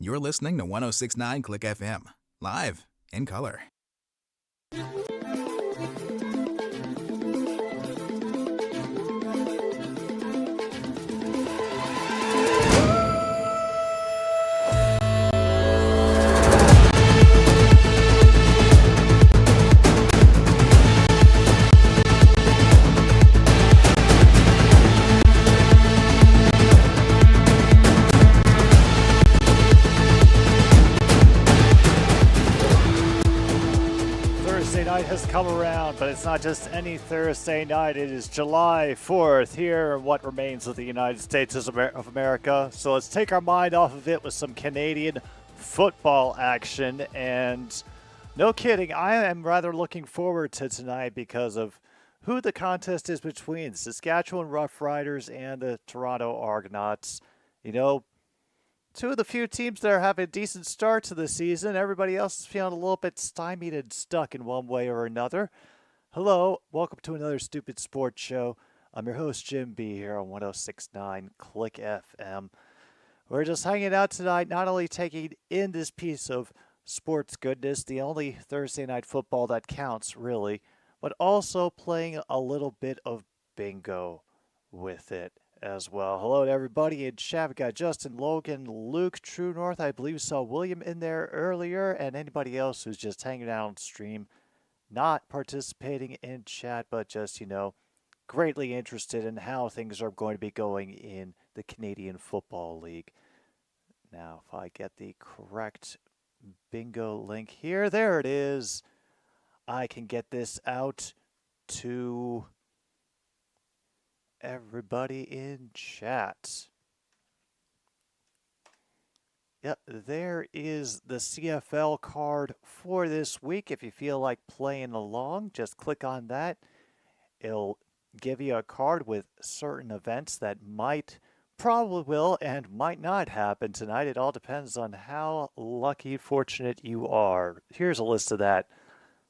You're listening to 106.9 Click FM, live in color. Has come around, but it's not just any Thursday night. It is July 4th here in what remains of the United States of America. So let's take our mind off of it with some Canadian football action. And no kidding, I am rather looking forward to tonight because of who the contest is between Saskatchewan Roughriders and the Toronto Argonauts. You know, two of the few teams that are having a decent start to the season. Everybody else is feeling a little bit stymied and stuck in one way or another. Hello, welcome to another Stupid Sports Show. I'm your host, Jim B. here on 106.9 Click FM. We're just hanging out tonight, not only taking in this piece of sports goodness, the only Thursday night football that counts, really, but also playing a little bit of bingo with it as well. Hello to everybody in chat. We got Justin, Logan, Luke, True North. I believe saw William in there earlier, and anybody else who's just hanging out on stream, not participating in chat, but just, greatly interested in how things are going to be going in the Canadian Football League. Now, if I get the correct bingo link here, there it is. I can get this out to everybody in chat. Yep, there is the CFL card for this week. If you feel like playing along, just click on that. It'll give you a card with certain events that probably will, and might not happen tonight. It all depends on how lucky, fortunate you are. Here's a list of that.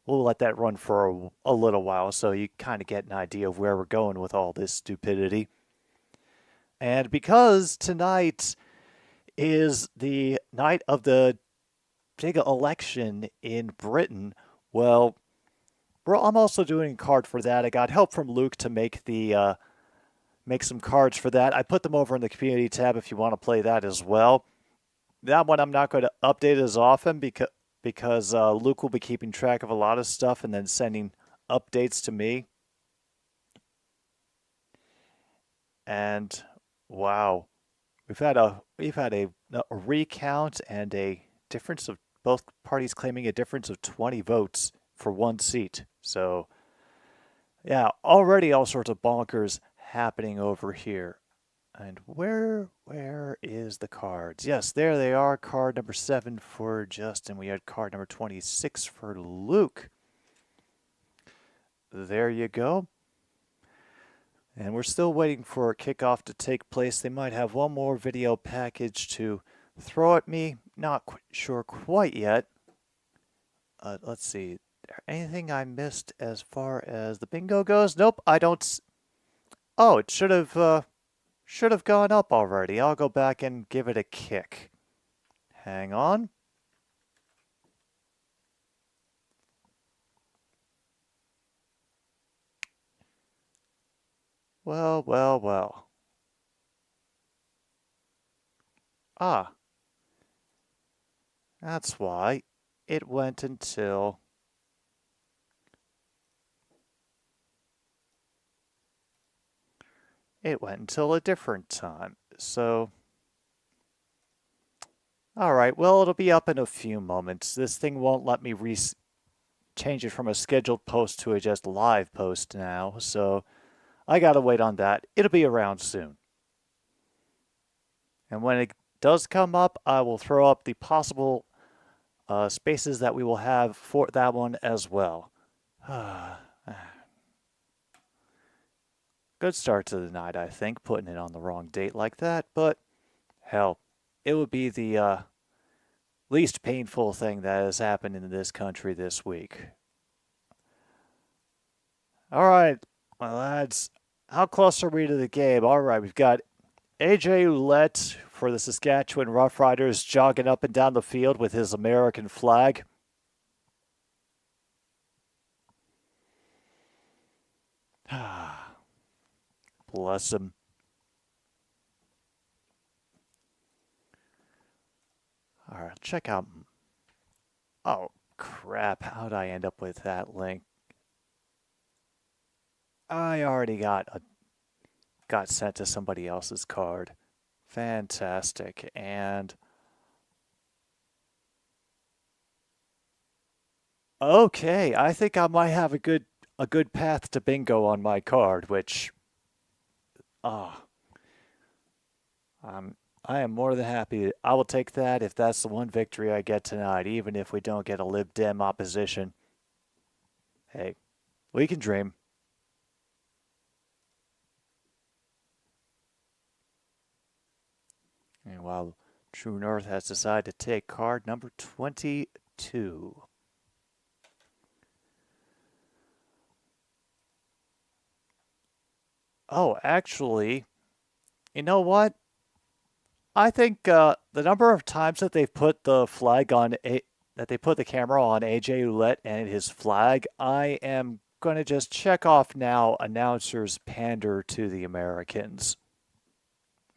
We'll let that run for a little while so you kind of get an idea of where we're going with all this stupidity. And because tonight is the night of the big election in Britain, well, I'm also doing a card for that. I got help from Luke to make some cards for that. I put them over in the community tab if you want to play that as well. That one I'm not going to update as often because Luke will be keeping track of a lot of stuff and then sending updates to me. And wow, we've had a recount and a difference of both parties claiming a difference of 20 votes for one seat. So yeah, already all sorts of bonkers happening over here. And where is the cards? Yes, there they are. Card number 7 for Justin. We had card number 26 for Luke. There you go. And we're still waiting for kickoff to take place. They might have one more video package to throw at me. Not sure quite yet. Let's see. Anything I missed as far as the bingo goes? Nope, I don't. Oh, it should have gone up already. I'll go back and give it a kick. Hang on. Well. Ah. That's why it went until a different time. So, all right, well, it'll be up in a few moments. This thing won't let me change it from a scheduled post to a just live post now, so I gotta wait on that. It'll be around soon. And when it does come up, I will throw up the possible spaces that we will have for that one as well. Good start to the night, I think, putting it on the wrong date like that, but hell, it would be the least painful thing that has happened in this country this week. All right, my lads, how close are we to the game? All right, we've got AJ Ouellette for the Saskatchewan Roughriders jogging up and down the field with his American flag. Bless him. All right, check out. Oh, crap. How'd I end up with that link? I already got sent to somebody else's card. Fantastic. And okay, I think I might have a good path to bingo on my card, which I am more than happy. I will take that if that's the one victory I get tonight, even if we don't get a Lib Dem opposition. Hey, we can dream. And while True North has decided to take card number 22. Oh, actually, you know what? I think the number of times that they've put the flag on that they put the camera on AJ Ouellette and his flag, I am going to just check off now. Announcers pander to the Americans.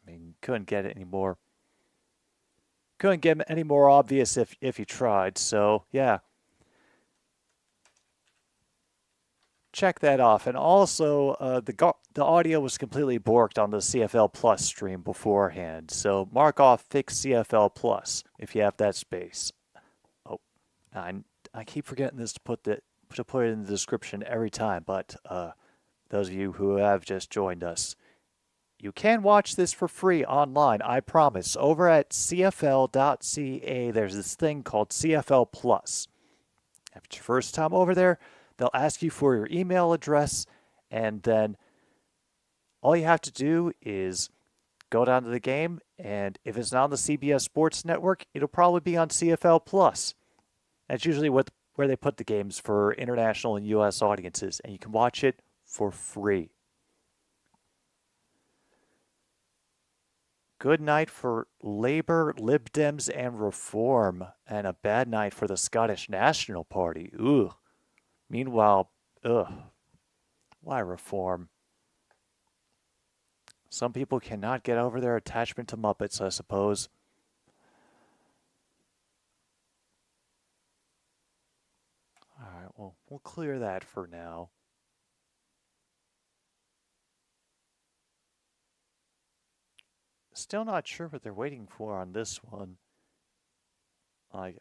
I mean, couldn't get any more obvious if you tried. So yeah, check that off. And also, the audio was completely borked on the CFL Plus stream beforehand. So mark off fix CFL Plus if you have that space. Oh, I keep forgetting this to put it in the description every time. But those of you who have just joined us, you can watch this for free online, I promise. Over at CFL.ca, there's this thing called CFL Plus. If it's your first time over there, they'll ask you for your email address, and then all you have to do is go down to the game, and if it's not on the CBS Sports Network, it'll probably be on CFL Plus. That's usually where they put the games for international and U.S. audiences, and you can watch it for free. Good night for Labour, Lib Dems, and Reform, and a bad night for the Scottish National Party. Ugh. Meanwhile, why Reform? Some people cannot get over their attachment to Muppets, I suppose. All right, well, we'll clear that for now. Still not sure what they're waiting for on this one. Like,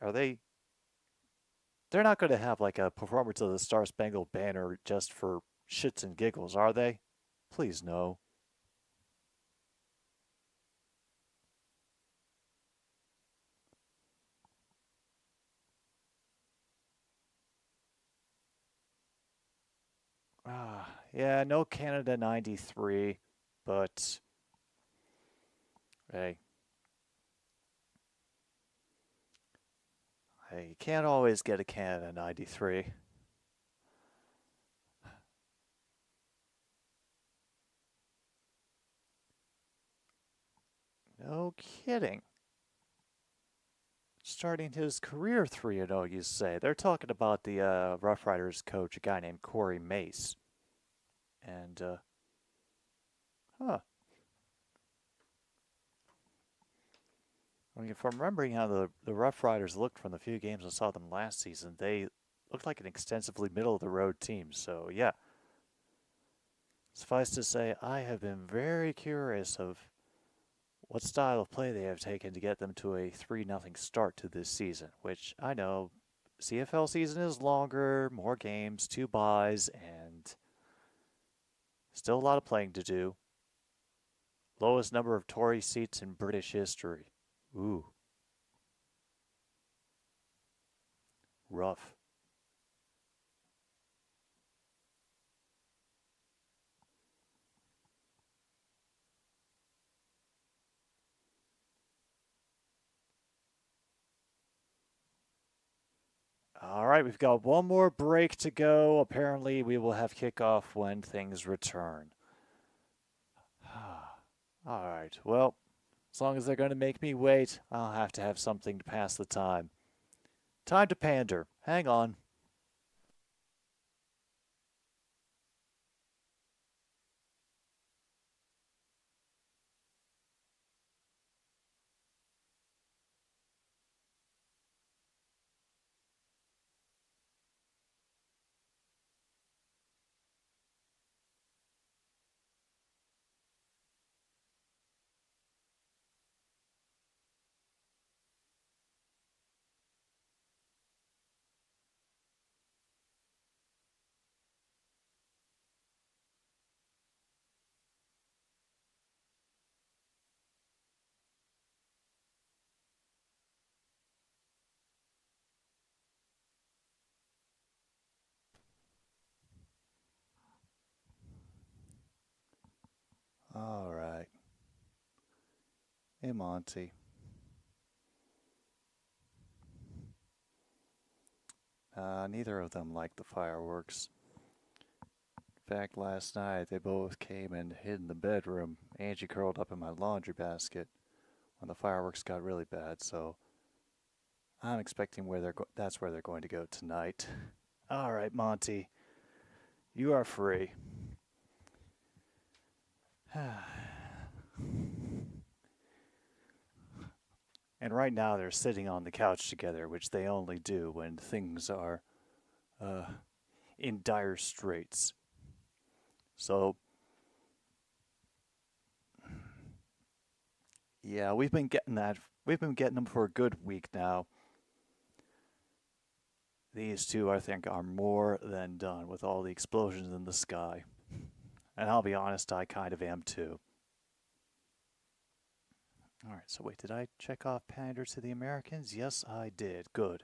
they're not going to have like a performance of the Star Spangled Banner just for shits and giggles, are they? Please no. Yeah, no Canada 93, but hey, you can't always get a Canada 93. No kidding. Starting his career 3-0, you say. They're talking about the Roughriders coach, a guy named Corey Mace. And, I mean, if I'm remembering how the Roughriders looked from the few games I saw them last season, they looked like an extensively middle-of-the-road team. So, yeah. Suffice to say, I have been very curious of what style of play they have taken to get them to a 3-0 start to this season, which I know CFL season is longer, more games, 2 byes, and still a lot of playing to do. Lowest number of Tory seats in British history. Ooh. Rough. All right, we've got one more break to go. Apparently, we will have kickoff when things return. All right, well, As long as they're going to make me wait, I'll have to have something to pass the time. Time to pander. Hang on. All right. Hey, Monty. Neither of them liked the fireworks. In fact, last night they both came and hid in the bedroom. Angie curled up in my laundry basket when the fireworks got really bad, so I'm expecting that's where they're going to go tonight. All right, Monty. You are free. And right now they're sitting on the couch together, which they only do when things are in dire straits. So, yeah, we've been getting that. We've been getting them for a good week now. These two, I think, are more than done with all the explosions in the sky. And I'll be honest, I kind of am too. Alright, so wait, did I check off pander to the Americans? Yes, I did. Good.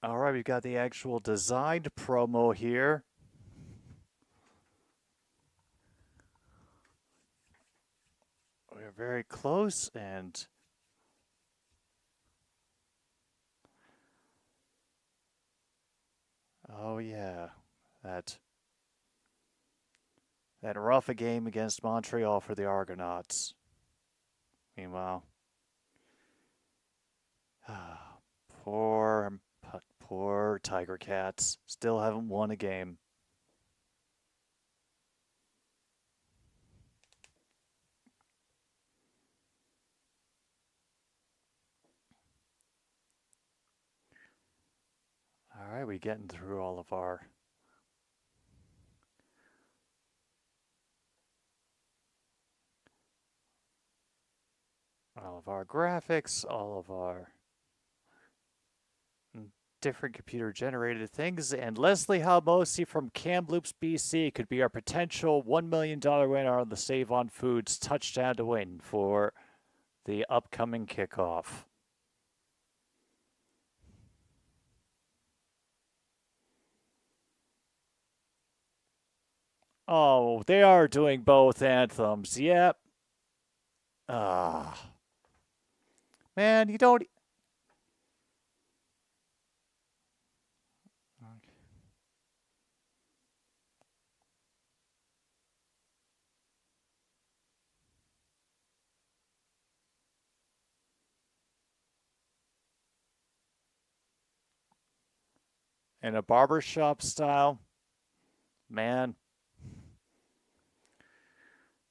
Alright, we've got the actual designed promo here. We're very close, and oh yeah, that rough a game against Montreal for the Argonauts. Meanwhile, poor Tiger Cats still haven't won a game. All right, we're getting through all of our graphics, all of our different computer generated things, and Leslie Halmosi from Kamloops, BC could be our potential $1 million winner on the Save on Foods touchdown to win for the upcoming kickoff. Oh, they are doing both anthems. Yep. Man, you don't. In a barbershop style, man.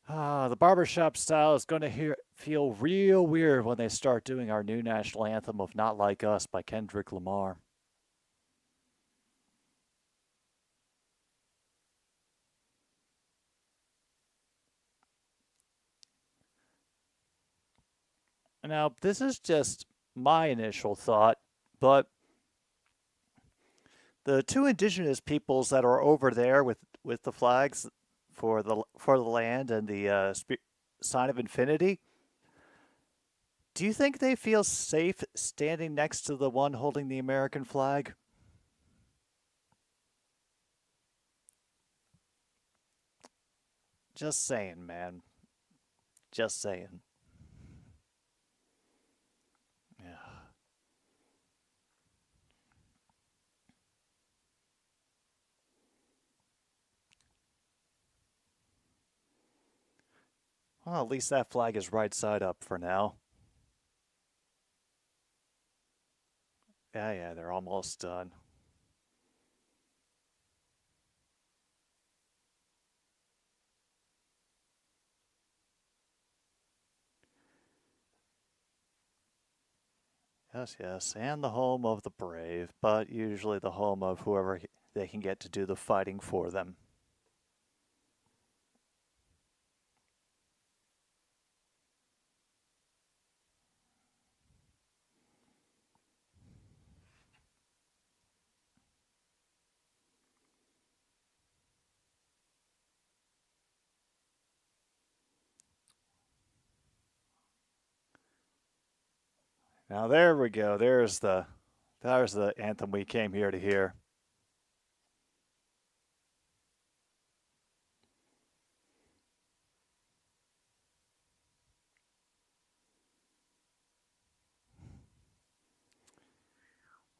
The barbershop style is going to feel real weird when they start doing our new national anthem of Not Like Us by Kendrick Lamar. Now, this is just my initial thought, but the two indigenous peoples that are over there with the flags for the land and the sign of infinity, do you think they feel safe standing next to the one holding the American flag? Just saying, man. Just saying. Yeah. Well, at least that flag is right side up for now. Yeah, they're almost done. Yes, and the home of the brave, but usually the home of whoever they can get to do the fighting for them. Now there we go. There's the anthem we came here to hear.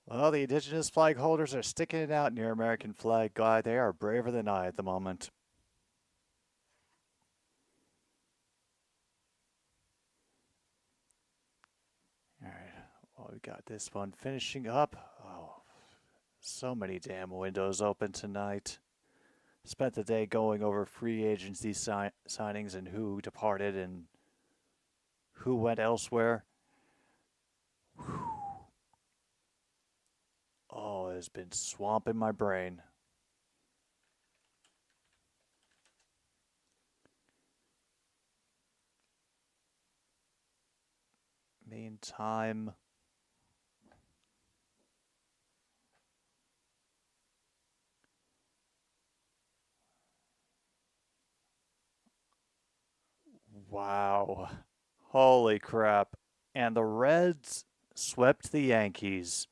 Well, the indigenous flag holders are sticking it out near American flag guy. They are braver than I at the moment. All right. Well, we got this one finishing up. Oh, so many damn windows open tonight. Spent the day going over free agency signings and who departed and who went elsewhere. Whew. Oh, it has been swamping my brain. Meantime, wow. Holy crap. And the Reds swept the Yankees.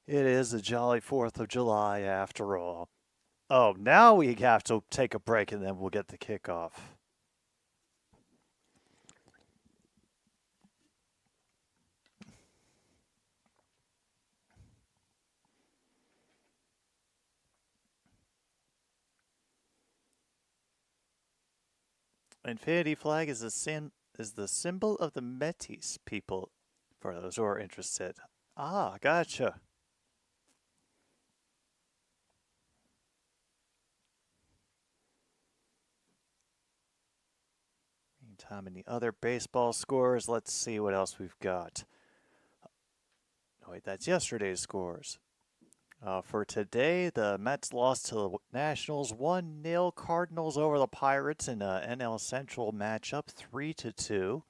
It is a jolly 4th of July after all. Oh, now we have to take a break and then we'll get the kickoff. Infinity flag is the symbol of the Métis people, for those who are interested. Ah, gotcha. Meantime, in the other baseball scores, let's see what else we've got. Oh, wait, that's yesterday's scores. For today, the Mets lost to the Nationals 1-0. Cardinals over the Pirates in a NL Central matchup 3-2.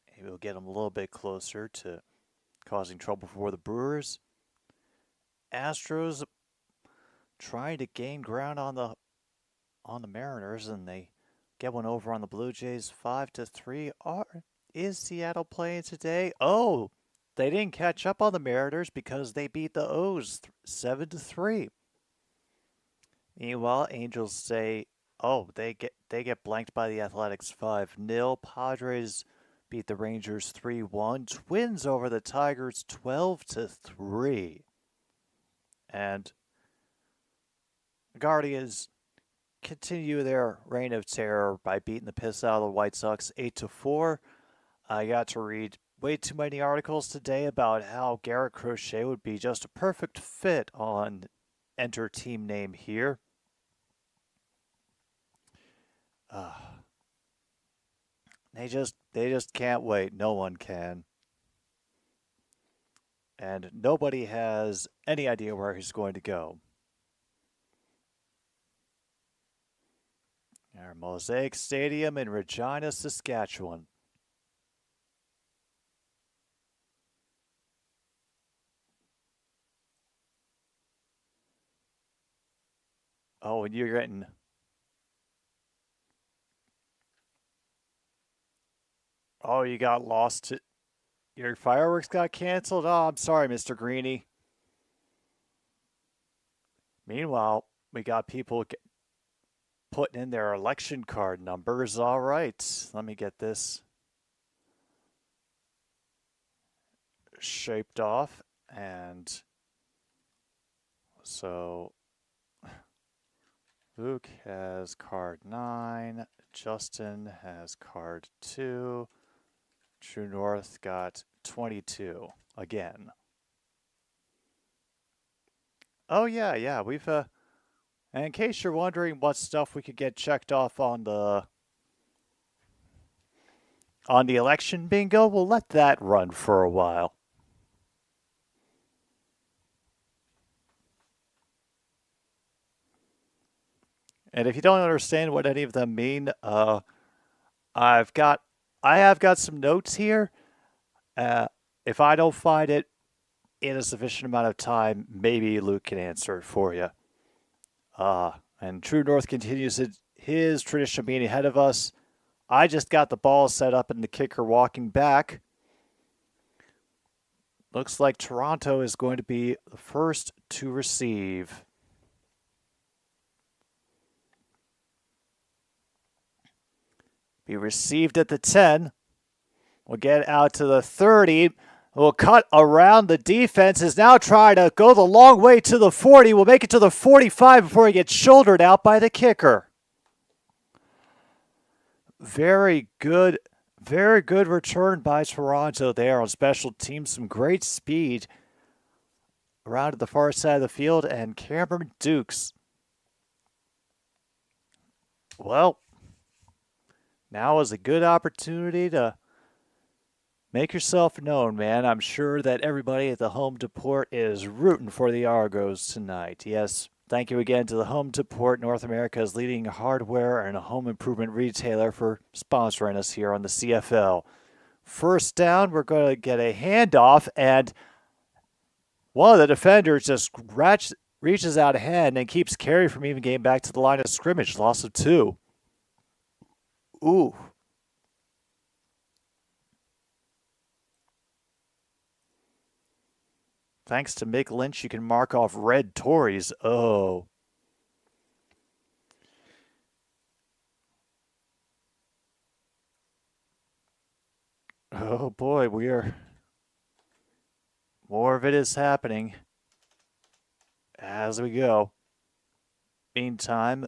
Maybe we'll get them a little bit closer to causing trouble for the Brewers. Astros trying to gain ground on the Mariners, and they get one over on the Blue Jays 5-3. Is Seattle playing today? Oh, they didn't catch up on the Mariners because they beat the O's 7-3. Meanwhile, Angels say, oh, they get blanked by the Athletics 5-0. Padres beat the Rangers 3-1. Twins over the Tigers 12-3. And Guardians continue their reign of terror by beating the piss out of the White Sox 8-4. I got to read way too many articles today about how Garrett Crochet would be just a perfect fit on enter team name here. They just can't wait. No one can. And nobody has any idea where he's going to go. Our Mosaic Stadium in Regina, Saskatchewan. Oh, and you're getting... Oh, you got lost to... Your fireworks got canceled? Oh, I'm sorry, Mr. Greeny. Meanwhile, we got people putting in their election card numbers. All right, let me get this shaped off. And so Luke has card 9. Justin has card 2. True North got 22 again. Oh yeah, we've and in case you're wondering what stuff we could get checked off on the election bingo, we'll let that run for a while. And if you don't understand what any of them mean, I have got some notes here. If I don't find it in a sufficient amount of time, maybe Luke can answer it for you. And True North continues his tradition of being ahead of us. I just got the ball set up and the kicker walking back. Looks like Toronto is going to be the first to receive. Be received at the 10. We'll get out to the 30. We'll cut around the defense. Is now trying to go the long way to the 40. We'll make it to the 45 before he gets shouldered out by the kicker. Very good return by Toronto there on special teams. Some great speed around to the far side of the field. And Cameron Dukes. Well, now is a good opportunity to make yourself known, man. I'm sure that everybody at the Home Depot is rooting for the Argos tonight. Yes, thank you again to the Home Depot, North America's leading hardware and home improvement retailer, for sponsoring us here on the CFL. First down, we're going to get a handoff, and one of the defenders just reaches out a hand and keeps carry from even getting back to the line of scrimmage. Loss of 2. Ooh. Thanks to Mick Lynch, you can mark off red Tories. Oh. Oh boy, more of it is happening as we go. Meantime,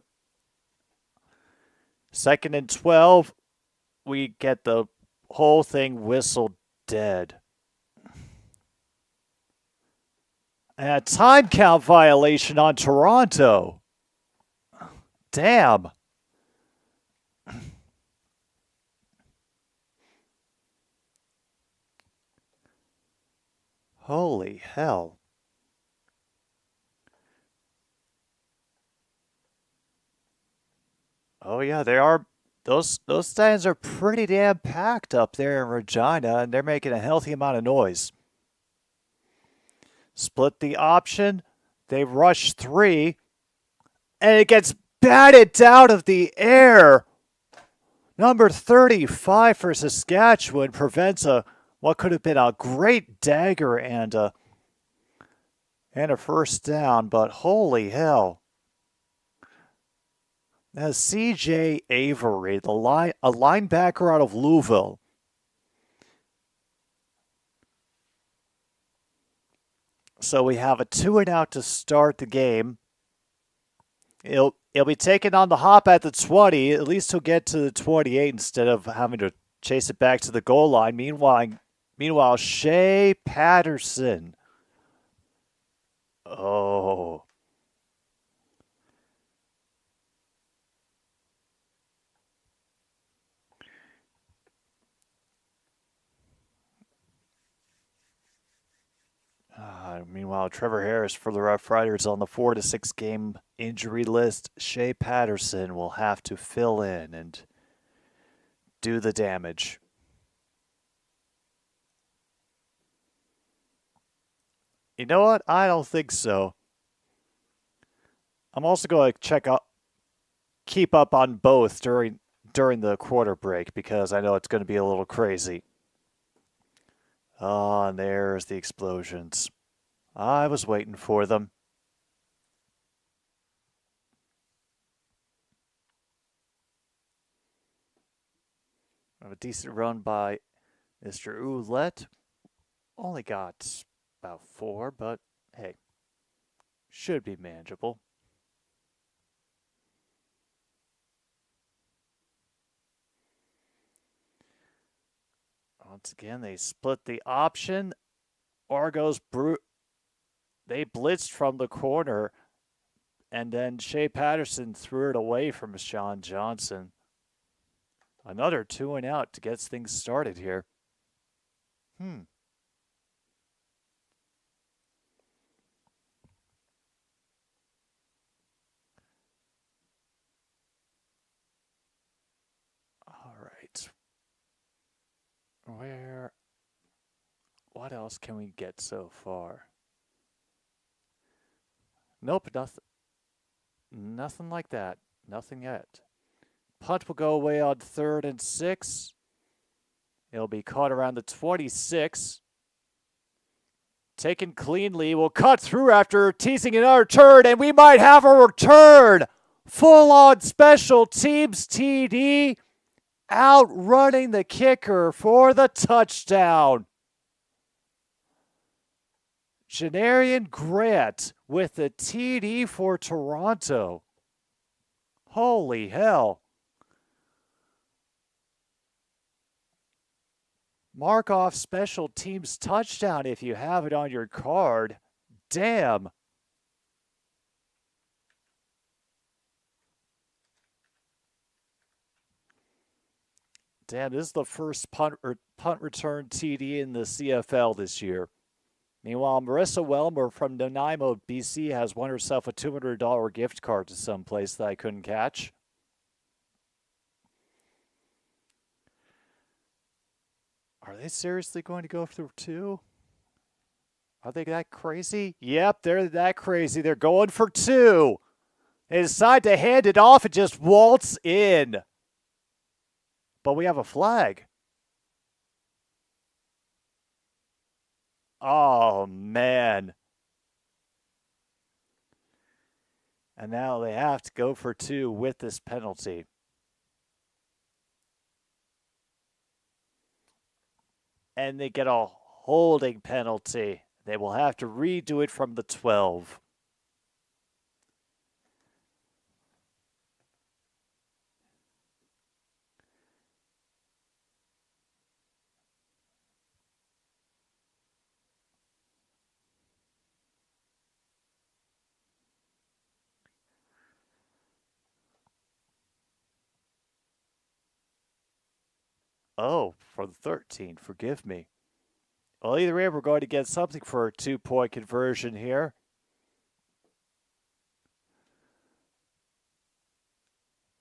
2nd and 12, we get the whole thing whistled dead. And a time count violation on Toronto. Damn. Holy hell. Oh yeah, they are. Those stands are pretty damn packed up there in Regina, and they're making a healthy amount of noise. Split the option. They rush 3. And it gets batted out of the air. Number 35 for Saskatchewan prevents what could have been a great dagger and a first down, but holy hell. That's C.J. Avery, a linebacker out of Louisville. So we have a 2-and-out to start the game. He'll be taken on the hop at the 20. At least he'll get to the 28 instead of having to chase it back to the goal line. Meanwhile, Shea Patterson. Oh. Meanwhile, Trevor Harris for the Roughriders on the 4 to 6 game injury list. Shea Patterson will have to fill in and do the damage. You know what? I don't think so. I'm also going to keep up on both during the quarter break because I know it's going to be a little crazy. Oh, and there's the explosions. I was waiting for them. A decent run by Mr. Ouellette. Only got about 4, but hey, should be manageable. Once again, they split the option. Argos, they blitzed from the corner, and then Shea Patterson threw it away from Sean Johnson. Another 2 and out to get things started here. All right. What else can we get so far? Nope, nothing like that. Nothing yet. Punt will go away on 3rd and 6. It'll be caught around the 26. Taken cleanly. Will cut through after teasing another turn, and we might have a return. Full-on special teams TD. Outrunning the kicker for the touchdown. Janarian Grant with the TD for Toronto. Holy hell. Mark off special teams touchdown if you have it on your card. Damn. Damn, this is the first punt return TD in the CFL this year. Meanwhile, Marissa Wellmer from Nanaimo, BC has won herself a $200 gift card to some place that I couldn't catch. Are they seriously going to go for 2? Are they that crazy? Yep, they're that crazy. They're going for 2. They decide to hand it off and just waltz in. But we have a flag. Oh, man. And now they have to go for 2 with this penalty. And they get a holding penalty. They will have to redo it from the 12. Oh, for the 13, forgive me. Well, either way, we're going to get something for a 2-point conversion here.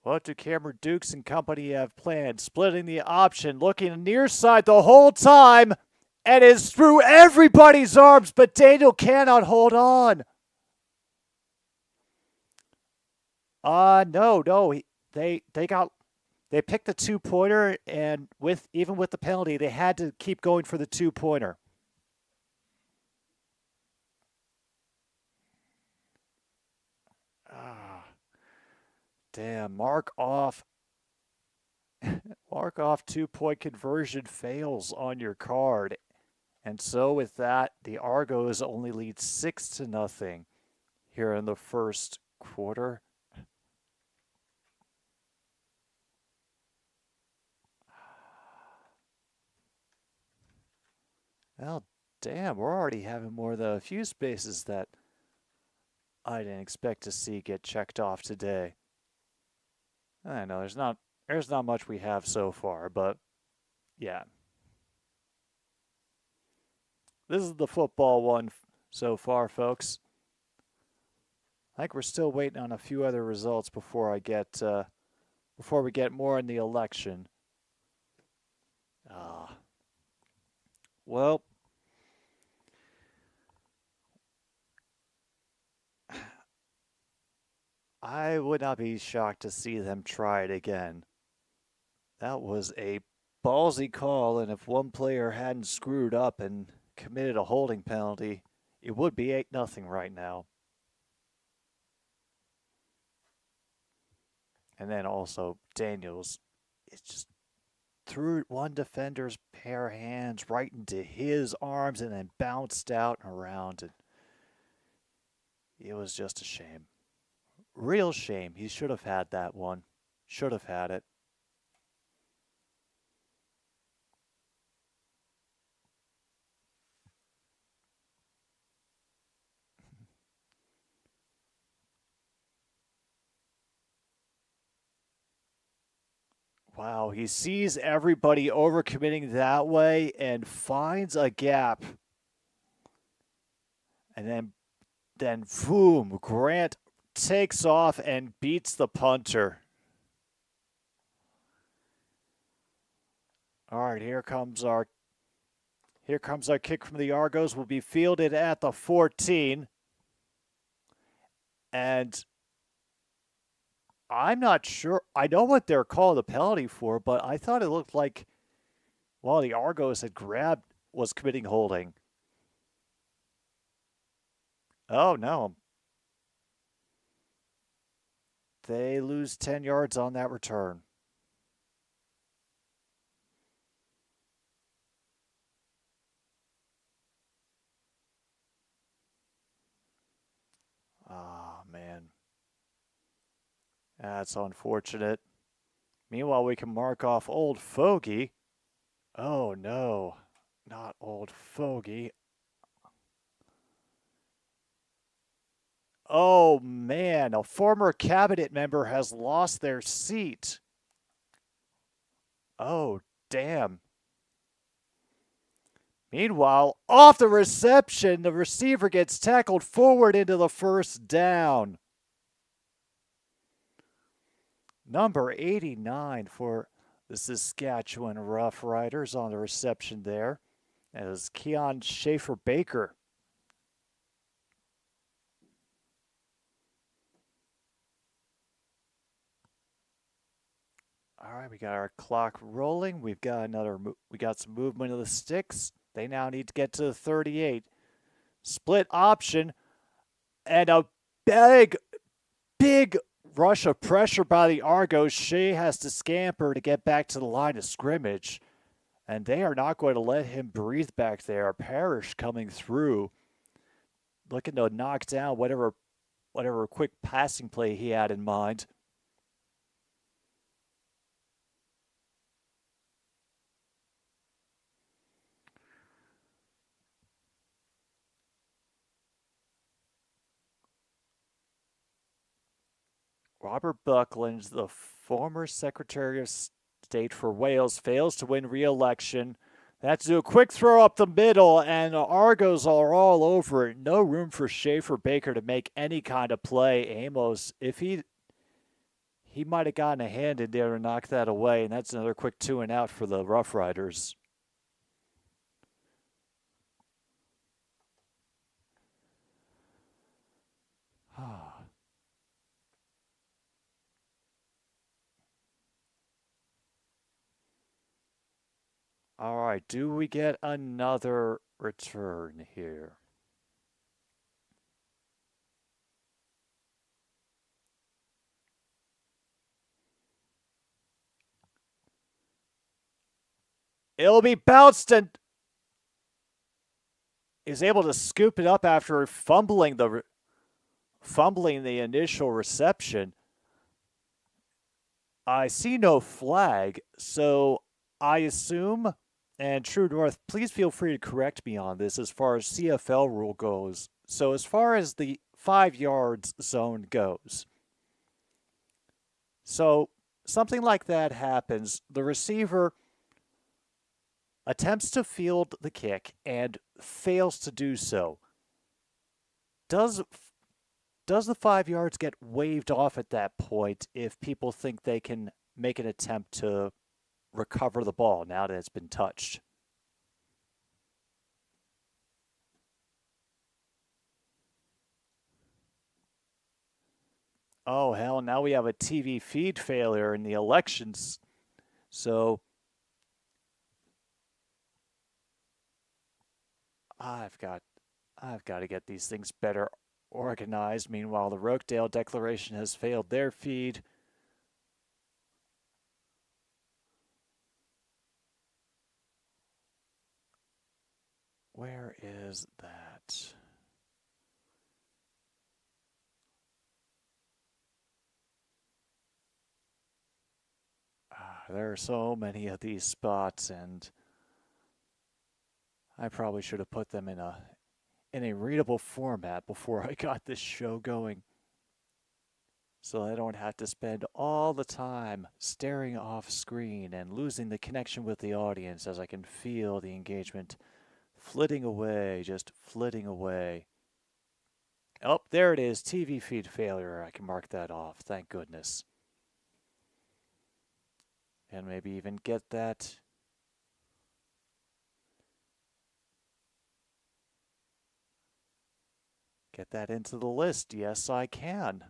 What do Cameron Dukes and company have planned? Splitting the option, looking near side the whole time, and is through everybody's arms, but Daniel cannot hold on. No. They picked the 2-pointer, and even with the penalty, they had to keep going for the 2-pointer. Damn, mark off 2-point conversion fails on your card. And so with that, the Argos only lead 6-0 here in the first quarter. Well, damn, we're already having more than a few spaces that I didn't expect to see get checked off today. I know there's not much we have so far, but yeah. This is the football one so far, folks. I think we're still waiting on a few other results before we get more in the election. Well, I would not be shocked to see them try it again. That was a ballsy call, and if one player hadn't screwed up and committed a holding penalty, it would be 8-0 right now. And then also Daniels, it just threw one defender's pair of hands right into his arms and then bounced out and around. And it was just a shame. Real shame. He should have had that one. Should have had it. Wow, he sees everybody overcommitting that way and finds a gap. And then boom, Grant takes off and beats the punter. All right, here comes our kick from the Argos. Will be fielded at the 14. And I'm not sure. I know what they're calling the penalty for, but I thought it looked like, well, the Argos was committing holding. Oh, no. They lose 10 yards on that return. Ah, man. That's unfortunate. Meanwhile, we can mark off Old Fogey. Oh, no. Not Old Fogey. Oh, man. A former cabinet member has lost their seat. Oh, damn. Meanwhile, off the reception, the receiver gets tackled forward into the first down. Number 89 for the Saskatchewan Roughriders on the reception there. That is Keon Schaefer-Baker. All right, we got our clock rolling. We got some movement of the sticks. They now need to get to the 38. Split option and a big rush of pressure by the Argos. Shea has to scamper to get back to the line of scrimmage, and they are not going to let him breathe back there. Parrish coming through, looking to knock down whatever quick passing play he had in mind. Robert Buckland, the former Secretary of State for Wales, fails to win re-election. They have to do a quick throw up the middle, and the Argos are all over it. No room for Schaefer-Baker to make any kind of play. Amos, if he might have gotten a hand in there to knock that away, and that's another quick 2-and-out for the Roughriders. All right, do we get another return here? It'll be bounced and is able to scoop it up after fumbling the initial reception. I see no flag, so I assume, and True North, please feel free to correct me on this as far as CFL rule goes. So as far as the 5 yards zone goes, so something like that happens. The receiver attempts to field the kick and fails to do so. Does the 5 yards get waved off at that point if people think they can make an attempt to recover the ball now that it's been touched? Oh, hell, now we have a TV feed failure in the elections. So I've got to get these things better organized. Meanwhile, the Rokedale Declaration has failed their feed. Where is that? There are so many of these spots, and I probably should have put them in a readable format before I got this show going. so I don't have to spend all the time staring off screen and losing the connection with the audience as I can feel the engagement flitting away, just flitting away. Oh, there it is. TV feed failure. I can mark that off. Thank goodness. And maybe even get that. Get that into the list. Yes, I can.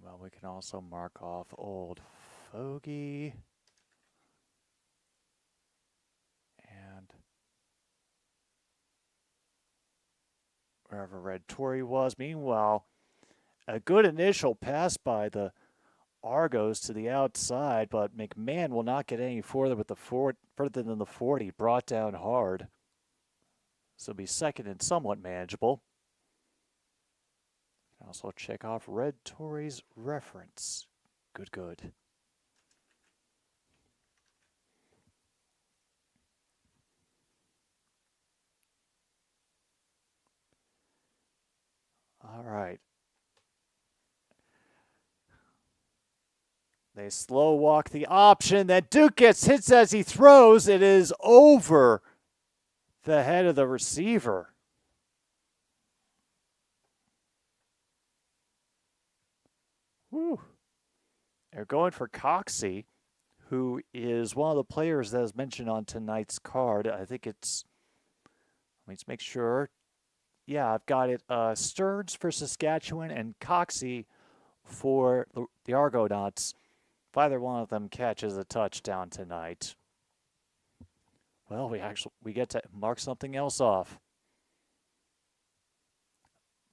Well, we can also mark off Old Fogey. And wherever Red Tory was. Meanwhile, a good initial pass by the Argos to the outside, but McMahon will not get any further with the further than the 40, brought down hard. So be second and somewhat manageable. Also check off Red Tory's reference. Good, good. All right. They slow walk the option. Then Duke gets hits as he throws. It is over the head of the receiver. Whew. They're going for Coxey, who is one of the players that is mentioned on tonight's card. I think it's, let me just make sure. Yeah, I've got it. Stearns for Saskatchewan and Coxey for the Argonauts. If either one of them catches a touchdown tonight, well, we get to mark something else off.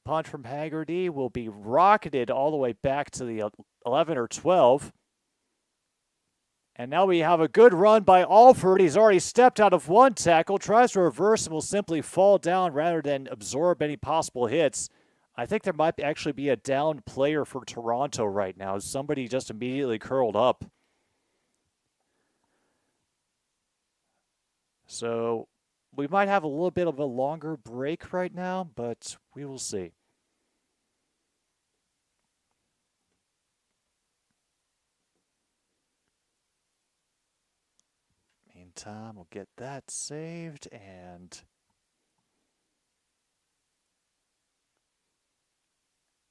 Punt from Haggerty will be rocketed all the way back to the 11 or 12. And now we have a good run by Alford. He's already stepped out of one tackle, tries to reverse, and will simply fall down rather than absorb any possible hits. I think there might actually be a downed player for Toronto right now. Somebody just immediately curled up. So we might have a little bit of a longer break right now, but we will see. Meantime, we'll get that saved and...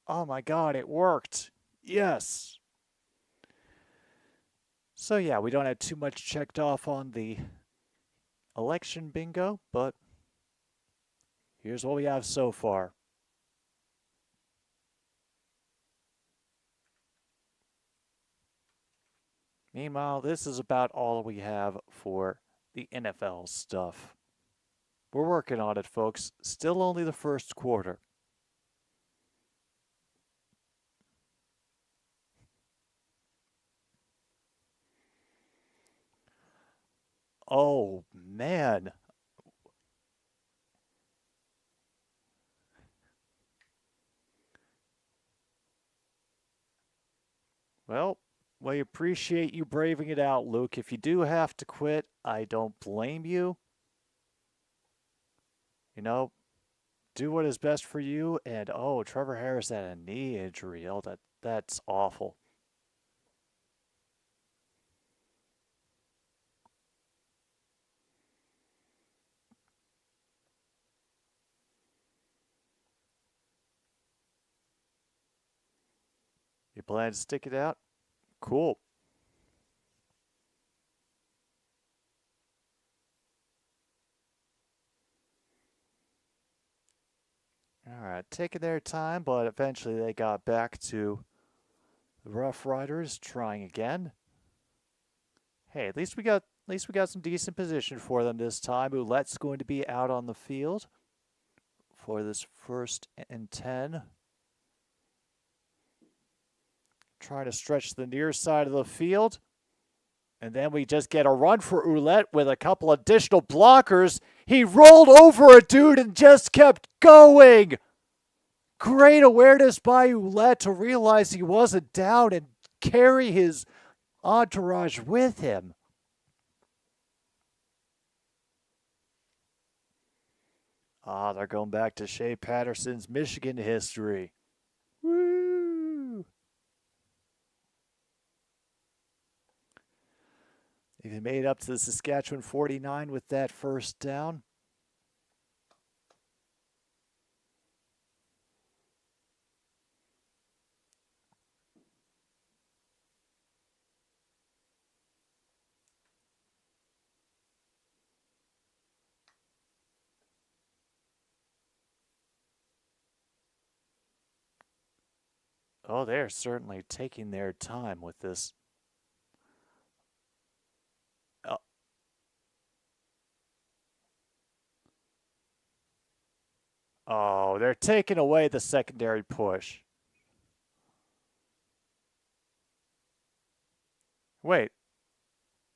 Oh my God, it worked. Yes. So yeah, we don't have too much checked off on the election bingo, but here's what we have so far. Meanwhile, this is about all we have for the NFL stuff. We're working on it, folks. Still only the first quarter. Oh, man. Well, we appreciate you braving it out, Luke. If you do have to quit, I don't blame you. You know, do what is best for you. And, oh, Trevor Harris had a knee injury. Oh, that's awful. You plan to stick it out? Cool. All right, taking their time, but eventually they got back to the Roughriders, trying again. Hey, at least we got some decent position for them this time. Ouellette's going to be out on the field for this 1st and 10. Trying to stretch the near side of the field. And then we just get a run for Ouellette with a couple additional blockers. He rolled over a dude and just kept going. Great awareness by Ouellette to realize he wasn't down and carry his entourage with him. Ah, they're going back to Shea Patterson's Michigan history. Woo! Even made it up to the Saskatchewan 49 with that first down. Oh, they're certainly taking their time with this. Oh, they're taking away the secondary push. Wait.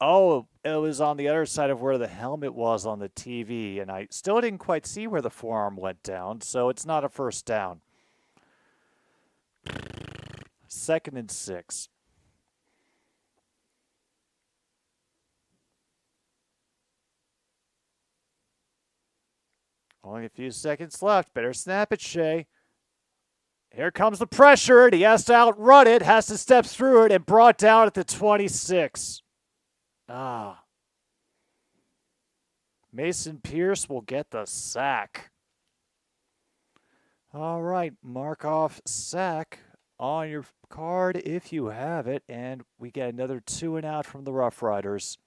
Oh, it was on the other side of where the helmet was on the TV, and I still didn't quite see where the forearm went down, so it's not a first down. 2nd and 6. Only a few seconds left. Better snap it, Shea. Here comes the pressure, and he has to outrun it, has to step through it, and brought down at the 26. Mason Pierce will get the sack. All right, mark off sack on your card if you have it, and we get another 2 and out from the Roughriders.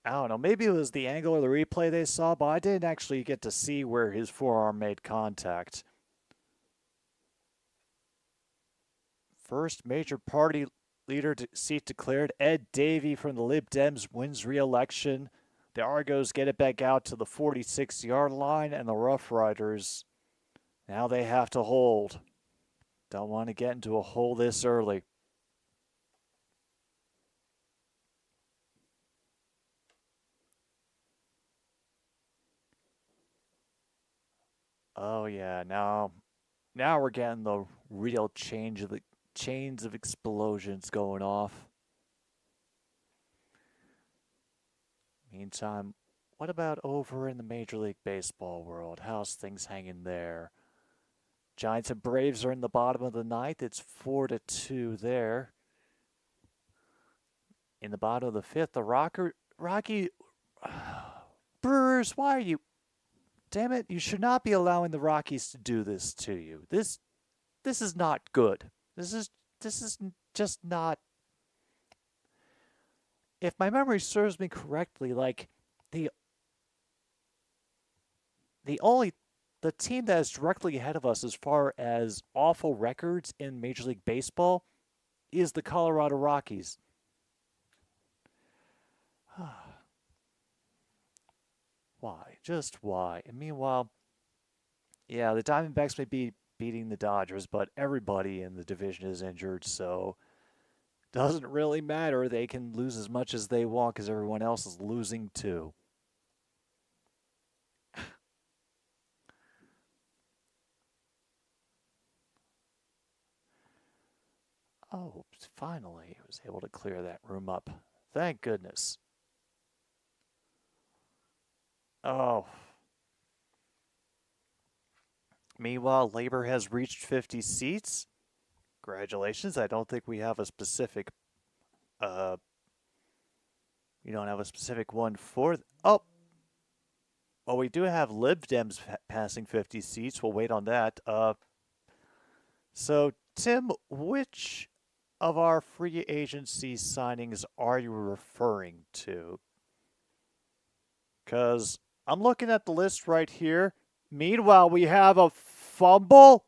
I don't know, maybe it was the angle of the replay they saw, but I didn't actually get to see where his forearm made contact. First major party leader seat declared. Ed Davey from the Lib Dems wins re-election. The Argos get it back out to the 46-yard line, and the Roughriders, now they have to hold. Don't want to get into a hole this early. Oh yeah, now we're getting the real chains of explosions going off. Meantime, what about over in the Major League Baseball world? How's things hanging there? Giants and Braves are in the bottom of the ninth. It's 4-2 there. In the bottom of the fifth, the Rocky Brewers, why are you... Damn it, you should not be allowing the Rockies to do this to you. This is not good. This is just not... If my memory serves me correctly, like the team that is directly ahead of us as far as awful records in Major League Baseball is the Colorado Rockies. Why? Just why? And meanwhile, yeah, the Diamondbacks may be beating the Dodgers, but everybody in the division is injured, so doesn't really matter. They can lose as much as they want because everyone else is losing too. Oh, finally, I was able to clear that room up. Thank goodness. Oh. Meanwhile, Labor has reached 50 seats. Congratulations. I don't think we have a specific, you don't have a specific one for, oh. Well, we do have Lib Dems passing 50 seats. We'll wait on that. So, Tim, which of our free agency signings are you referring to? Because I'm looking at the list right here. Meanwhile, we have a fumble.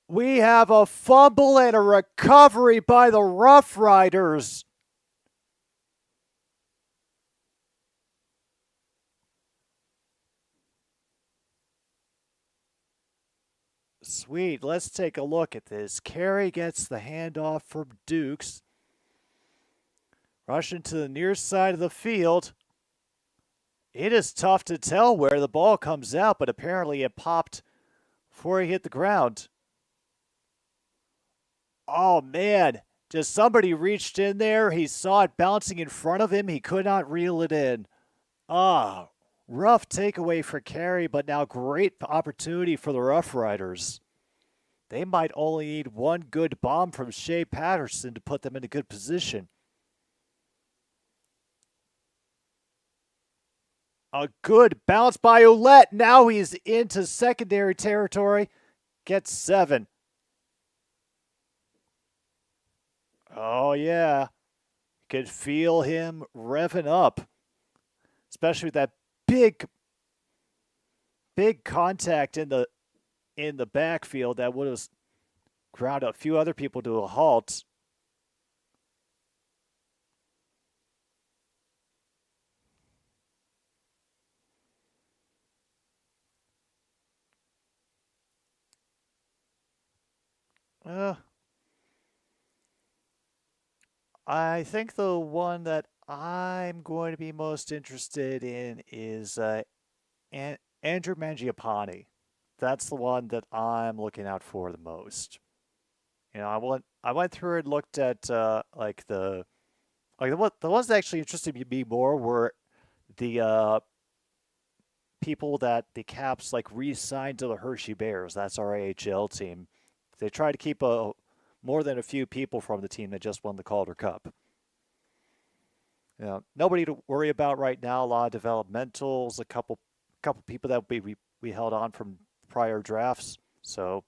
We have a fumble and a recovery by the Roughriders. Sweet. Let's take a look at this. Carey gets the handoff from Dukes. Rushing to the near side of the field. It is tough to tell where the ball comes out, but apparently it popped before he hit the ground. Oh, man. Just somebody reached in there. He saw it bouncing in front of him. He could not reel it in. Ah, rough takeaway for Carey, but now great opportunity for the Roughriders. They might only need one good bomb from Shea Patterson to put them in a good position. A good bounce by Ouellette. Now he's into secondary territory. Gets 7. Oh, yeah. You could feel him revving up. Especially with that big contact in the backfield that would have ground a few other people to a halt. I think the one that I'm going to be most interested in is Andrew Mangiapane. That's the one that I'm looking out for the most. You know, I went through and looked at the ones that actually interested me more were the people that the Caps like re-signed to the Hershey Bears. That's our AHL team. They try to keep more than a few people from the team that just won the Calder Cup. You know, nobody to worry about right now. A lot of developmentals, a couple people that we held on from prior drafts. So,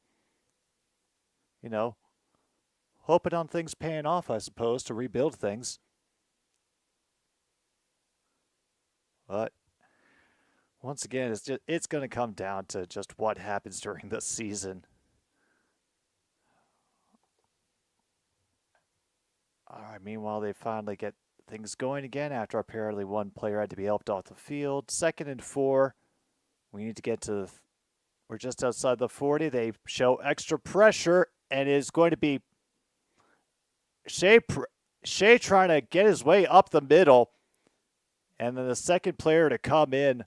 you know, hoping on things paying off, I suppose, to rebuild things. But once again, it's going to come down to just what happens during the season. All right, meanwhile, they finally get things going again after apparently one player had to be helped off the field. 2nd and 4. We need to get to we're just outside the 40. They show extra pressure, and it is going to be Shea trying to get his way up the middle. And then the second player to come in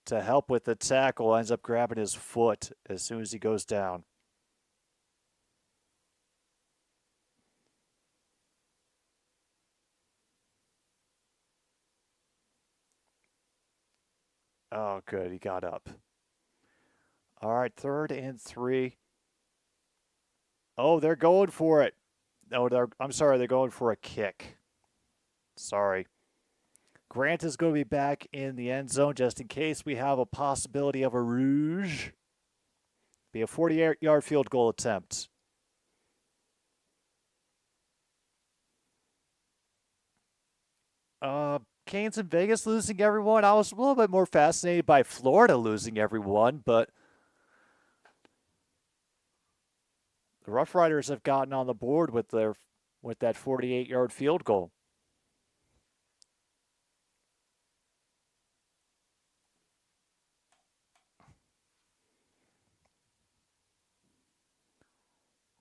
to help with the tackle ends up grabbing his foot as soon as he goes down. Oh, good. He got up. All right, 3rd and 3. Oh, they're going for it. No, I'm sorry, they're going for a kick. Sorry. Grant is going to be back in the end zone just in case we have a possibility of a rouge. Be a 40-yard field goal attempt. Canes and Vegas losing everyone. I was a little bit more fascinated by Florida losing everyone, but the Roughriders have gotten on the board with that 48-yard field goal.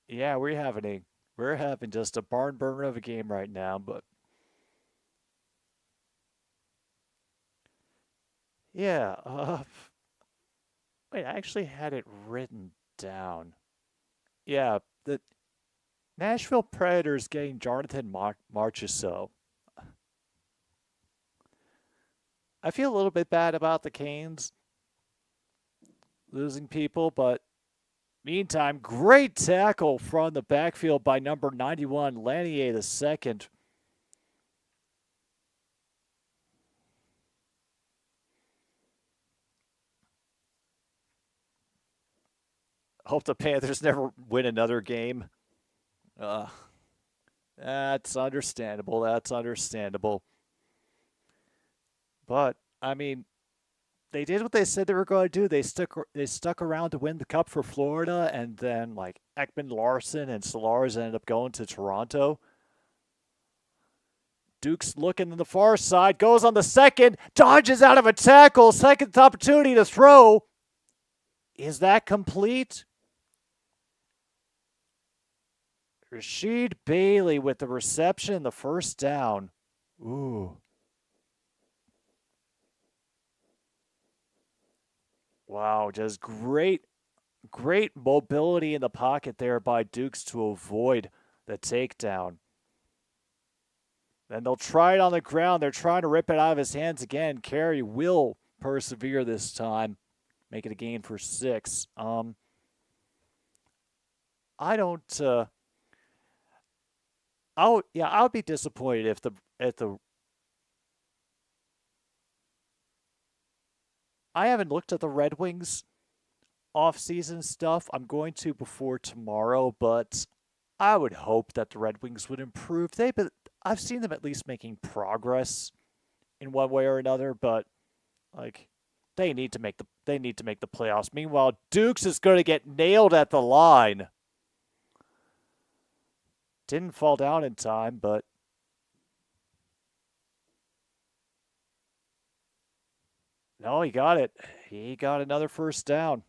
Yeah, we're having just a barn burner of a game right now, but yeah, wait, I actually had it written down. Yeah, the Nashville Predators getting Jonathan Marchessault. I feel a little bit bad about the Canes losing people, but meantime, great tackle from the backfield by number 91, Lanier II. Hope the Panthers never win another game. That's understandable. But, I mean, they did what they said they were going to do. They stuck around to win the cup for Florida, and then, like, Ekman Larson and Solars ended up going to Toronto. Duke's looking to the far side, goes on the second, dodges out of a tackle, second opportunity to throw. Is that complete? Rasheed Bailey with the reception, the first down. Ooh. Wow, just great great mobility in the pocket there by Dukes to avoid the takedown. Then they'll try it on the ground. They're trying to rip it out of his hands again. Carey will persevere this time, make it a gain for 6. I don't. I would be disappointed if the. I haven't looked at the Red Wings off-season stuff. I'm going to before tomorrow, but I would hope that the Red Wings would improve. I've seen them at least making progress in one way or another, but like they need to make the playoffs. Meanwhile, Dukes is going to get nailed at the line. Didn't fall down in time, but no, he got it. He got another first down.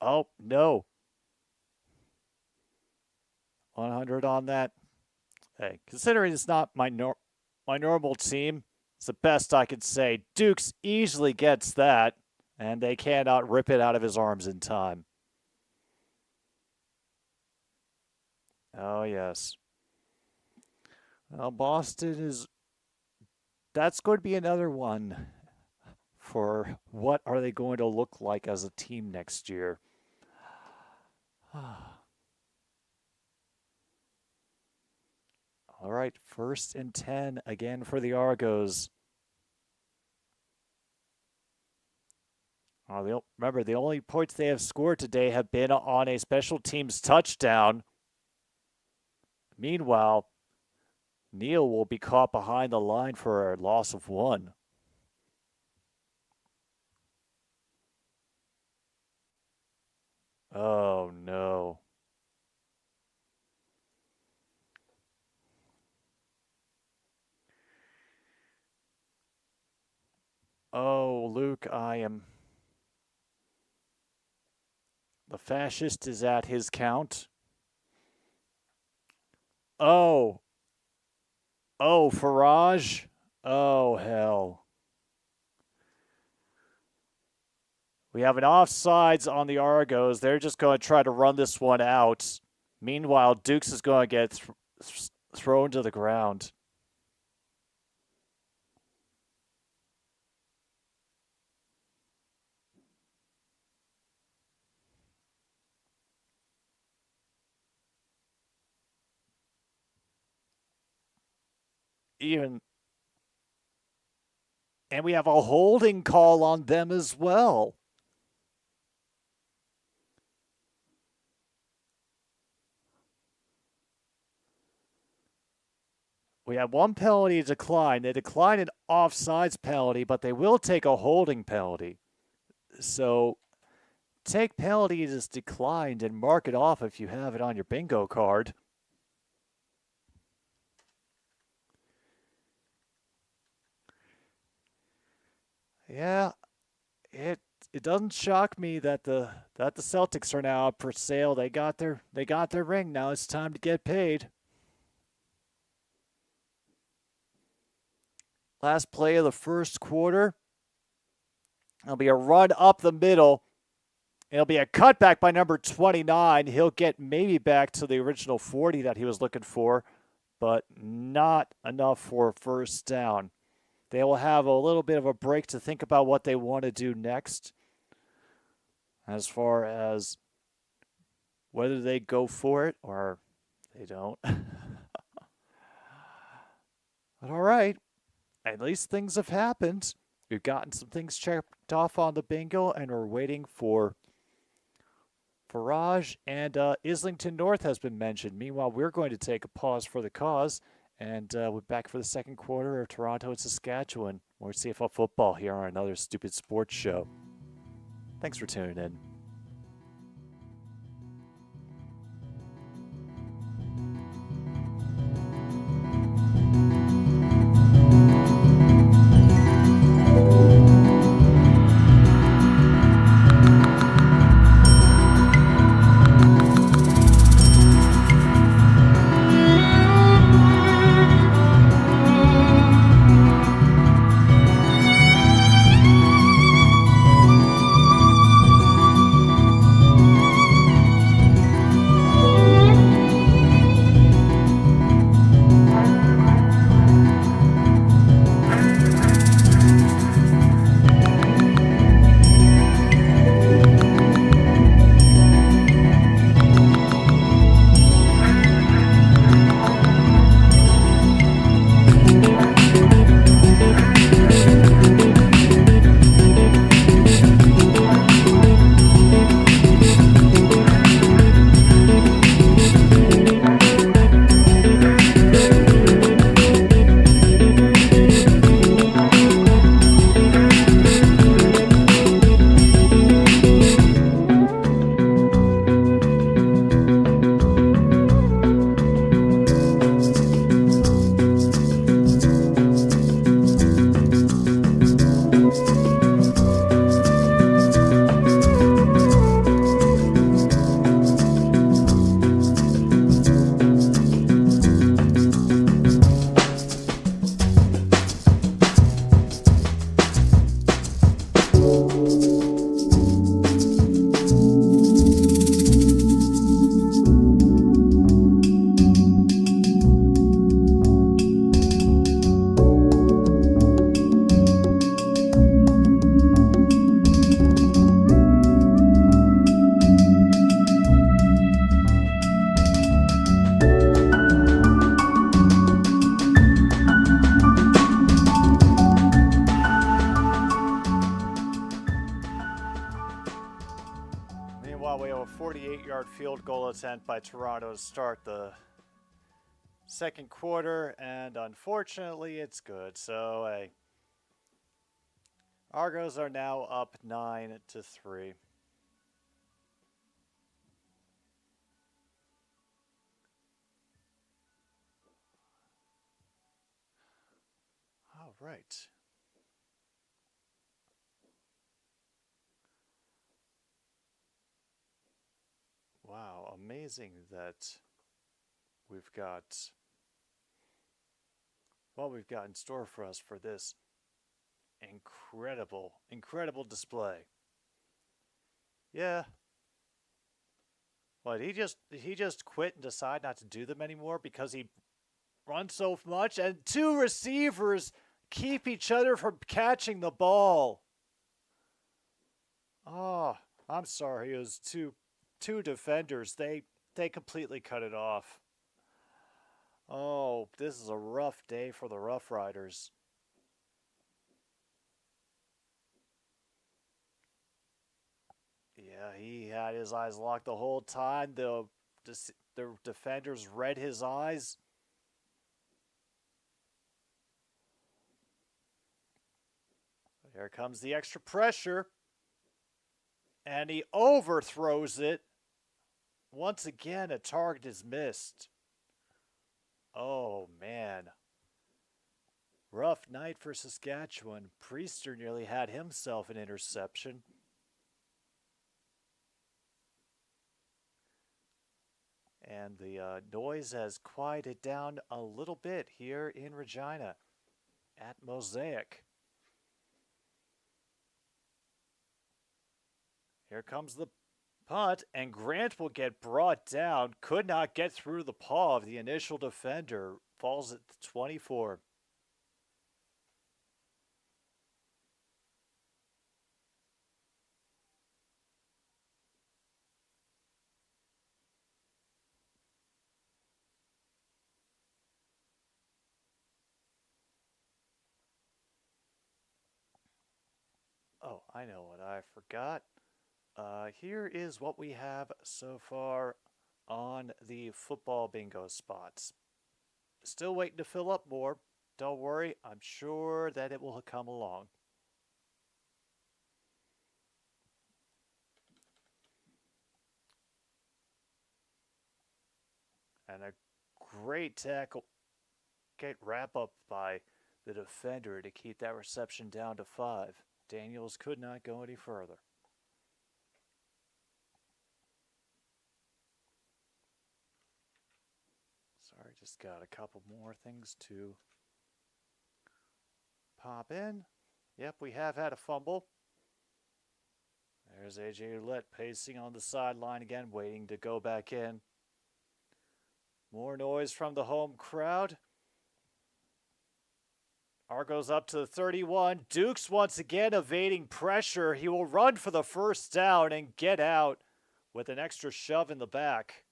Oh, no. 100 on that. Hey, considering it's not my normal team, it's the best I could say. Dukes easily gets that, and they cannot rip it out of his arms in time. Oh, yes. Well, Boston is... That's going to be another one for what are they going to look like as a team next year. All right, 1st and 10 again for the Argos. Remember, the only points they have scored today have been on a special teams touchdown. Meanwhile, Neal will be caught behind the line for a loss of 1. Oh, no. Oh, Luke, the fascist is at his count. Oh, Farage? Oh, hell. We have an offsides on the Argos. They're just going to try to run this one out. Meanwhile, Dukes is going to get thrown to the ground. And we have a holding call on them as well. We have one penalty decline. They decline an offsides penalty, but they will take a holding penalty. So take penalties as declined and mark it off if you have it on your bingo card. Yeah, it doesn't shock me that the Celtics are now up for sale. They got their ring. Now it's time to get paid. Last play of the first quarter. It'll be a run up the middle. It'll be a cutback by number 29. He'll get maybe back to the original 40 that he was looking for, but not enough for a first down. They will have a little bit of a break to think about what they want to do next as far as whether they go for it or they don't. But all right. At least things have happened. We've gotten some things checked off on the bingo, and we're waiting for Farage, and Islington North has been mentioned. Meanwhile, we're going to take a pause for the cause, and we're back for the second quarter of Toronto and Saskatchewan. More CFL football here on another Stupid Sports Show. Thanks for tuning in. 20-yard field goal attempt by Toronto to start the second quarter, and unfortunately it's good. So, hey, Argos are now up 9-3. All right. Wow, amazing that we've got what we've got in store for us for this incredible display. Yeah. What, he just quit and decided not to do them anymore because he runs so much and two receivers keep each other from catching the ball. Oh, I'm sorry. It was two defenders. They completely cut it off. Oh, this is a rough day for the Roughriders. Yeah, he had his eyes locked the whole time. The defenders read his eyes. Here comes the extra pressure. And he overthrows it. Once again, a target is missed. Oh, man. Rough night for Saskatchewan. Priester nearly had himself an interception. And the noise has quieted down a little bit here in Regina at Mosaic. Here comes the punt, and Grant will get brought down. Could not get through the paw of the initial defender. Falls at the 24. Oh, I know what I forgot. Here is what we have so far on the football bingo spots. Still waiting to fill up more. Don't worry, I'm sure that it will come along. And a great tackle. Great wrap up by the defender to keep that reception down to 5. Daniels could not go any further. Sorry, just got a couple more things to pop in. Yep, we have had a fumble. There's AJ Roulette pacing on the sideline again, waiting to go back in. More noise from the home crowd. Argos up to the 31. Dukes once again evading pressure. He will run for the first down and get out with an extra shove in the back.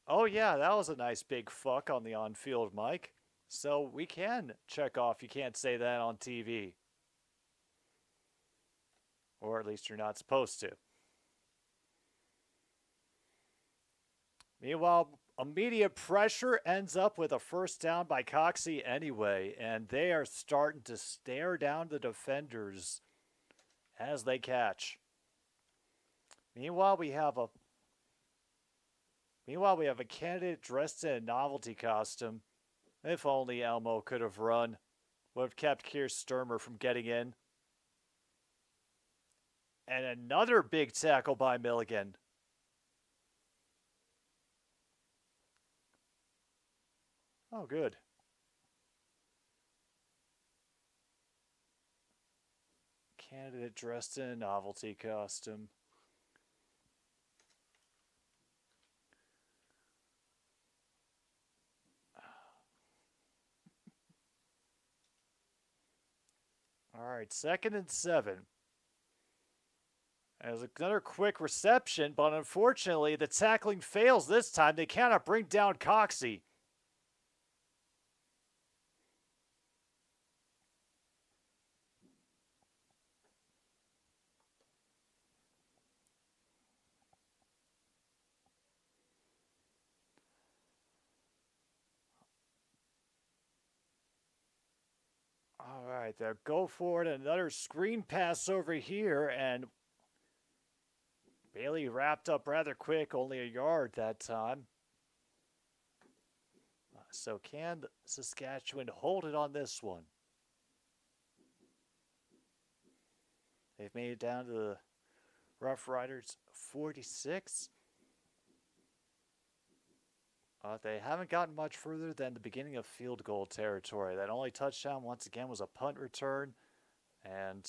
Oh yeah, that was a nice big fuck on the on-field mic. So we can check off you can't say that on TV. Or at least you're not supposed to. Meanwhile, immediate pressure ends up with a first down by Coxie anyway, and they are starting to stare down the defenders as they catch. Meanwhile, we have a candidate dressed in a novelty costume. If only Elmo could have run. Would have kept Keir Sturmer from getting in. And another big tackle by Milligan. Oh, good. Candidate dressed in a novelty costume. All right, 2nd and 7. As another quick reception, but unfortunately the tackling fails this time. They cannot bring down Coxey. All right, they'll go for it. Another screen pass over here, and Bailey wrapped up rather quick, only a yard that time. So can Saskatchewan hold it on this one? They've made it down to the Roughriders 46. They haven't gotten much further than the beginning of field goal territory. That only touchdown, once again, was a punt return. And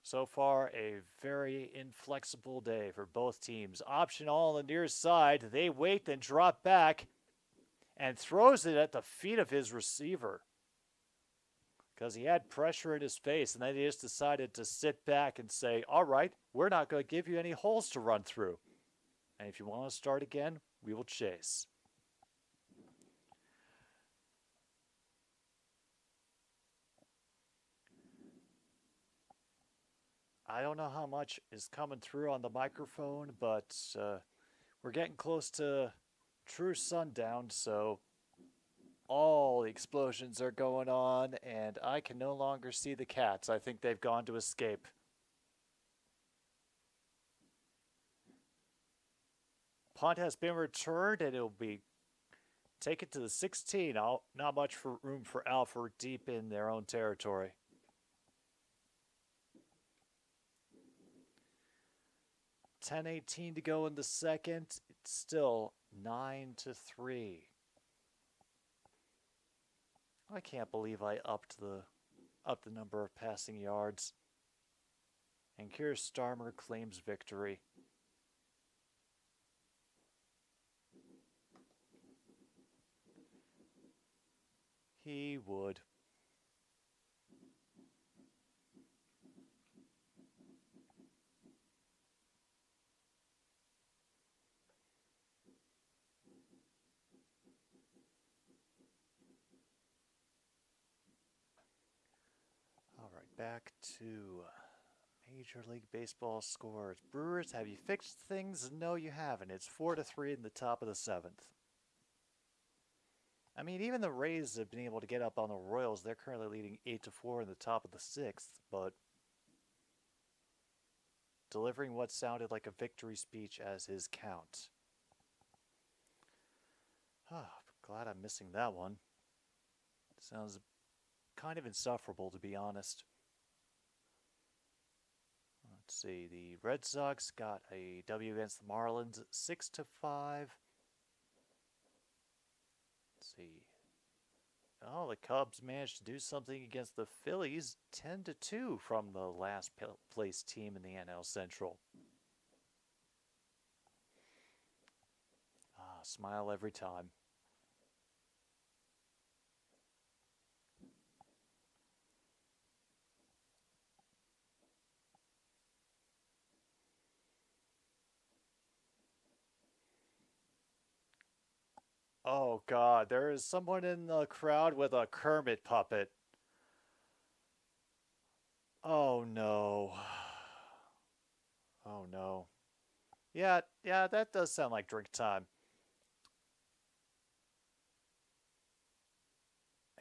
so far, a very inflexible day for both teams. Option all on the near side. They wait, then drop back, and throws it at the feet of his receiver. Because he had pressure in his face, and then he just decided to sit back and say, all right, we're not going to give you any holes to run through. And if you want to start again, we will chase. I don't know how much is coming through on the microphone, but we're getting close to true sundown, so all the explosions are going on, and I can no longer see the cats. I think they've gone to escape. Punt has been returned, and it'll be taken to the 16. Not much room for Alfred deep in their own territory. 10:18 to go in the second. It's still 9-3. I can't believe I upped the number of passing yards. And Keir Starmer claims victory. He would. Back to Major League Baseball scores. Brewers, have you fixed things? No, you haven't. It's 4-3 in the top of the 7th. I mean, even the Rays have been able to get up on the Royals. They're currently leading 8-4 in the top of the 6th, but delivering what sounded like a victory speech as his count. Glad I'm missing that one. Sounds kind of insufferable, to be honest. Let's see, the Red Sox got a W against the Marlins, 6-5. Let's see. Oh, the Cubs managed to do something against the Phillies, 10-2 from the last place team in the NL Central. Smile every time. Oh God, there is someone in the crowd with a Kermit puppet. Oh no. Oh no. Yeah, that does sound like drink time.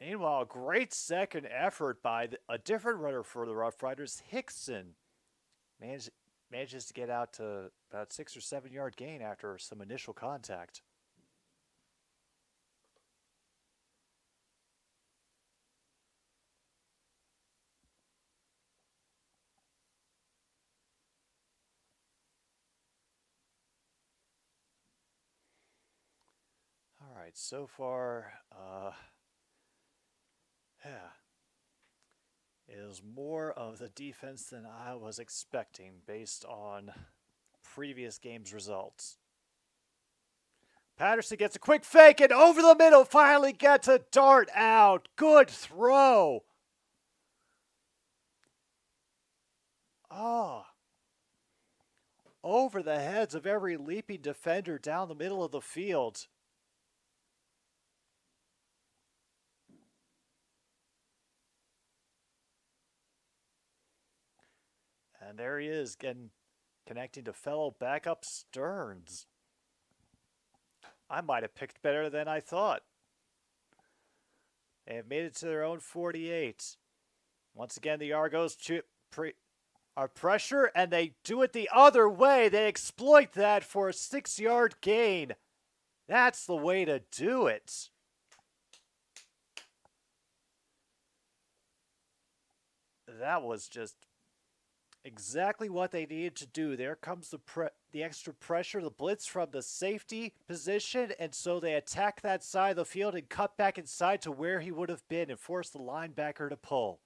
Meanwhile, great second effort by a different runner for the Roughriders, Hickson. Manages to get out to about 6 or 7 yard gain after some initial contact. All right, so far, is more of the defense than I was expecting based on previous game's results. Patterson gets a quick fake and over the middle, finally gets a dart out. Good throw. Oh. over the heads of every leaping defender down the middle of the field. And there he is, again, connecting to fellow backup Stearns. I might have picked better than I thought. They have made it to their own 48. Once again, the Argos are pressure, and they do it the other way. They exploit that for a 6-yard gain. That's the way to do it. That was just exactly what they needed to do. There comes the extra pressure, the blitz from the safety position, and so they attack that side of the field and cut back inside to where he would have been and force the linebacker to pull.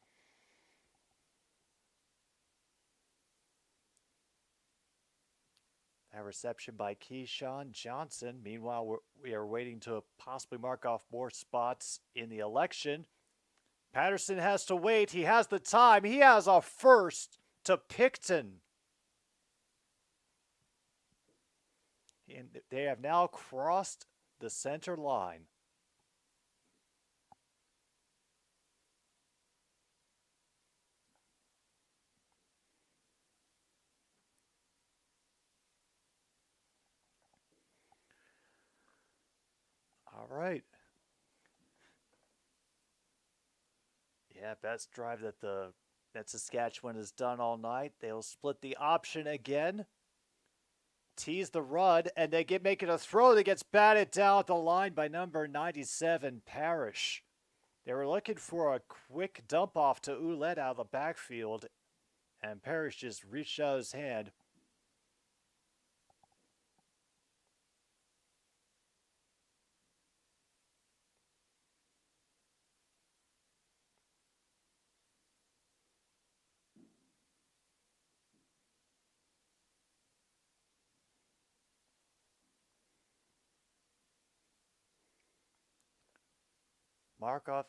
That reception by Keyshawn Johnson. Meanwhile, we are waiting to possibly mark off more spots in the election. Patterson has to wait. He has the time. He has a first to Picton. And they have now crossed the center line. All right. Yeah, best drive that Saskatchewan has done all night. They'll split the option again. Tease the run, and they make it a throw that gets batted down at the line by number 97, Parrish. They were looking for a quick dump off to Ouellette out of the backfield, and Parrish just reached out his hand. Markov,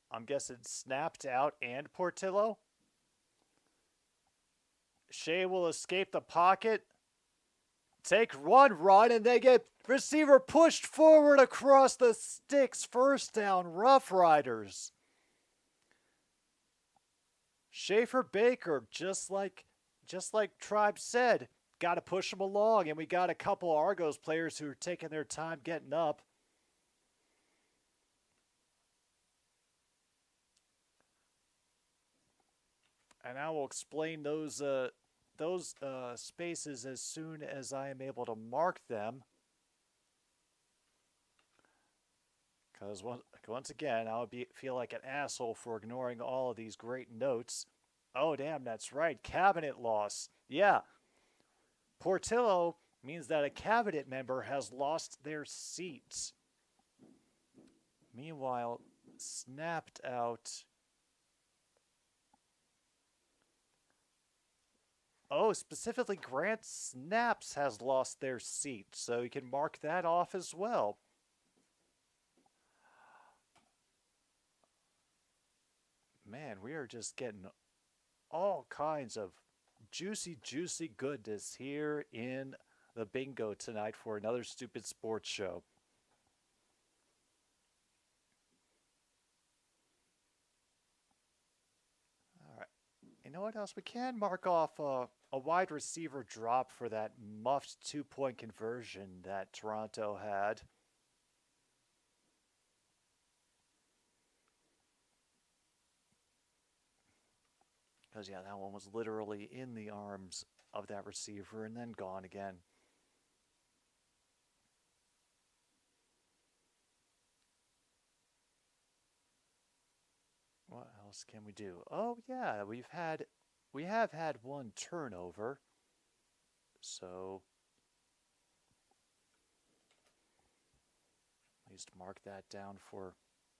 I'm guessing snapped out, and Portillo. Shea will escape the pocket. Take one run, and they get receiver pushed forward across the sticks. First down, Roughriders. Schaefer Baker, just like Tribe said, got to push them along, and we got a couple Argos players who are taking their time getting up. And I will explain those spaces as soon as I am able to mark them. Because once again, I would feel like an asshole for ignoring all of these great notes. Oh, damn, that's right. Cabinet loss. Yeah. Portillo means that a cabinet member has lost their seat. Meanwhile, snapped out. Oh, specifically Grant Snaps has lost their seat, so you can mark that off as well. Man, we are just getting all kinds of juicy, juicy goodness here in the bingo tonight for another stupid sports show. All right. You know what else? We can mark off a wide receiver drop for that muffed 2-point conversion that Toronto had. Because, yeah, that one was literally in the arms of that receiver and then gone again. What else can we do? Oh, yeah, we have had one turnover. So, at least mark that down for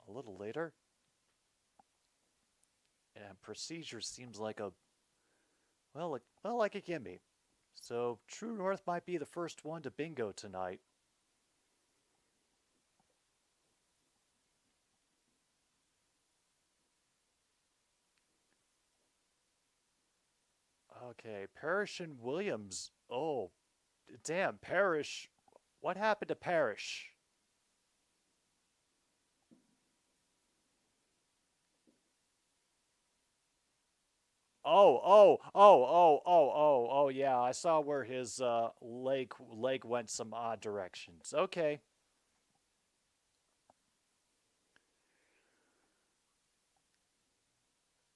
a little later. And procedure seems like like it can be. So True North might be the first one to bingo tonight. Okay, Parrish and Williams. Oh, damn, Parrish. What happened to Parrish? Oh, yeah, I saw where his leg went some odd directions. Okay.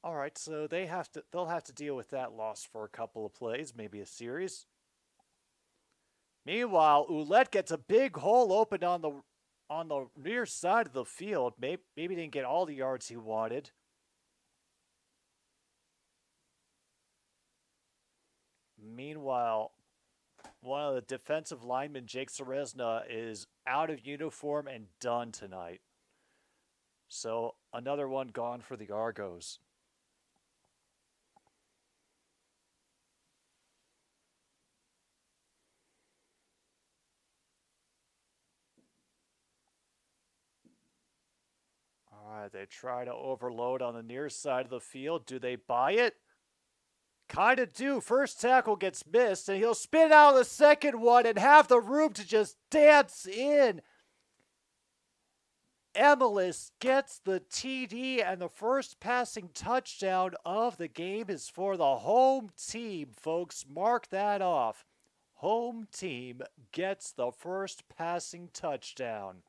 All right, so they'll have to deal with that loss for a couple of plays, maybe a series. Meanwhile, Ouellette gets a big hole open on the near side of the field. Maybe didn't get all the yards he wanted. Meanwhile, one of the defensive linemen, Jake Serezna, is out of uniform and done tonight. So another one gone for the Argos. All right, they try to overload on the near side of the field. Do they buy it? Kind of do. First tackle gets missed, and he'll spin out the second one and have the room to just dance in. Emelis gets the TD, and the first passing touchdown of the game is for the home team, folks. Mark that off. Home team gets the first passing touchdown.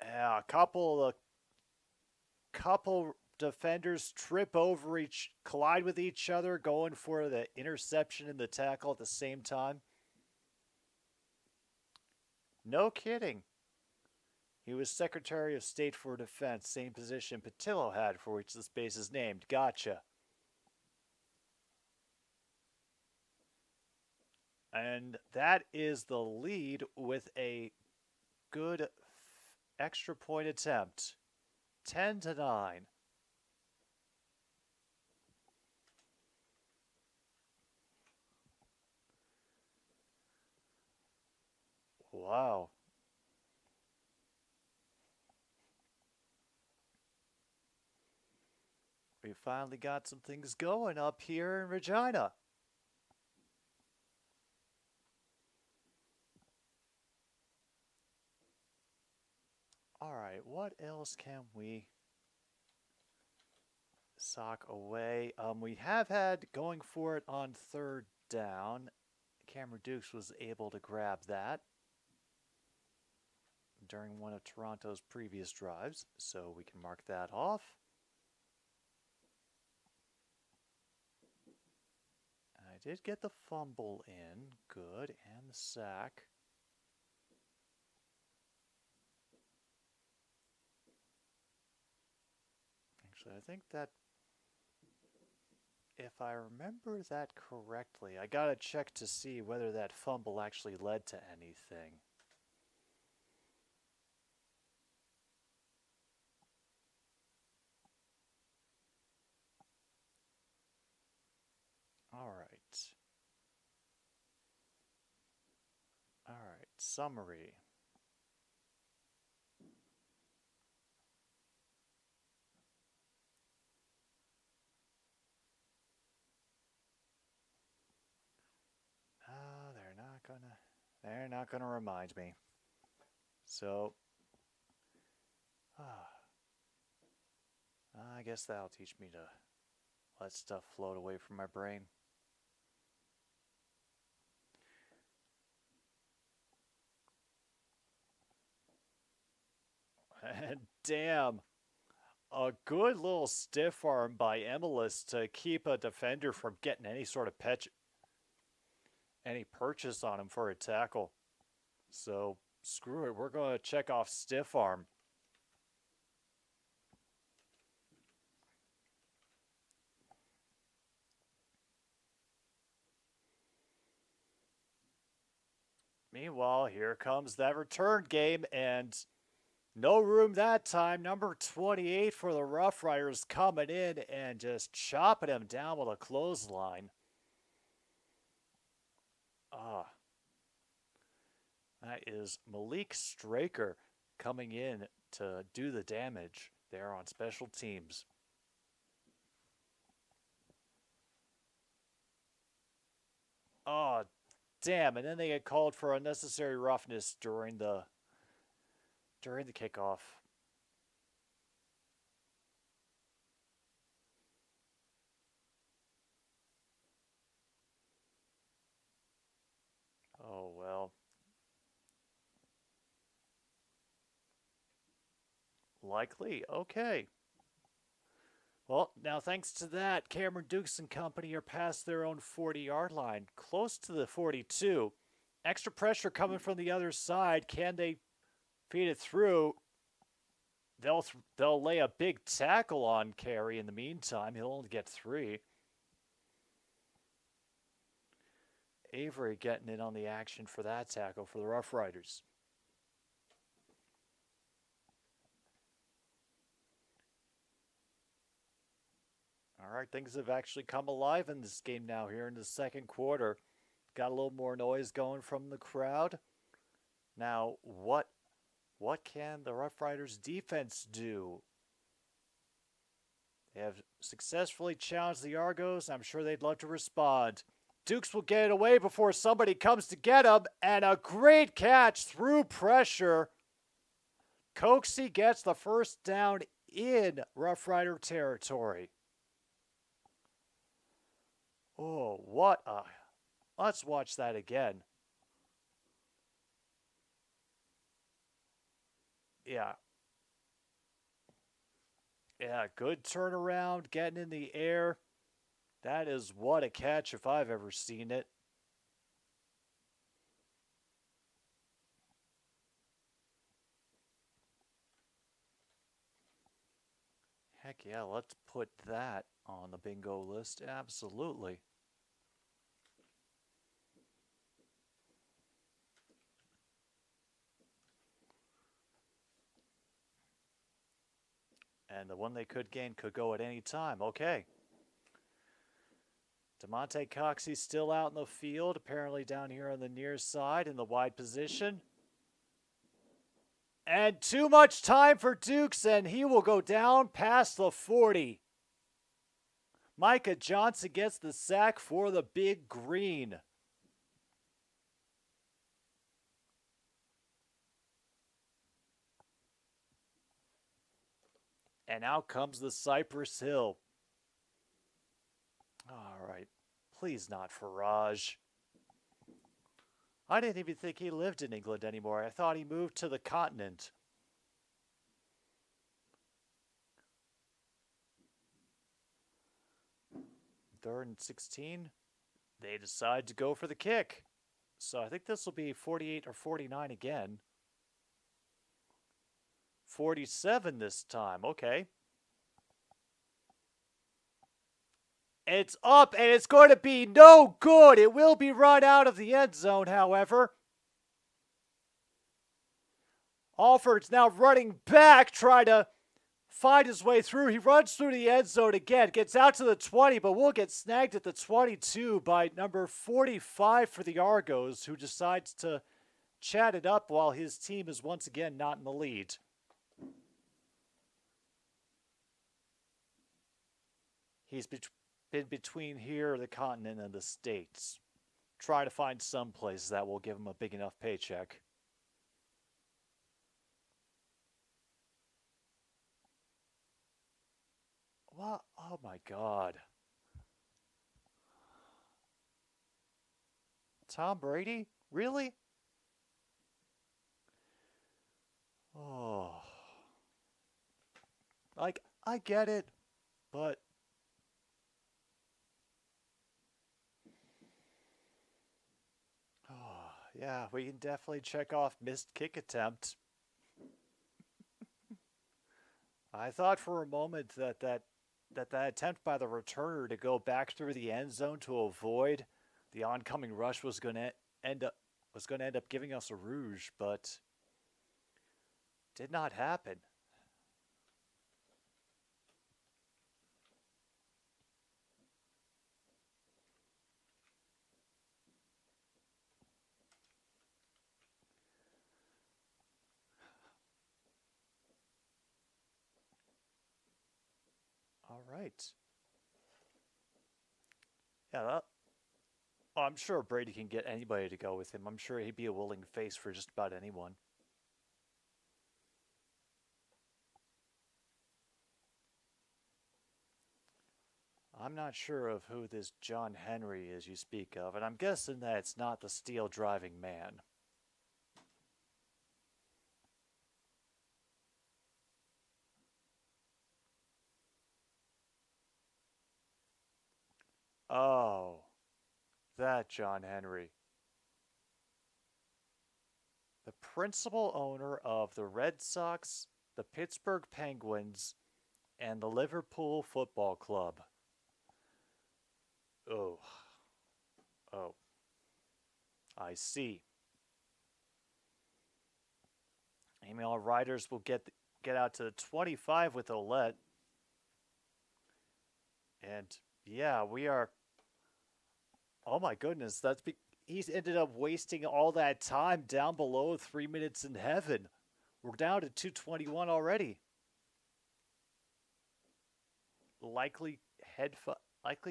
Yeah, a couple defenders collide with each other, going for the interception and the tackle at the same time. No kidding. He was Secretary of State for Defense, same position Patillo had, for which this base is named. Gotcha. And that is the lead with a good extra point attempt. 10-9. Wow. We finally got some things going up here in Regina. All right, what else can we sock away? We have had going for it on third down. Cameron Dukes was able to grab that during one of Toronto's previous drives, so we can mark that off. I did get the fumble in, good, and the sack. Actually, I think that, if I remember that correctly, I gotta check to see whether that fumble actually led to anything. All right. All right, summary. They're not gonna remind me. So, I guess that'll teach me to let stuff float away from my brain. And damn, a good little stiff arm by Emelis to keep a defender from getting any sort of any purchase on him for a tackle. So screw it, we're going to check off stiff arm. Meanwhile, here comes that return game, and no room that time. Number 28 for the Roughriders coming in and just chopping him down with a clothesline. That is Malik Straker coming in to do the damage there on special teams. Oh, damn. And then they get called for unnecessary roughness during the kickoff. Oh, well. Likely. Okay. Well, now thanks to that, Cameron Dukes and company are past their own 40-yard line, close to the 42. Extra pressure coming from the other side. Can they feed it through? They'll lay a big tackle on Carey in the meantime. He'll only get 3. Avery getting in on the action for that tackle for the Roughriders. All right, things have actually come alive in this game now here in the second quarter. Got a little more noise going from the crowd. Now, what can the Roughriders defense do? They have successfully challenged the Argos. I'm sure they'd love to respond. Dukes will get it away before somebody comes to get him, and a great catch through pressure. Coxie gets the first down in Roughrider territory. Oh, what a... Let's watch that again. Yeah. Yeah, good turnaround, getting in the air. That is what a catch if I've ever seen it. Heck yeah, let's put that on the bingo list. Absolutely. And the one they could gain could go at any time. Okay. DeMonte Coxey's still out in the field, apparently down here on the near side in the wide position. And too much time for Dukes, and he will go down past the 40. Micah Johnson gets the sack for the Big Green. And out comes the Cypress Hill. All right. Please not Farage. I didn't even think he lived in England anymore. I thought he moved to the continent. Third and 16. They decide to go for the kick. So I think this will be 48 or 49 again. 47 this time. Okay. It's up, and it's going to be no good. It will be run out of the end zone, however. Alford's now running back, trying to find his way through. He runs through the end zone again, gets out to the 20, but will get snagged at the 22 by number 45 for the Argos, who decides to chat it up while his team is once again not in the lead. He's been between here, the continent, and the States. Try to find some place that will give him a big enough paycheck. What? Oh my God. Tom Brady? Really? Oh. Like, I get it, but... Yeah, we can definitely check off missed kick attempt. I thought for a moment that attempt by the returner to go back through the end zone to avoid the oncoming rush was going to end up giving us a rouge, but did not happen. right. Yeah, I'm sure Brady can get anybody to go with him. I'm sure he'd be a willing face for just about anyone. I'm not sure of who this John Henry is you speak of, and I'm guessing that it's not the steel driving man. Oh, that John Henry. The principal owner of the Red Sox, the Pittsburgh Penguins, and the Liverpool Football Club. Oh, oh, I see. Email Riders will get out to 25 with Olette. And yeah, we are. Oh my goodness, he's ended up wasting all that time down below 3 minutes in heaven. We're down to 221 already. Likely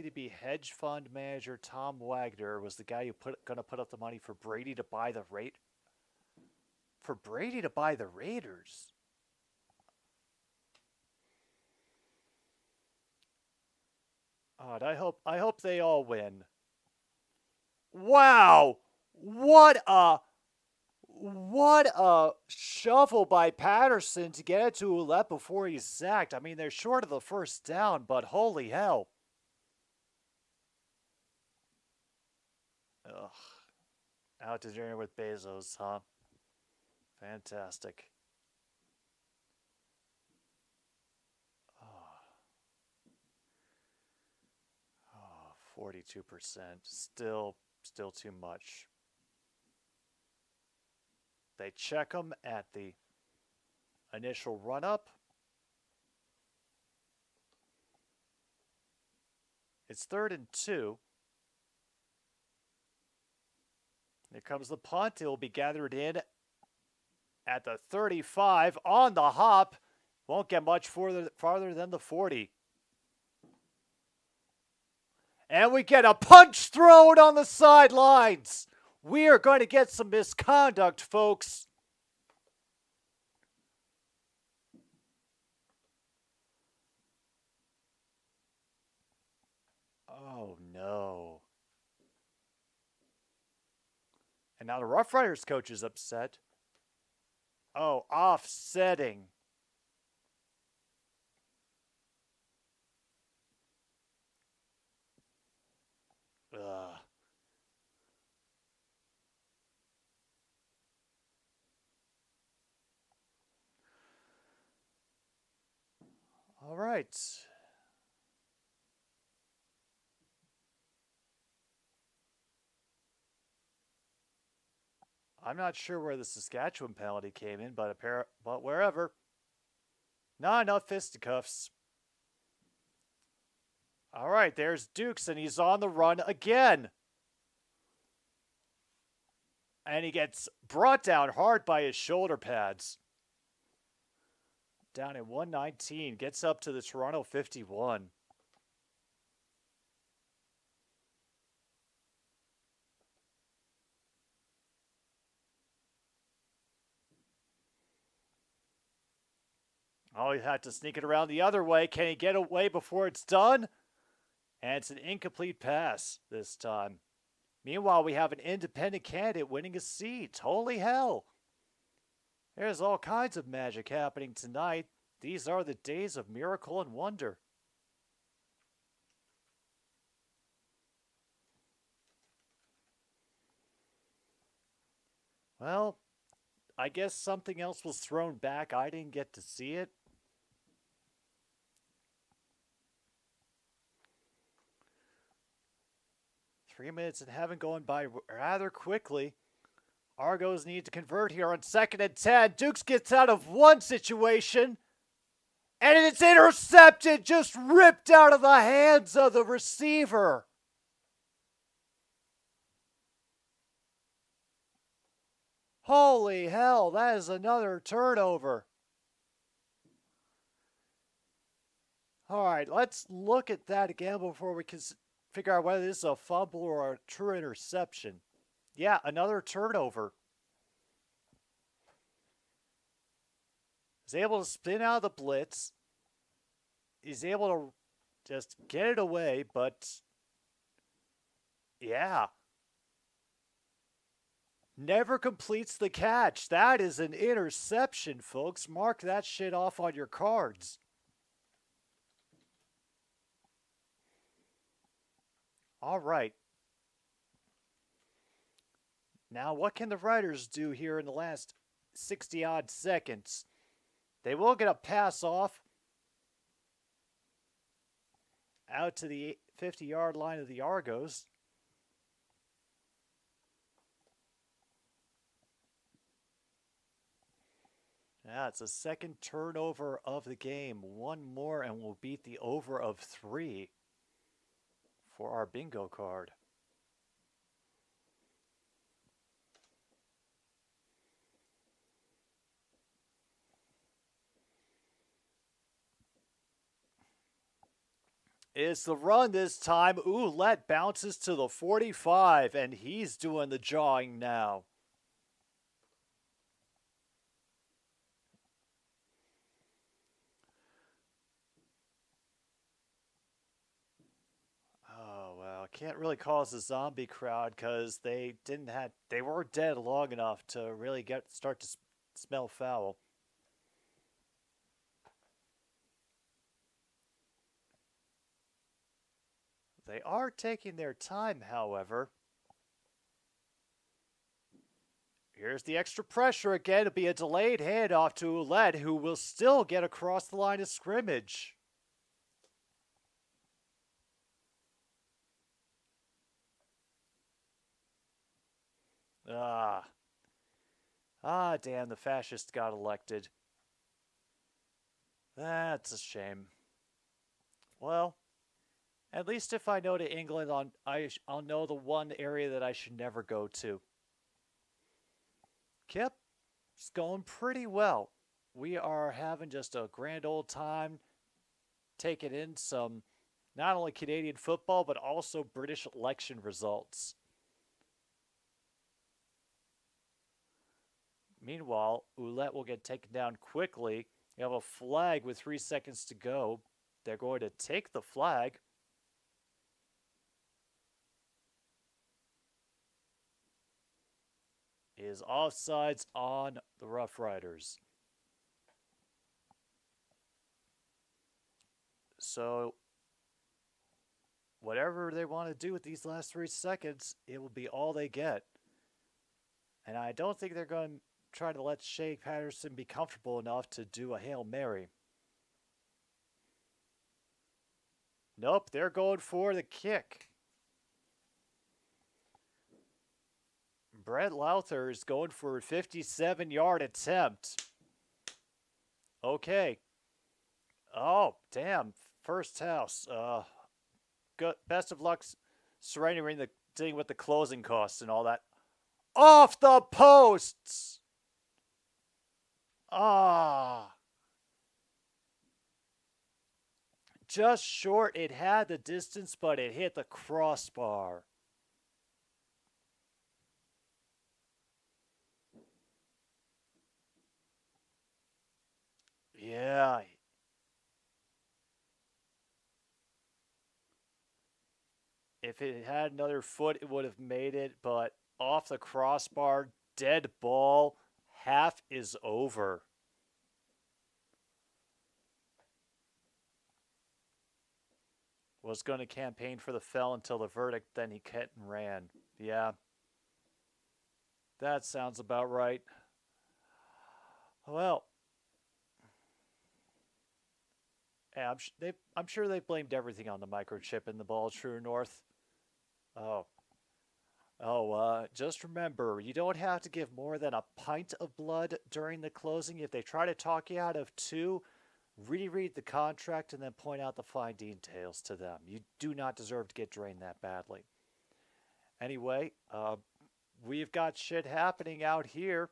to be hedge fund manager Tom Wagner was the guy who gonna put up the money for Brady to buy the Raiders. God, I hope they all win. Wow! What a shovel by Patterson to get it to Ouellette before he's sacked. I mean, they're short of the first down, but holy hell. Ugh. Out to dinner with Bezos, huh? Fantastic. 42%. Still too much. They check him at the initial run-up. It's 3rd and 2. Here comes the punt. It will be gathered in at the 35 on the hop. Won't get much farther than the 40. And we get a punch thrown on the sidelines. We are going to get some misconduct, folks. Oh, no. And now the Roughriders coach is upset. Oh, offsetting. Ugh. All right. I'm not sure where the Saskatchewan penalty came in, but wherever. Not enough fisticuffs. All right, there's Dukes, and he's on the run again. And he gets brought down hard by his shoulder pads. Down at 119, gets up to the Toronto 51. Oh, he had to sneak it around the other way. Can he get away before it's done? And it's an incomplete pass this time. Meanwhile, we have an independent candidate winning a seat. Holy hell. There's all kinds of magic happening tonight. These are the days of miracle and wonder. Well, I guess something else was thrown back. I didn't get to see it. Three minutes in heaven going by rather quickly. Argos need to convert here on 2nd and 10. Dukes gets out of one situation. And it's intercepted, just ripped out of the hands of the receiver. Holy hell, that is another turnover. All right, let's look at that again before we can figure out whether this is a fumble or a true interception. Yeah, another turnover. He's able to spin out of the blitz. He's able to just get it away, but yeah. Never completes the catch. That is an interception, folks. Mark that shit off on your cards. All right. Now, what can the Riders do here in the last 60 odd seconds? They will get a pass off out to the 50-yard line of the Argos. Yeah, it's a second turnover of the game. One more and we'll beat the over of 3 for our bingo card. It's the run this time. Ouellette bounces to the 45, and he's doing the jawing now. Oh, well, can't really call us a zombie crowd because they weren't dead long enough to really start to smell foul. They are taking their time, however. Here's the extra pressure again. It'll be a delayed handoff to Ouellette, who will still get across the line of scrimmage. Damn, the fascist got elected. That's a shame. Well, at least if I know to England, I'll know the one area that I should never go to. Yep, it's going pretty well. We are having just a grand old time taking in some not only Canadian football, but also British election results. Meanwhile, Ouellette will get taken down quickly. You have a flag with 3 seconds to go. They're going to take the flag. Is offsides on the Roughriders. So, whatever they want to do with these last 3 seconds, it will be all they get. And I don't think they're going to try to let Shea Patterson be comfortable enough to do a Hail Mary. Nope, they're going for the kick. Brett Lowther is going for a 57-yard attempt. Okay. Oh, damn. First house. Good. Best of luck surrendering the dealing with the closing costs and all that. Off the posts! Just short. It had the distance, but it hit the crossbar. Yeah. If it had another foot, it would have made it, but off the crossbar, dead ball, half is over. Was going to campaign for the fell until the verdict, then he cut and ran. Yeah. That sounds about right. Well, yeah, I'm sure they blamed everything on the microchip in the ball, True North. Just remember, you don't have to give more than a pint of blood during the closing. If they try to talk you out of 2, reread the contract and then point out the fine details to them. You do not deserve to get drained that badly. Anyway, we've got shit happening out here.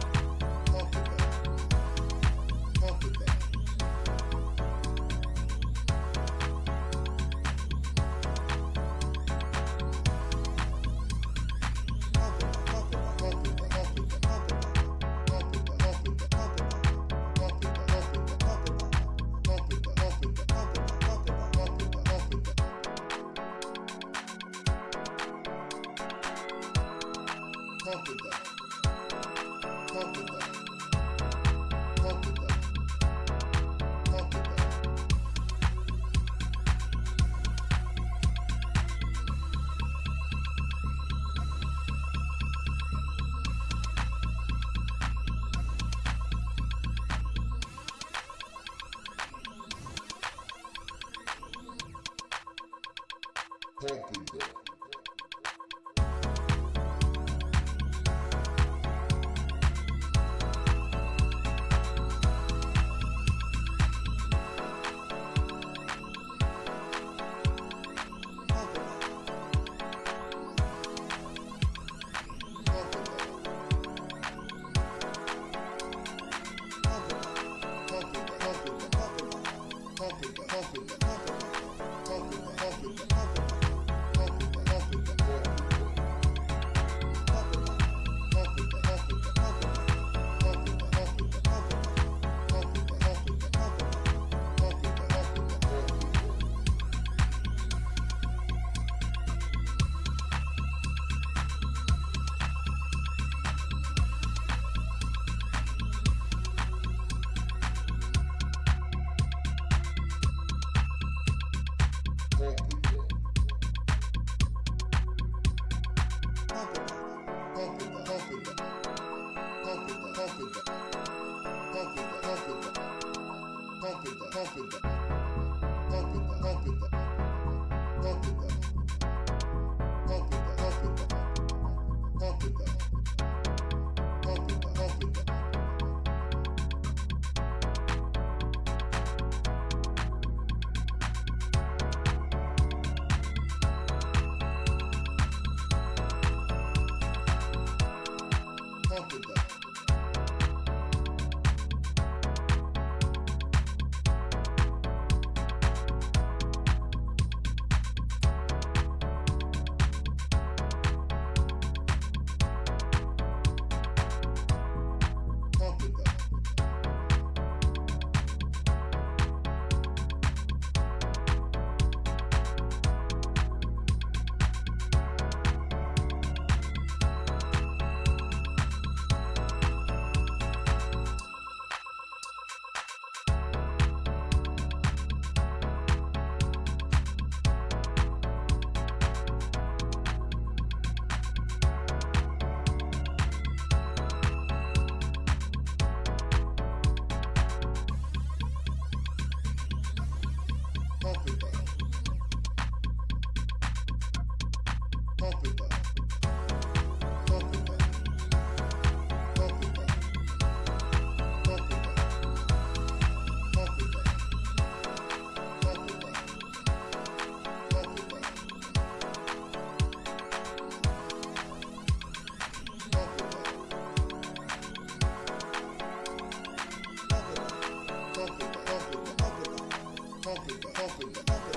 Pump it.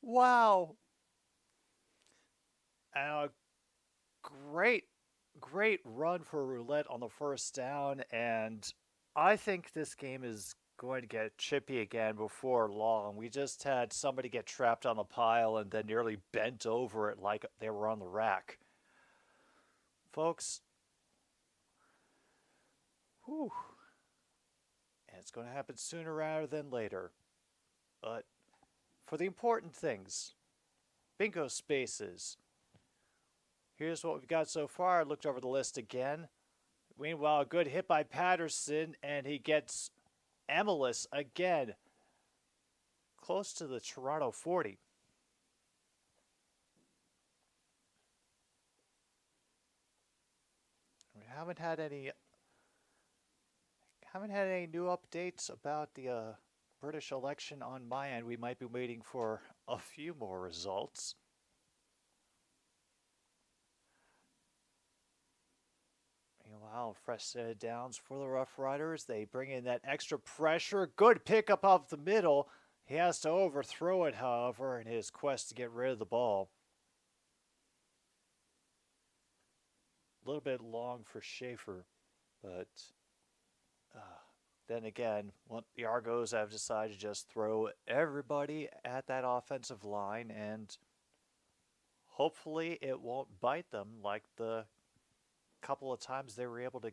Wow. And a great, great run for Roulette on the first down. And I think this game is going to get chippy again before long. We just had somebody get trapped on the pile and then nearly bent over it like they were on the rack. Folks, whew. And it's going to happen sooner rather than later. But for the important things, bingo spaces. Here's what we've got so far. I looked over the list again. Meanwhile, a good hit by Patterson, and he gets Emilus again. Close to the Toronto 40. We haven't had any new updates about the British election on my end. We might be waiting for a few more results. Meanwhile, fresh set of downs for the Roughriders. They bring in that extra pressure. Good pickup up the middle. He has to overthrow it, however, in his quest to get rid of the ball. A little bit long for Schaefer, but then again, the Argos have decided to just throw everybody at that offensive line, and hopefully it won't bite them like the couple of times they were able to.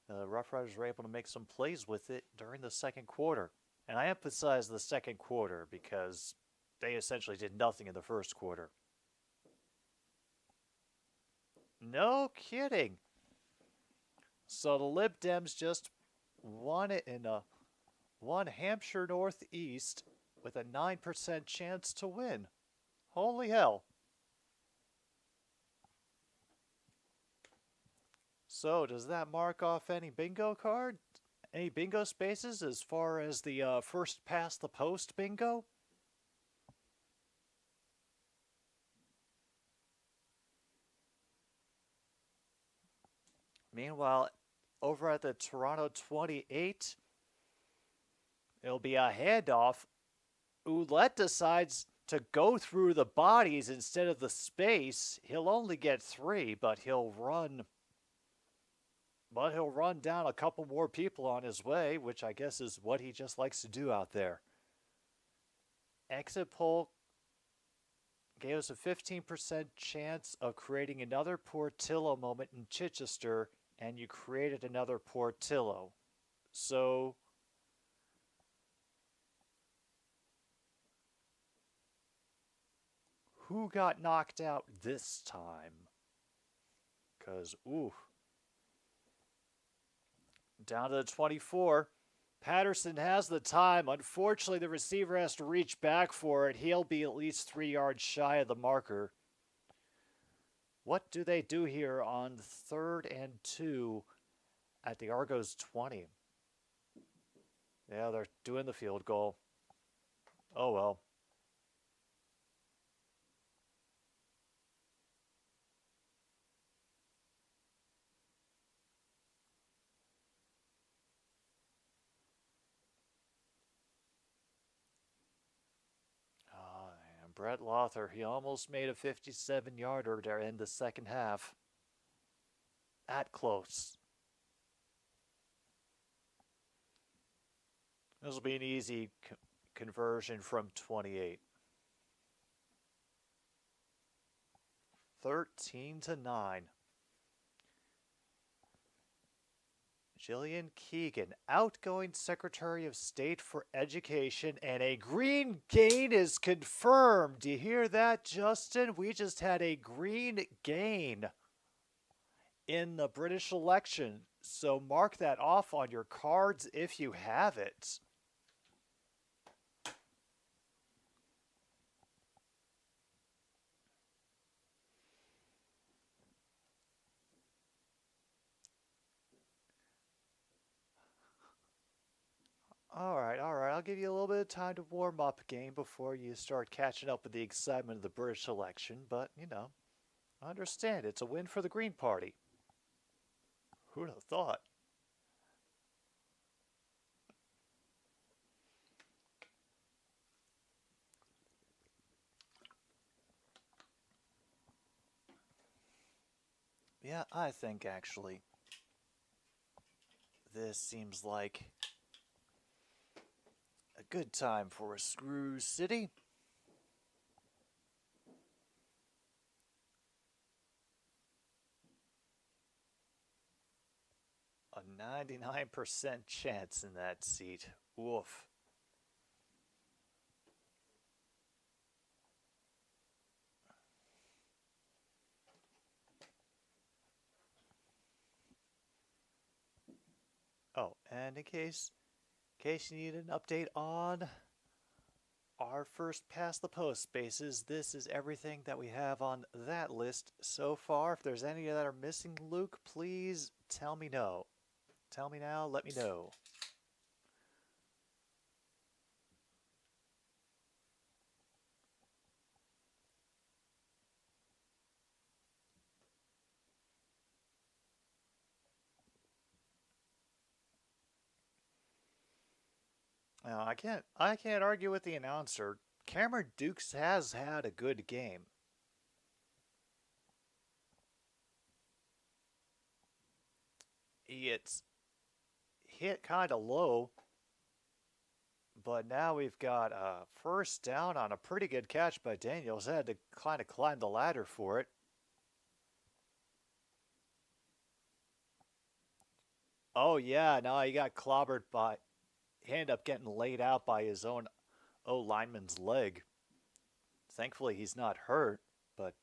The Roughriders were able to make some plays with it during the second quarter. And I emphasize the second quarter because they essentially did nothing in the first quarter. No kidding. So the Lib Dems just won it in a one Hampshire Northeast with a 9% chance to win. Holy hell. So does that mark off any bingo card? Any bingo spaces as far as the first past the post bingo? Meanwhile, over at the Toronto 28, it'll be a handoff. Ouellette decides to go through the bodies instead of the space. He'll only get 3, but he'll run down a couple more people on his way, which I guess is what he just likes to do out there. Exit poll gave us a 15% chance of creating another Portillo moment in Chichester, and you created another Portillo. So who got knocked out this time? Because, ooh. Down to the 24. Patterson has the time. Unfortunately, the receiver has to reach back for it. He'll be at least 3 yards shy of the marker. What do they do here on 3rd and 2 at the Argos 20? Yeah, they're doing the field goal. Oh well. Brett Lothar, he almost made a 57-yarder to end the second half. That close. This will be an easy conversion from 28. 13-9. Jillian Keegan, outgoing Secretary of State for Education, and a green gain is confirmed. Do you hear that, Justin? We just had a green gain in the British election. So mark that off on your cards if you have it. All right. I'll give you a little bit of time to warm up game before you start catching up with the excitement of the British election. But, you know, I understand. It's a win for the Green Party. Who'd have thought? Yeah, I think actually this seems like a good time for a Screw City. A 99% chance in that seat. Woof. Oh, and in case you need an update on our first past the post spaces, this is everything that we have on that list so far. If there's any that are missing, Luke, please tell me no. Tell me now, let me know. Now, I can't argue with the announcer. Cameron Dukes has had a good game. It's hit kind of low, but now we've got a first down on a pretty good catch by Daniels. Had to kind of climb the ladder for it. Oh yeah, no, he got clobbered by. He ended up getting laid out by his own lineman's leg. Thankfully, he's not hurt, but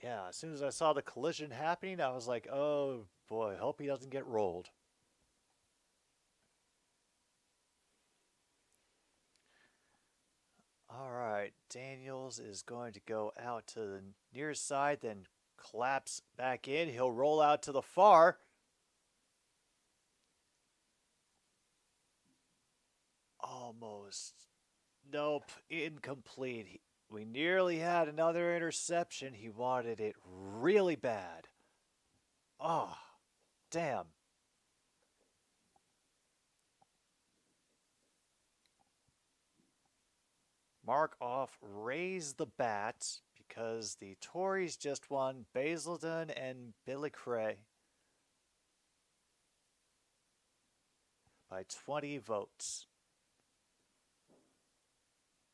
yeah, as soon as I saw the collision happening, I was like, oh boy, hope he doesn't get rolled. All right, Daniels is going to go out to the near side, then collapse back in. He'll roll out to the far. Almost. Nope, incomplete. We nearly had another interception. He wanted it really bad. Oh, damn. Mark off, raise the bat because the Tories just won Basildon and Billicray by 20 votes.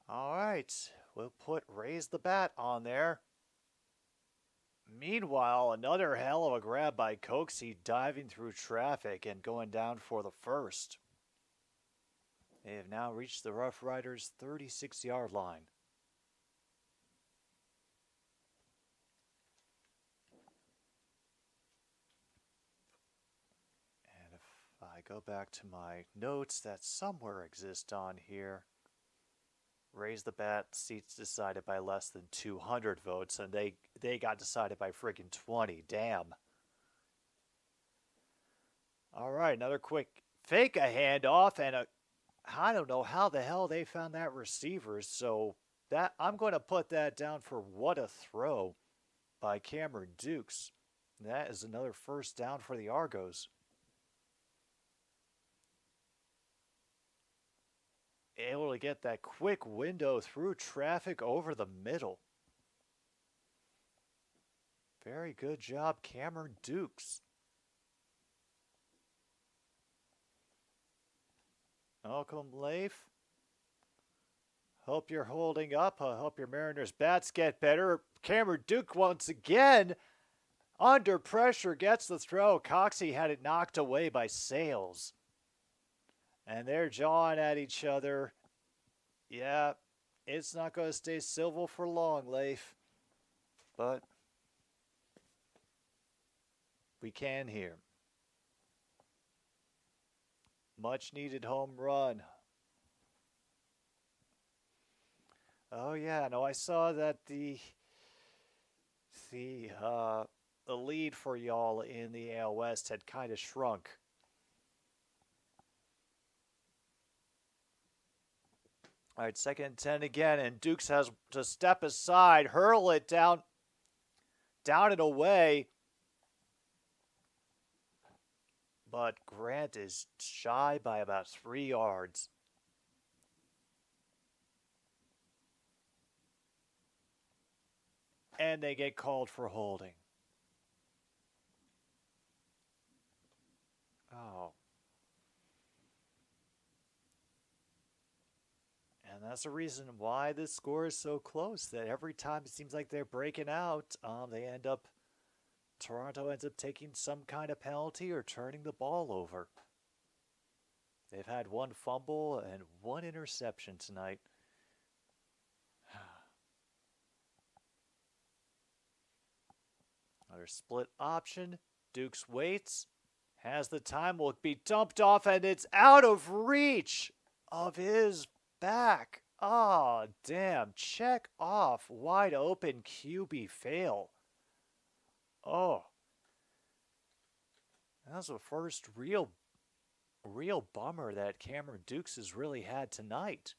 All right, we'll put raise the bat on there. Meanwhile, another hell of a grab by Coxie, diving through traffic and going down for the first. They have now reached the Roughriders' 36-yard line. And if I go back to my notes that somewhere exist on here, raise the bat, seats decided by less than 200 votes, and they got decided by friggin' 20. Damn. All right, another quick fake a handoff, and I don't know how the hell they found that receiver, so that I'm going to put that down for what a throw by Cameron Dukes. That is another first down for the Argos. Able to get that quick window through traffic over the middle. Very good job, Cameron Dukes. Welcome, Leif. Hope you're holding up. I hope your Mariners bats get better. Cameron Duke once again under pressure gets the throw. Coxie had it knocked away by Sales. And they're jawing at each other. Yeah, it's not going to stay civil for long, Leif. But we can here. Much needed home run. Oh yeah, no, I saw that the lead for y'all in the AL West had kind of shrunk. All right, 2nd and 10 again, and Dukes has to step aside, hurl it down and away. But Grant is shy by about 3 yards. And they get called for holding. And that's the reason why this score is so close, that every time it seems like they're breaking out, Toronto ends up taking some kind of penalty or turning the ball over. They've had one fumble and one interception tonight. Another split option. Dukes waits. Has the time. Will be dumped off, and it's out of reach of his back. Ah, oh, damn. Check off. Wide open QB fail. Oh. That was the first real bummer that Cameron Dukes has really had tonight.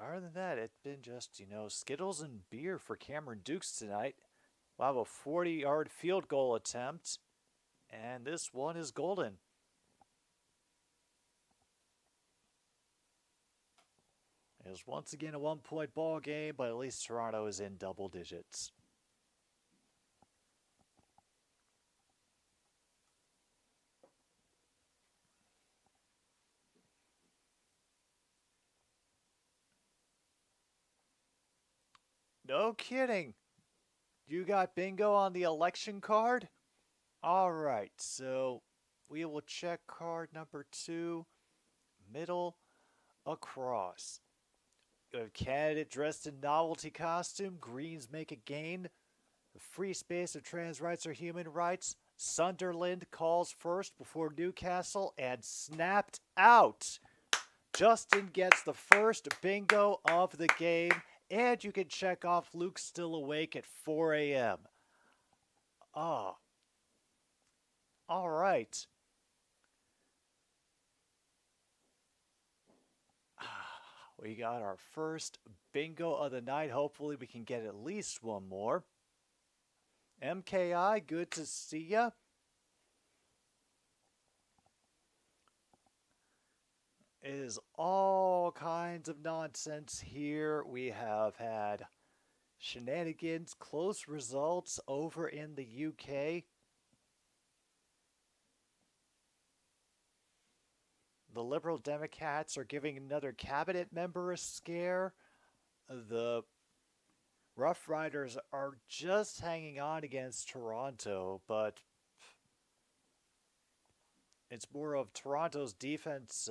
Other than that, it's been just, Skittles and beer for Cameron Dukes tonight. We'll have a 40-yard field goal attempt, and this one is golden. It was once again a one-point ball game, but at least Toronto is in double digits. No kidding. You got bingo on the election card? All right, so we will check card number 2, middle across. You have candidate dressed in novelty costume. Greens make a gain. The free space of trans rights or human rights. Sunderland calls first before Newcastle and snapped out. Justin gets the first bingo of the game. And you can check off Luke's still awake at 4 a.m. Ah. All right. We got our first bingo of the night. Hopefully we can get at least one more. MKI, good to see ya. It is all kinds of nonsense here. We have had shenanigans, close results over in the UK. The Liberal Democrats are giving another cabinet member a scare. The Roughriders are just hanging on against Toronto, but it's more of Toronto's defense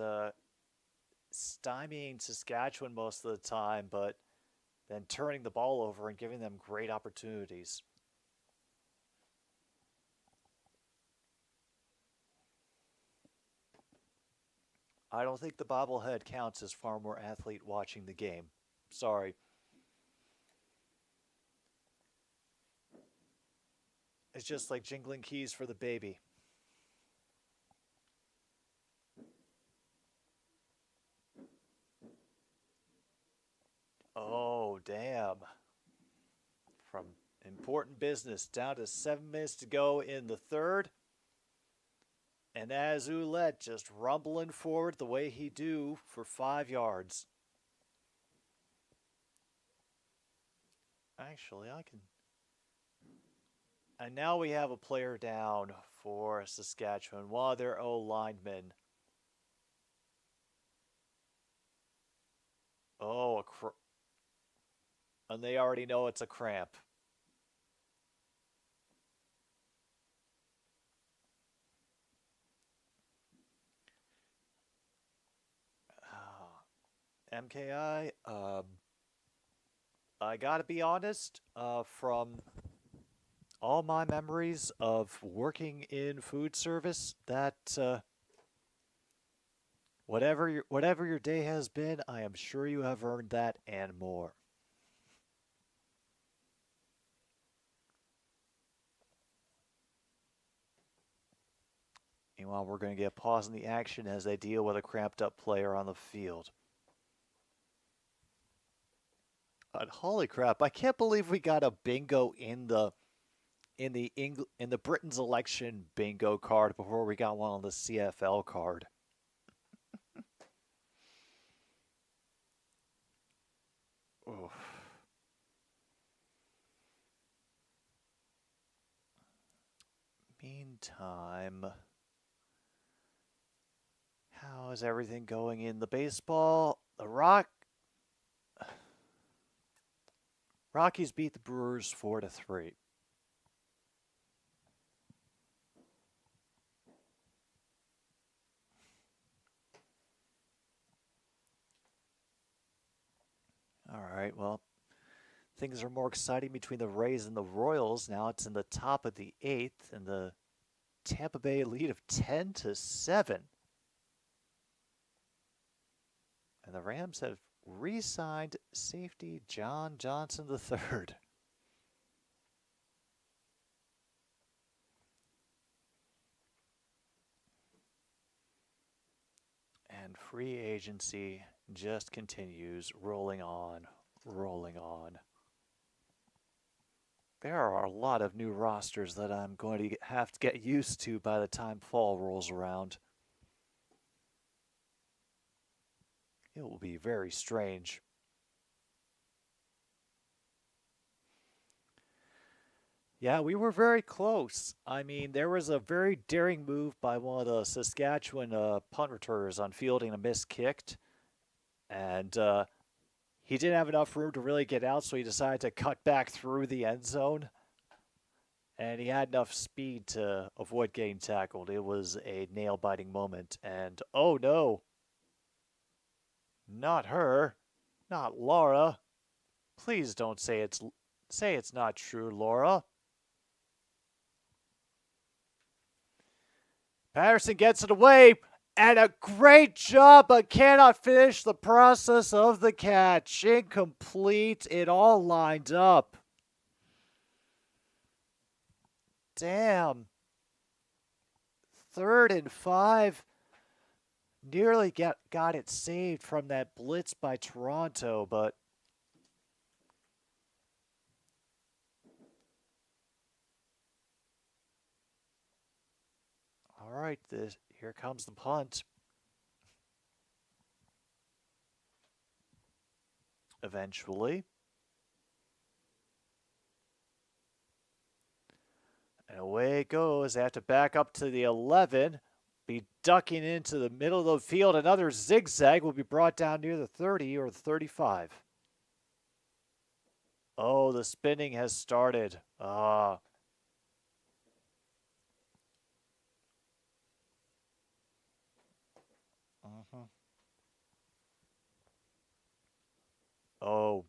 stymieing Saskatchewan most of the time, but then turning the ball over and giving them great opportunities. I don't think the bobblehead counts as farmer athlete watching the game. Sorry. It's just like jingling keys for the baby. Oh, damn. From important business down to 7 minutes to go in the third. And as Ouellette just rumbling forward the way he do for 5 yards. Actually, I can... And now we have a player down for Saskatchewan, one of their O-linemen. Oh, and they already know it's a cramp. MKI, I gotta be honest, from all my memories of working in food service, that whatever your day has been, I am sure you have earned that and more. Meanwhile, we're going to get a pause in the action as they deal with a cramped up player on the field. Holy crap! I can't believe we got a bingo in the Britain's election bingo card before we got one on the CFL card. Oof. meantime, how is everything going in the baseball? The Rockies beat the Brewers 4-3. All right, well, things are more exciting between the Rays and the Royals. Now it's in the top of the 8th, and the Tampa Bay lead of 10-7. And the Rams have re-signed safety John Johnson III. And free agency just continues rolling on, rolling on. There are a lot of new rosters that I'm going to have to get used to by the time fall rolls around. It will be very strange. Yeah, we were very close. I mean, there was a very daring move by one of the Saskatchewan punt returners on fielding a missed kick. And he didn't have enough room to really get out, so he decided to cut back through the end zone. And he had enough speed to avoid getting tackled. It was a nail-biting moment. And, oh no, not her, not Laura. Please don't say it's not true, Laura. Patterson gets it away, and a great job, but cannot finish the process of the catch. Incomplete. It all lined up. Damn. 3rd and 5. Nearly got it saved from that blitz by Toronto, but all right, here comes the punt. Eventually. And away it goes. They have to back up to the 11. Be ducking into the middle of the field. Another zigzag will be brought down near the 30 or the 35. Oh, the spinning has started. Ah. Oh.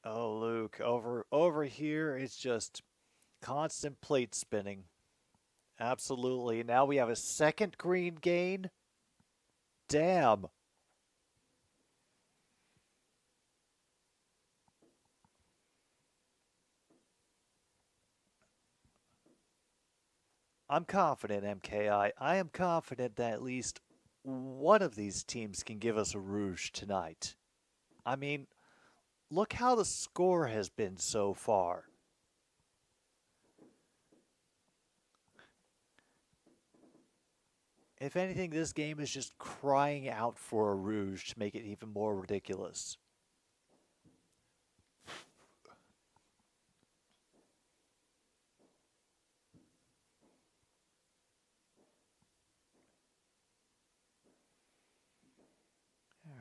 Oh, Luke, over here, it's just constant plate spinning. Absolutely. Now we have a second green gain. Damn. I'm confident, MKI. I am confident that at least one of these teams can give us a rouge tonight. I mean, look how the score has been so far. If anything, this game is just crying out for a rouge to make it even more ridiculous.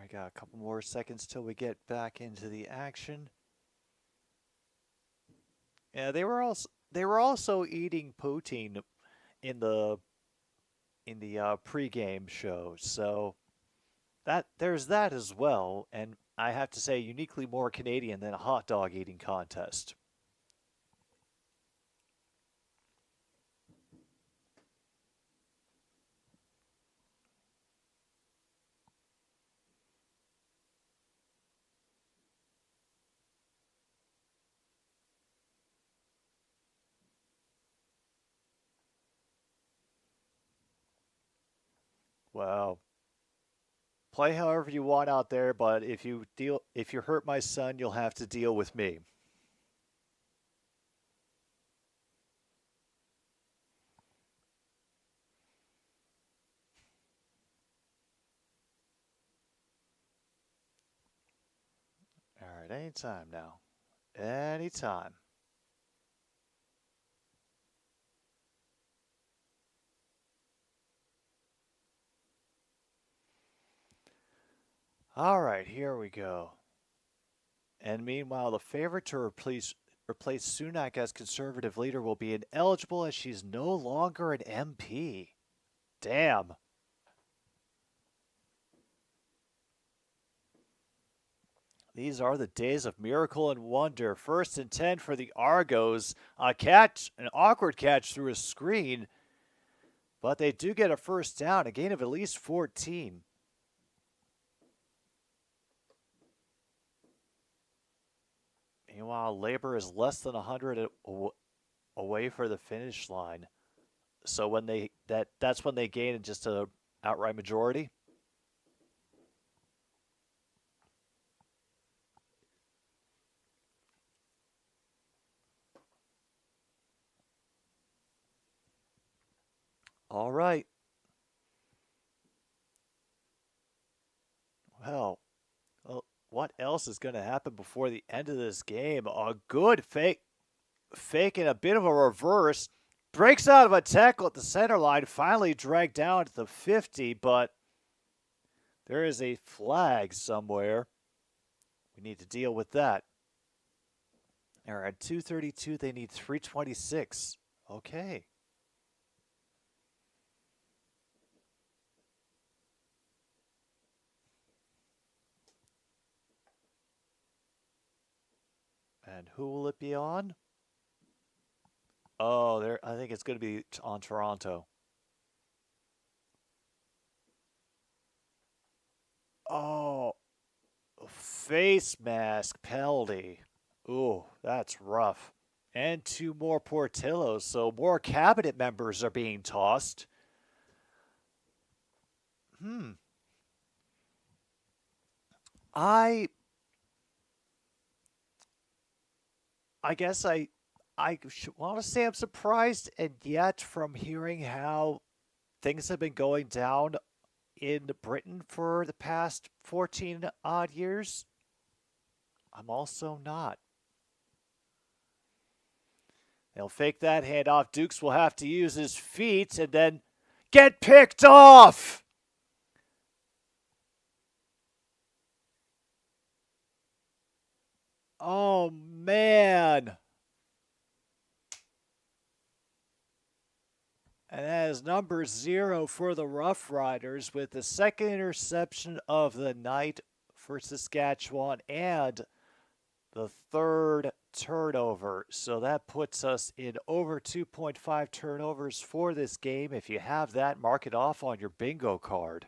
I got a couple more seconds till we get back into the action. Yeah, they were also eating poutine in the pregame show, so there's that as well. And I have to say, uniquely more Canadian than a hot dog eating contest. Wow. Play however you want out there, but if you hurt my son, you'll have to deal with me. All right, anytime now. Anytime. All right, here we go. And meanwhile, the favorite to replace Sunak as conservative leader will be ineligible as she's no longer an MP. Damn. These are the days of miracle and wonder. 1st and 10 for the Argos. An awkward catch through a screen, but they do get a first down, a gain of at least 14. Meanwhile, Labor is less than 100 away for the finish line. So when that's when they gain just an outright majority. All right. Well, what else is going to happen before the end of this game? A good fake and a bit of a reverse. Breaks out of a tackle at the center line, finally dragged down to the 50, but there is a flag somewhere. We need to deal with that. They're at 232. They need 326. Okay. And who will it be on? Oh, I think it's going to be on Toronto. Oh, face mask penalty. Ooh, that's rough. And 2 more Portillos, so more cabinet members are being tossed. I guess I want to say I'm surprised, and yet from hearing how things have been going down in Britain for the past 14 odd years, I'm also not. They'll fake that handoff. Dukes will have to use his feet and then get picked off. Oh, man. And that is number 0 for the Roughriders with the 2nd interception of the night for Saskatchewan and the 3rd turnover. So that puts us in over 2.5 turnovers for this game. If you have that, mark it off on your bingo card.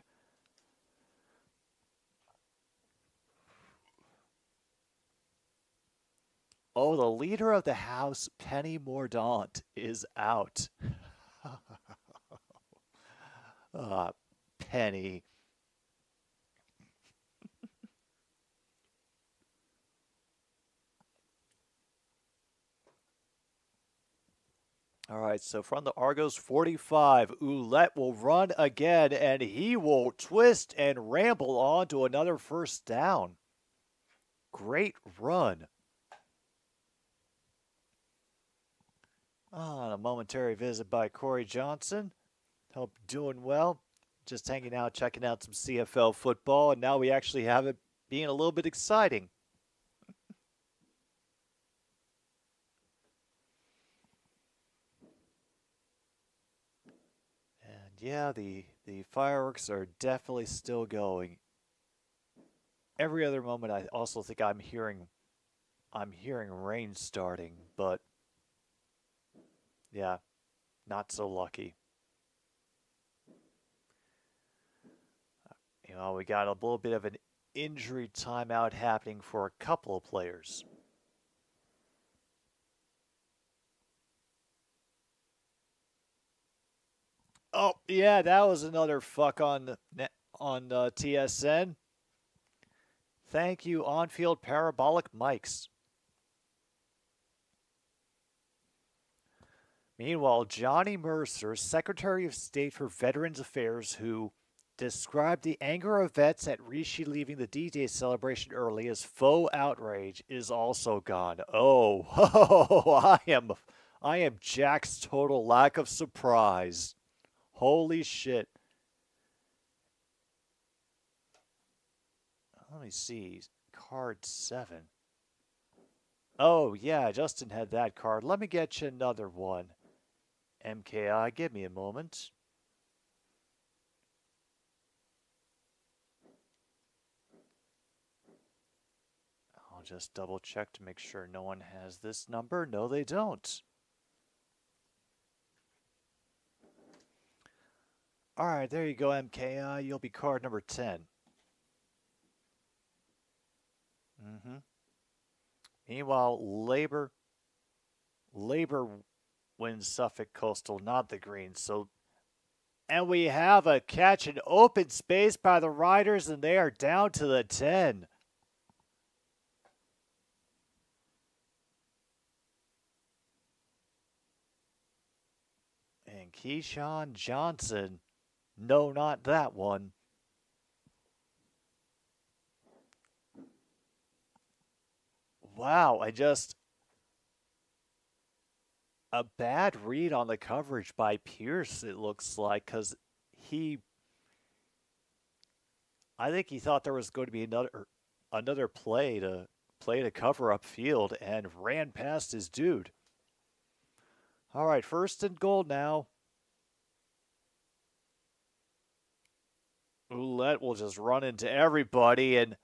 Oh, the leader of the house, Penny Mordaunt, is out. Penny. All right, so from the Argos 45, Ouellette will run again, and he will twist and ramble on to another first down. Great run. On a momentary visit by Corey Johnson. Hope doing well. Just hanging out, checking out some CFL football, and now we actually have it being a little bit exciting. And yeah, the fireworks are definitely still going. Every other moment I also think I'm hearing rain starting, but yeah, not so lucky. You know, we got a little bit of an injury timeout happening for a couple of players. Oh, yeah, that was another fuck on TSN. Thank you, on-field parabolic mics. Meanwhile, Johnny Mercer, Secretary of State for Veterans Affairs, who Described the anger of vets at Rishi leaving the D-Day celebration early as faux outrage is also gone. Oh, I am Jack's total lack of surprise. Holy shit. Let me see. Card 7. Oh, yeah, Justin had that card. Let me get you another one. MKI, give me a moment. I'll just double check to make sure no one has this number. No, they don't. All right, there you go, MKI. You'll be card number 10. Meanwhile, Labor wins Suffolk Coastal, not the Greens. So, and we have a catch in open space by the Riders, and they are down to the 10. And Keyshawn Johnson, no, not that one. Wow, a bad read on the coverage by Pierce, it looks like, because I think he thought there was going to be another play to cover up field and ran past his dude. All right, first and goal now. Ouellette will just run into everybody, and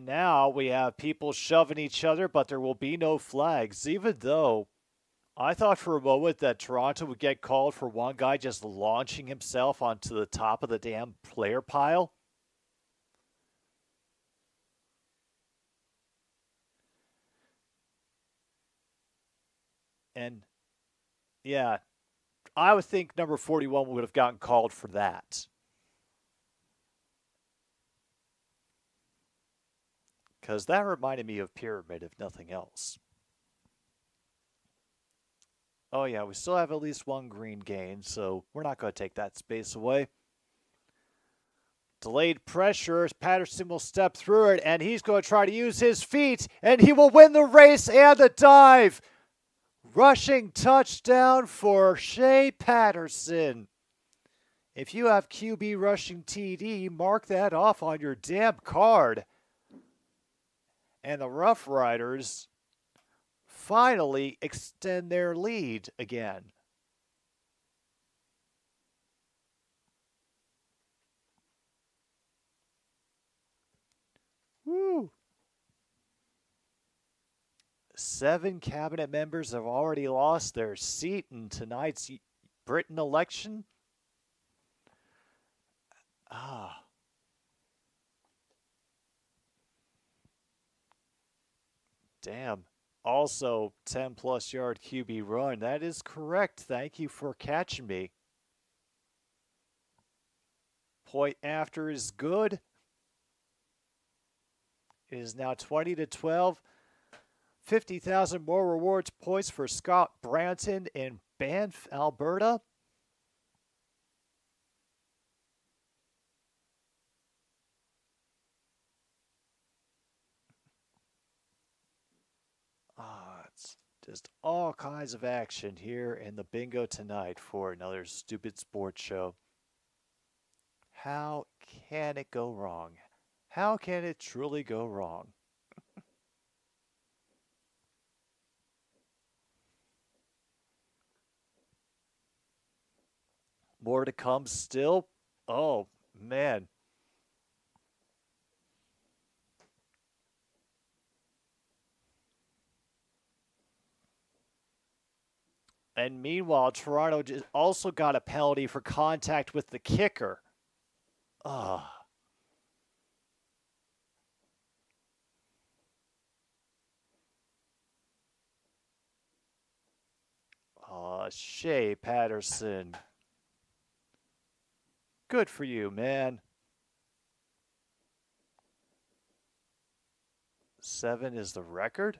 now we have people shoving each other, but there will be no flags, even though I thought for a moment that Toronto would get called for one guy just launching himself onto the top of the damn player pile. And, yeah, I would think number 41 would have gotten called for that. Because that reminded me of Pyramid, if nothing else. Oh, yeah, we still have at least one green gain, so we're not going to take that space away. Delayed pressure. Patterson will step through it, and he's going to try to use his feet, and he will win the race and the dive. Rushing touchdown for Shea Patterson. If you have QB rushing TD, mark that off on your damn card. And the Roughriders finally extend their lead again. Woo! 7 cabinet members have already lost their seat in tonight's Britain election. Damn. Also, 10-plus yard QB run. That is correct. Thank you for catching me. Point after is good. It is now 20-12. 50,000 more rewards points for Scott Branton in Banff, Alberta. It's just all kinds of action here in the bingo tonight for another stupid sports show. How can it go wrong? How can it truly go wrong? More to come still. Oh, man. And meanwhile, Toronto also got a penalty for contact with the kicker. Shea Patterson. Good for you, man. 7 is the record?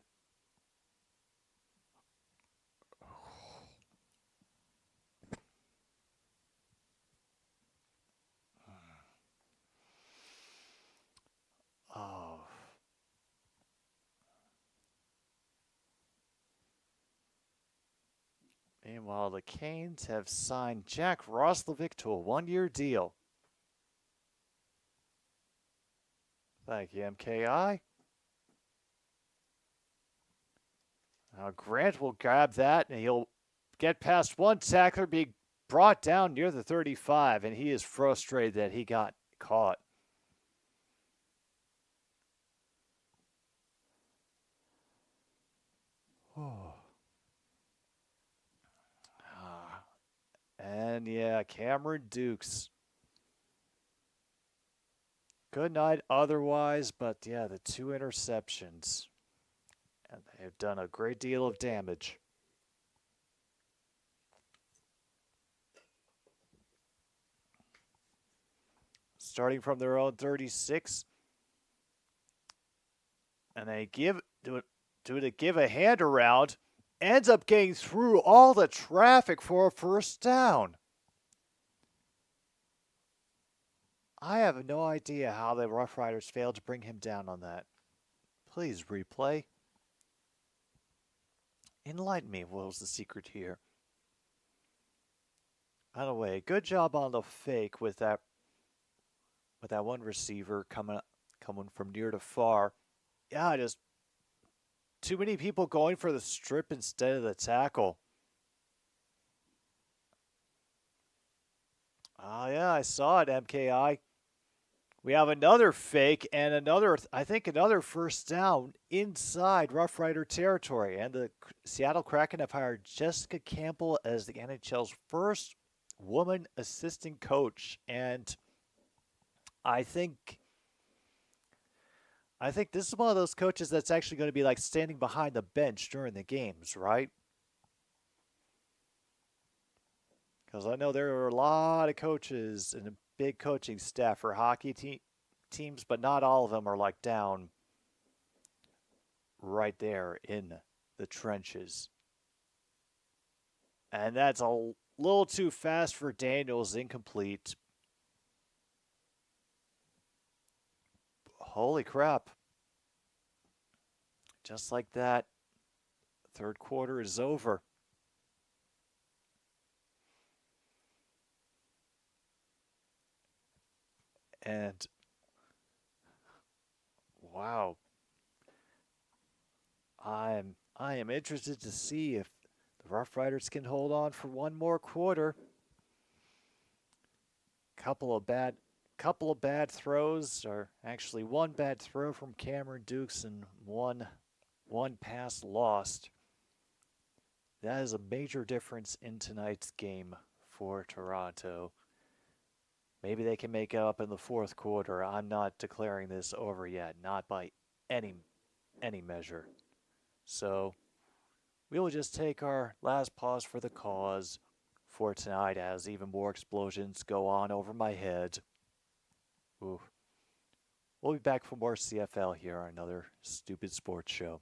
Meanwhile, the Canes have signed Jack Roslovic to a 1-year deal. Thank you, MKI. Now Grant will grab that, and he'll get past one tackler, being brought down near the 35, and he is frustrated that he got caught. And yeah, Cameron Dukes. Good night otherwise, but yeah, the 2 interceptions. And they have done a great deal of damage. Starting from their own 36. And they give a hand around. Ends up getting through all the traffic for a first down. I have no idea how the Roughriders failed to bring him down on that. Please replay. Enlighten me, what was the secret here? Either way, good job on the fake with that one receiver coming from near to far. Yeah, just too many people going for the strip instead of the tackle. Oh, yeah, I saw it, MKI. We have another fake and another first down inside Rough Rider territory. And the Seattle Kraken have hired Jessica Campbell as the NHL's first woman assistant coach. And I think this is one of those coaches that's actually going to be like standing behind the bench during the games, right? Because I know there are a lot of coaches and a big coaching staff for hockey teams, but not all of them are like down right there in the trenches. And that's a little too fast for Daniels, incomplete. Holy crap. Just like that, third quarter is over. And wow. I am interested to see if the Rough Riders can hold on for one more quarter. Couple of bad throws, or actually one bad throw from Cameron Dukes and one pass lost. That is a major difference in tonight's game for Toronto. Maybe they can make it up in the fourth quarter. I'm not declaring this over yet, not by any measure. So we will just take our last pause for the cause for tonight as even more explosions go on over my head. Ooh. We'll be back for more CFL here on another Stupid Sports Show.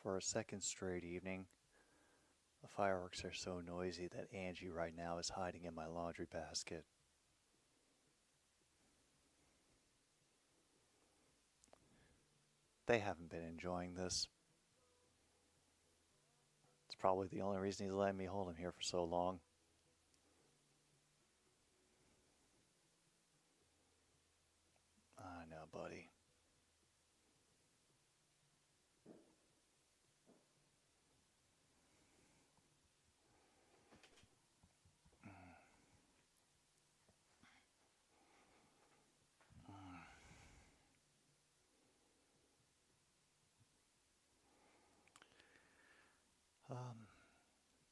for a second straight evening. The fireworks are so noisy that Angie right now is hiding in my laundry basket. They haven't been enjoying this. It's probably the only reason he's letting me hold him here for so long. I know, buddy.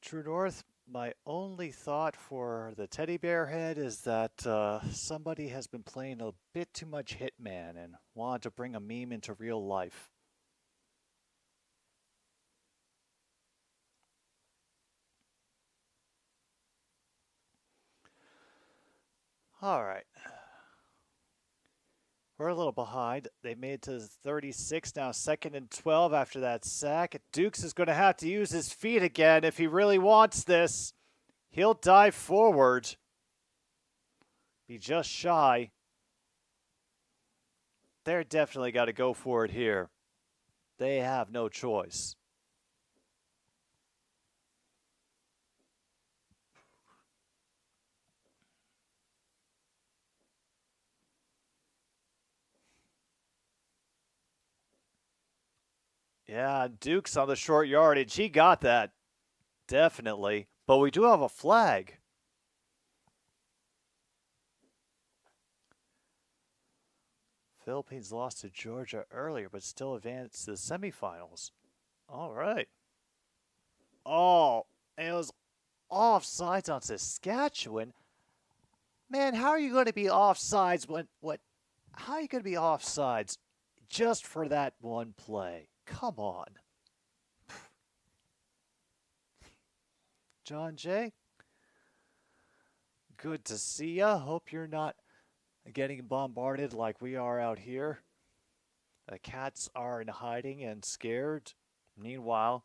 True North, my only thought for the teddy bear head is that somebody has been playing a bit too much Hitman and wanted to bring a meme into real life. All right. We're a little behind. They made it to 36, now 2nd and 12 after that sack. Dukes is going to have to use his feet again if he really wants this. He'll dive forward. Be just shy. They're definitely got to go for it here. They have no choice. Yeah, Duke's on the short yardage. He got that. Definitely. But we do have a flag. Philippines lost to Georgia earlier, but still advanced to the semifinals. All right. Oh, and it was offsides on Saskatchewan. Man, how are you going to be offsides how are you going to be offsides just for that one play? Come on. John Jay, good to see ya. Hope you're not getting bombarded like we are out here. The Cats are in hiding and scared. Meanwhile,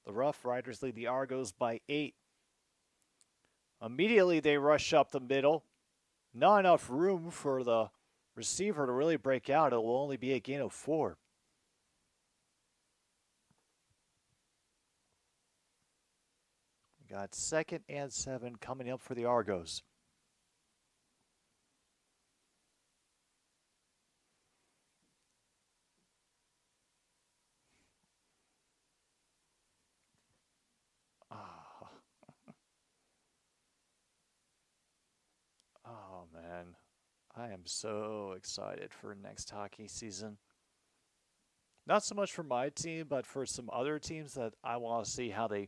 the Roughriders lead the Argos by 8. Immediately they rush up the middle. Not enough room for the receiver to really break out. It will only be a gain of 4. We got 2nd and 7 coming up for the Argos. Oh, man. I am so excited for next hockey season. Not so much for my team, but for some other teams that I want to see how they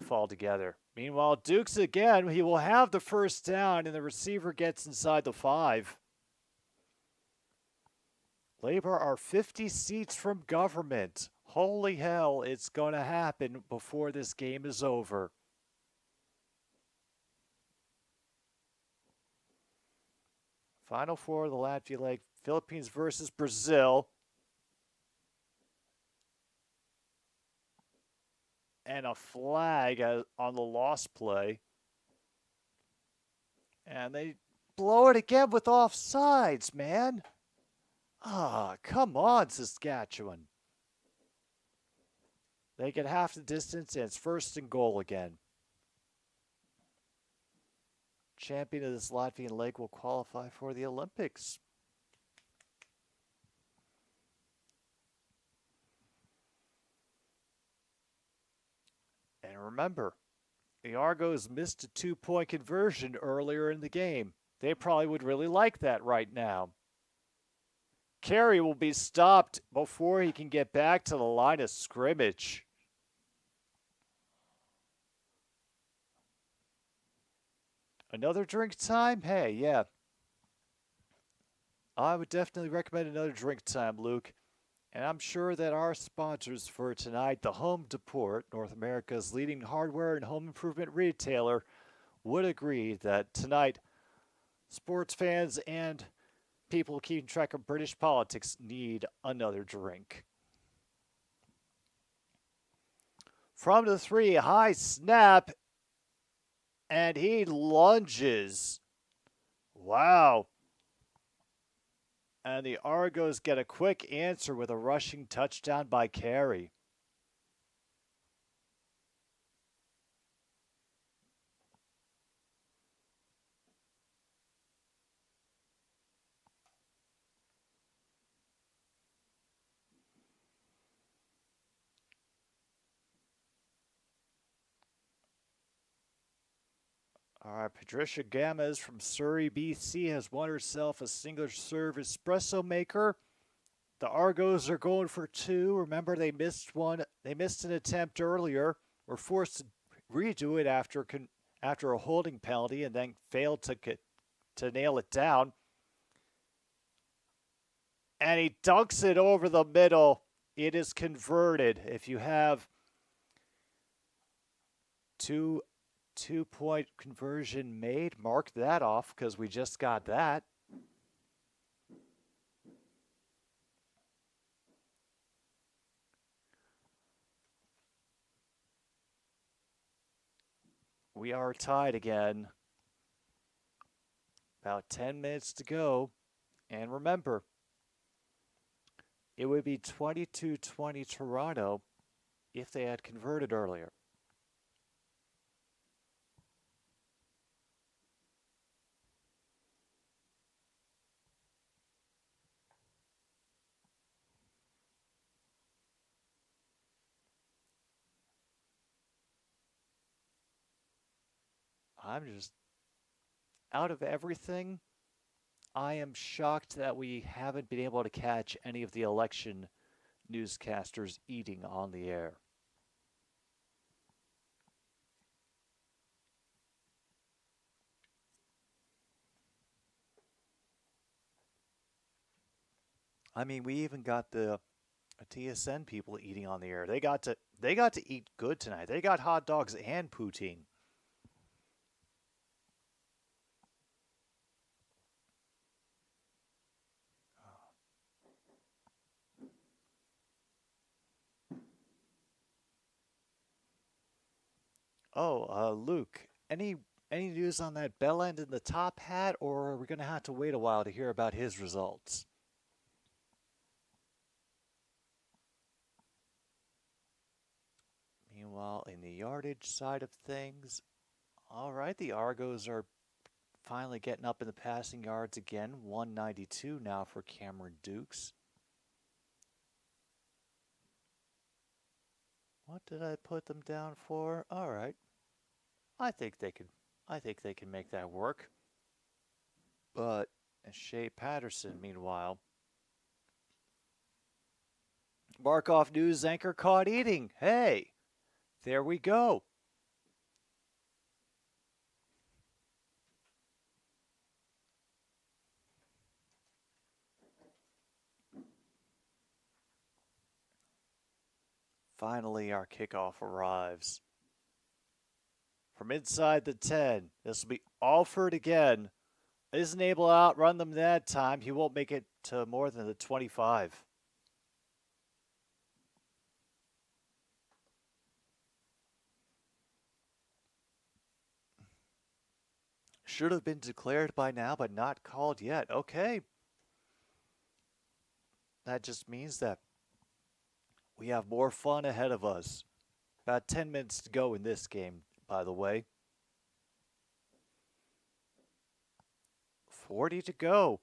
fall together. Meanwhile, Dukes again, he will have the first down, and the receiver gets inside the 5. Labor are 50 seats from government. Holy hell, it's going to happen before this game is over. Final four of the Latvia leg, Philippines versus Brazil. And a flag on the lost play. And they blow it again with offsides, man. Come on, Saskatchewan. They get half the distance, and it's 1st and goal again. Champion of this Latvian leg will qualify for the Olympics. And remember, the Argos missed a 2-point conversion earlier in the game. They probably would really like that right now. Carey will be stopped before he can get back to the line of scrimmage. Another drink time? Hey, yeah. I would definitely recommend another drink time, Luke. And I'm sure that our sponsors for tonight, the Home Depot, North America's leading hardware and home improvement retailer, would agree that tonight, sports fans and people keeping track of British politics need another drink. From the 3, high snap, and he lunges. Wow. And the Argos get a quick answer with a rushing touchdown by Carey. All right, Patricia Gamez from Surrey, BC has won herself a single-serve espresso maker. The Argos are going for 2. Remember, they missed one. They missed an attempt earlier. Were forced to redo it after a holding penalty, and then failed to nail it down. And he dunks it over the middle. It is converted. If you have two-point conversion made, mark that off because we just got that. We are tied again. About 10 minutes to go. And remember, it would be 22-20 Toronto if they had converted earlier. I'm just, out of everything, I am shocked that we haven't been able to catch any of the election newscasters eating on the air. I mean, we even got the TSN people eating on the air. They got to eat good tonight. They got hot dogs and poutine. Oh, Luke, any news on that bell end in the top hat, or are we going to have to wait a while to hear about his results? Meanwhile, in the yardage side of things, all right, the Argos are finally getting up in the passing yards again. 192 now for Cameron Dukes. What did I put them down for? All right. I think they can make that work. But Shea Patterson, meanwhile, Markov news anchor caught eating. Hey, there we go. Finally, our kickoff arrives. From inside the 10, this will be Alford again. Isn't able to outrun them that time. He won't make it to more than the 25. Should have been declared by now, but not called yet. Okay. That just means that we have more fun ahead of us. About 10 minutes to go in this game, by the way. 40 to go.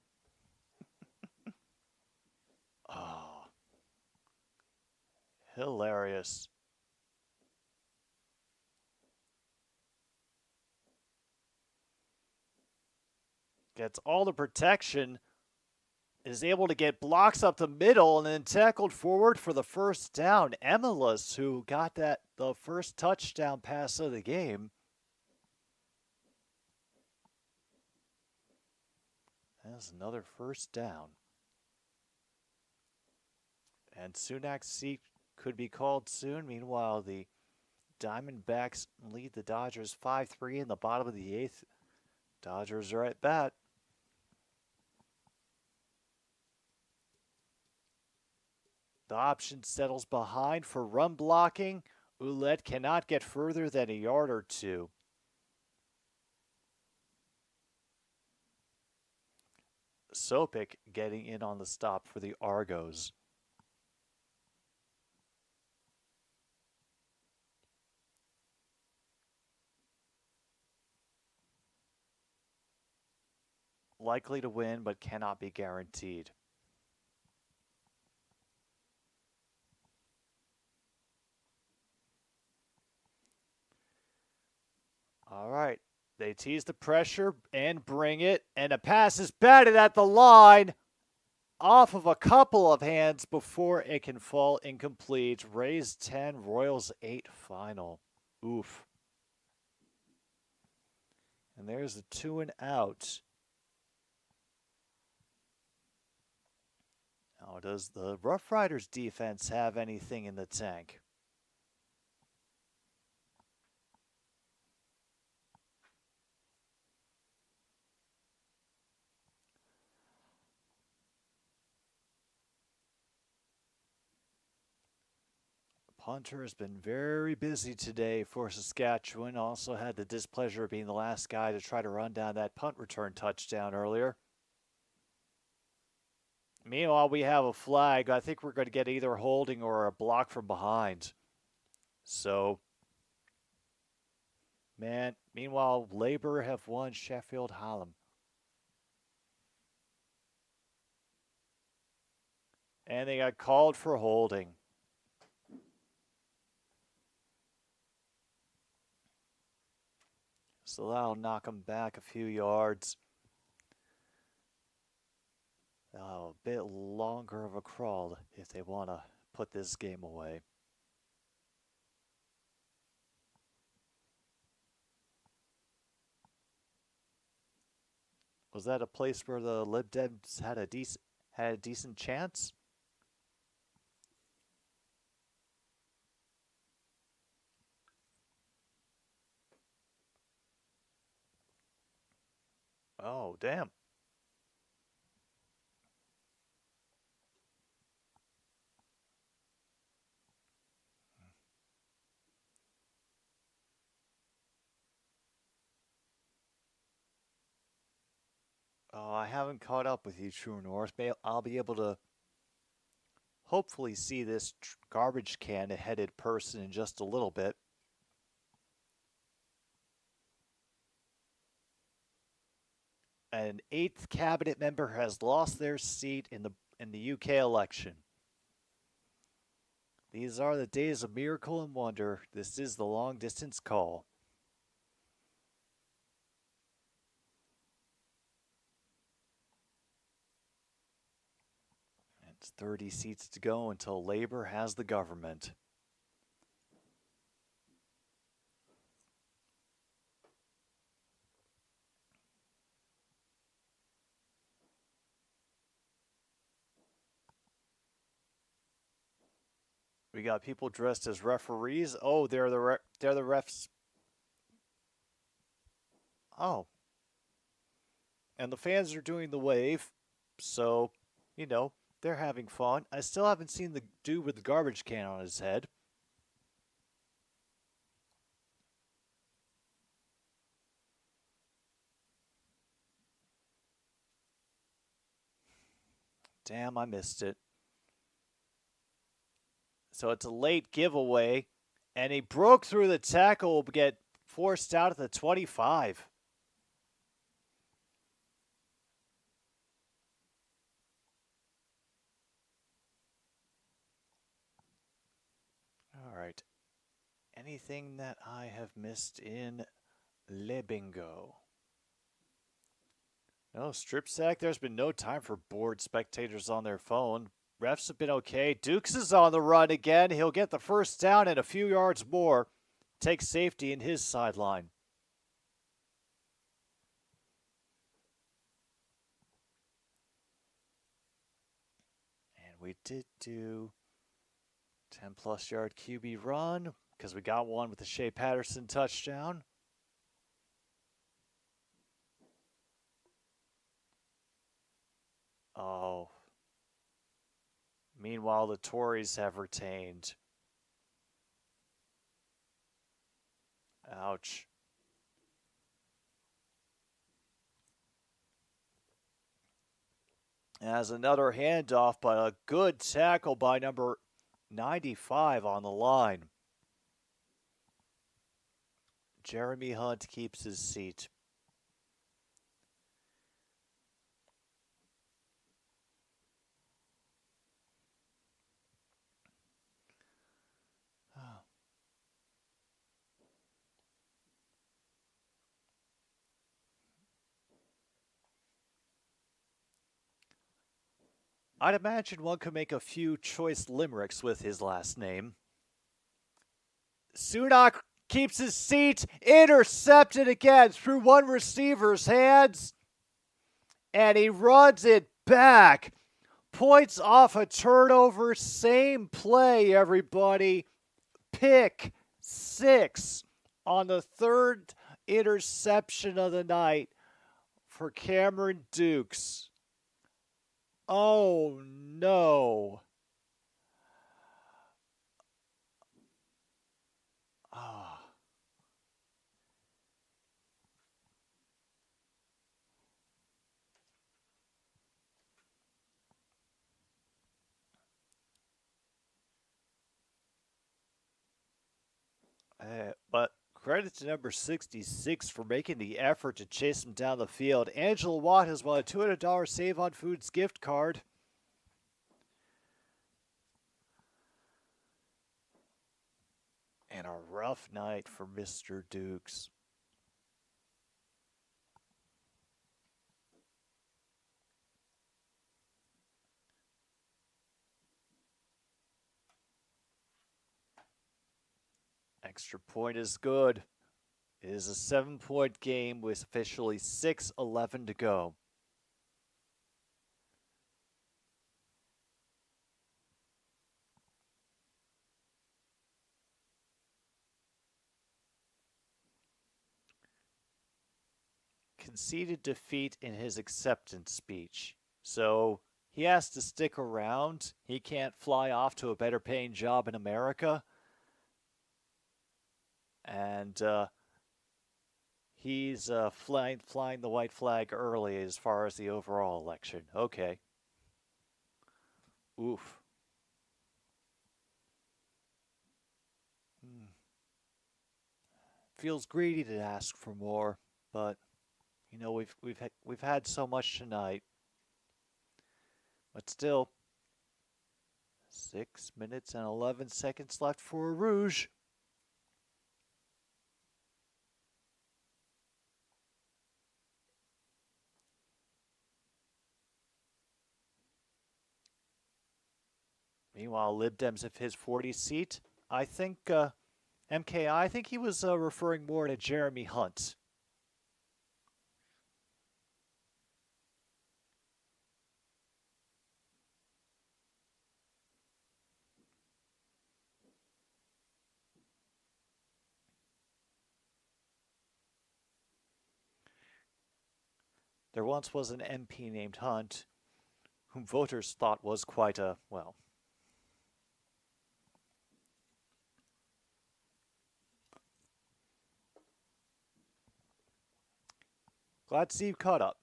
Oh. Hilarious. Gets all the protection. Is able to get blocks up the middle and then tackled forward for the first down. Emilis, who got the first touchdown pass of the game. That's another first down. And Sunak's seat could be called soon. Meanwhile, the Diamondbacks lead the Dodgers 5-3 in the bottom of the 8th. Dodgers are at bat. The option settles behind for run blocking. Ouellette cannot get further than a yard or two. Sopik getting in on the stop for the Argos. Likely to win, but cannot be guaranteed. All right. They tease the pressure and bring it, and a pass is batted at the line off of a couple of hands before it can fall incomplete. Rays 10, Royals 8 final. Oof. And there's a 2 and out. Now, does the Roughriders defense have anything in the tank? Punter has been very busy today for Saskatchewan. Also had the displeasure of being the last guy to try to run down that punt return touchdown earlier. Meanwhile, we have a flag. I think we're going to get either holding or a block from behind. So, man, meanwhile, Labour have won Sheffield Hallam. And they got called for holding. So that'll knock them back a few yards. They'll have a bit longer of a crawl if they want to put this game away. Was that a place where the Lib Dems had a decent chance? Oh, damn. Oh, I haven't caught up with you, True North. I'll be able to hopefully see this garbage can headed person in just a little bit. An 8th cabinet member has lost their seat in the UK election. These are the days of miracle and wonder. This is the long distance call. It's 30 seats to go until Labour has the government. We got people dressed as referees. Oh, they're the refs. Oh. And the fans are doing the wave. So, you know, they're having fun. I still haven't seen the dude with the garbage can on his head. Damn, I missed it. So it's a late giveaway, and he broke through the tackle, will get forced out at the 25. All right. Anything that I have missed in Le Bingo? No, strip sack. There's been no time for bored spectators on their phone. Refs have been okay. Dukes is on the run again. He'll get the first down and a few yards more. Take safety in his sideline. And we did do 10-plus yard QB run because we got one with the Shea Patterson touchdown. Oh. Meanwhile, the Tories have retained. Ouch. As another handoff, but a good tackle by number 95 on the line. Jeremy Hunt keeps his seat. I'd imagine one could make a few choice limericks with his last name. Sunak keeps his seat, intercepted again through one receiver's hands, and he runs it back. Points off a turnover, same play, everybody. Pick 6 on the third interception of the night for Cameron Dukes. Oh no. Ah. But credit to number 66 for making the effort to chase him down the field. Angela Watt has won a $200 Save on Foods gift card. And a rough night for Mr. Dukes. Extra point is good. It is a 7-point game with officially 6:11 to go. Conceded defeat in his acceptance speech. So he has to stick around. He can't fly off to a better paying job in America. And he's flying the white flag early as far as the overall election. Okay. Oof. Feels greedy to ask for more, but you know we've had so much tonight. But still, 6 minutes and 11 seconds left for a Rouge. Meanwhile, Lib Dems have his 40 seat. I think MKI, I think he was referring more to Jeremy Hunt. There once was an MP named Hunt, whom voters thought was quite a, well, glad to see you caught up.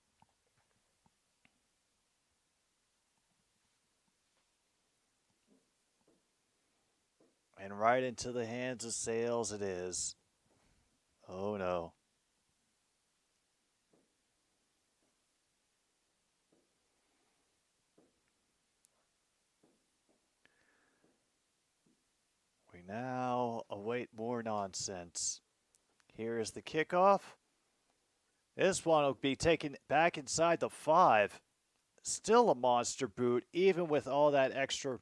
And right into the hands of Sales it is. Oh no. We now await more nonsense. Here is the kickoff. This one will be taken back inside the 5. Still a monster boot, even with all that extra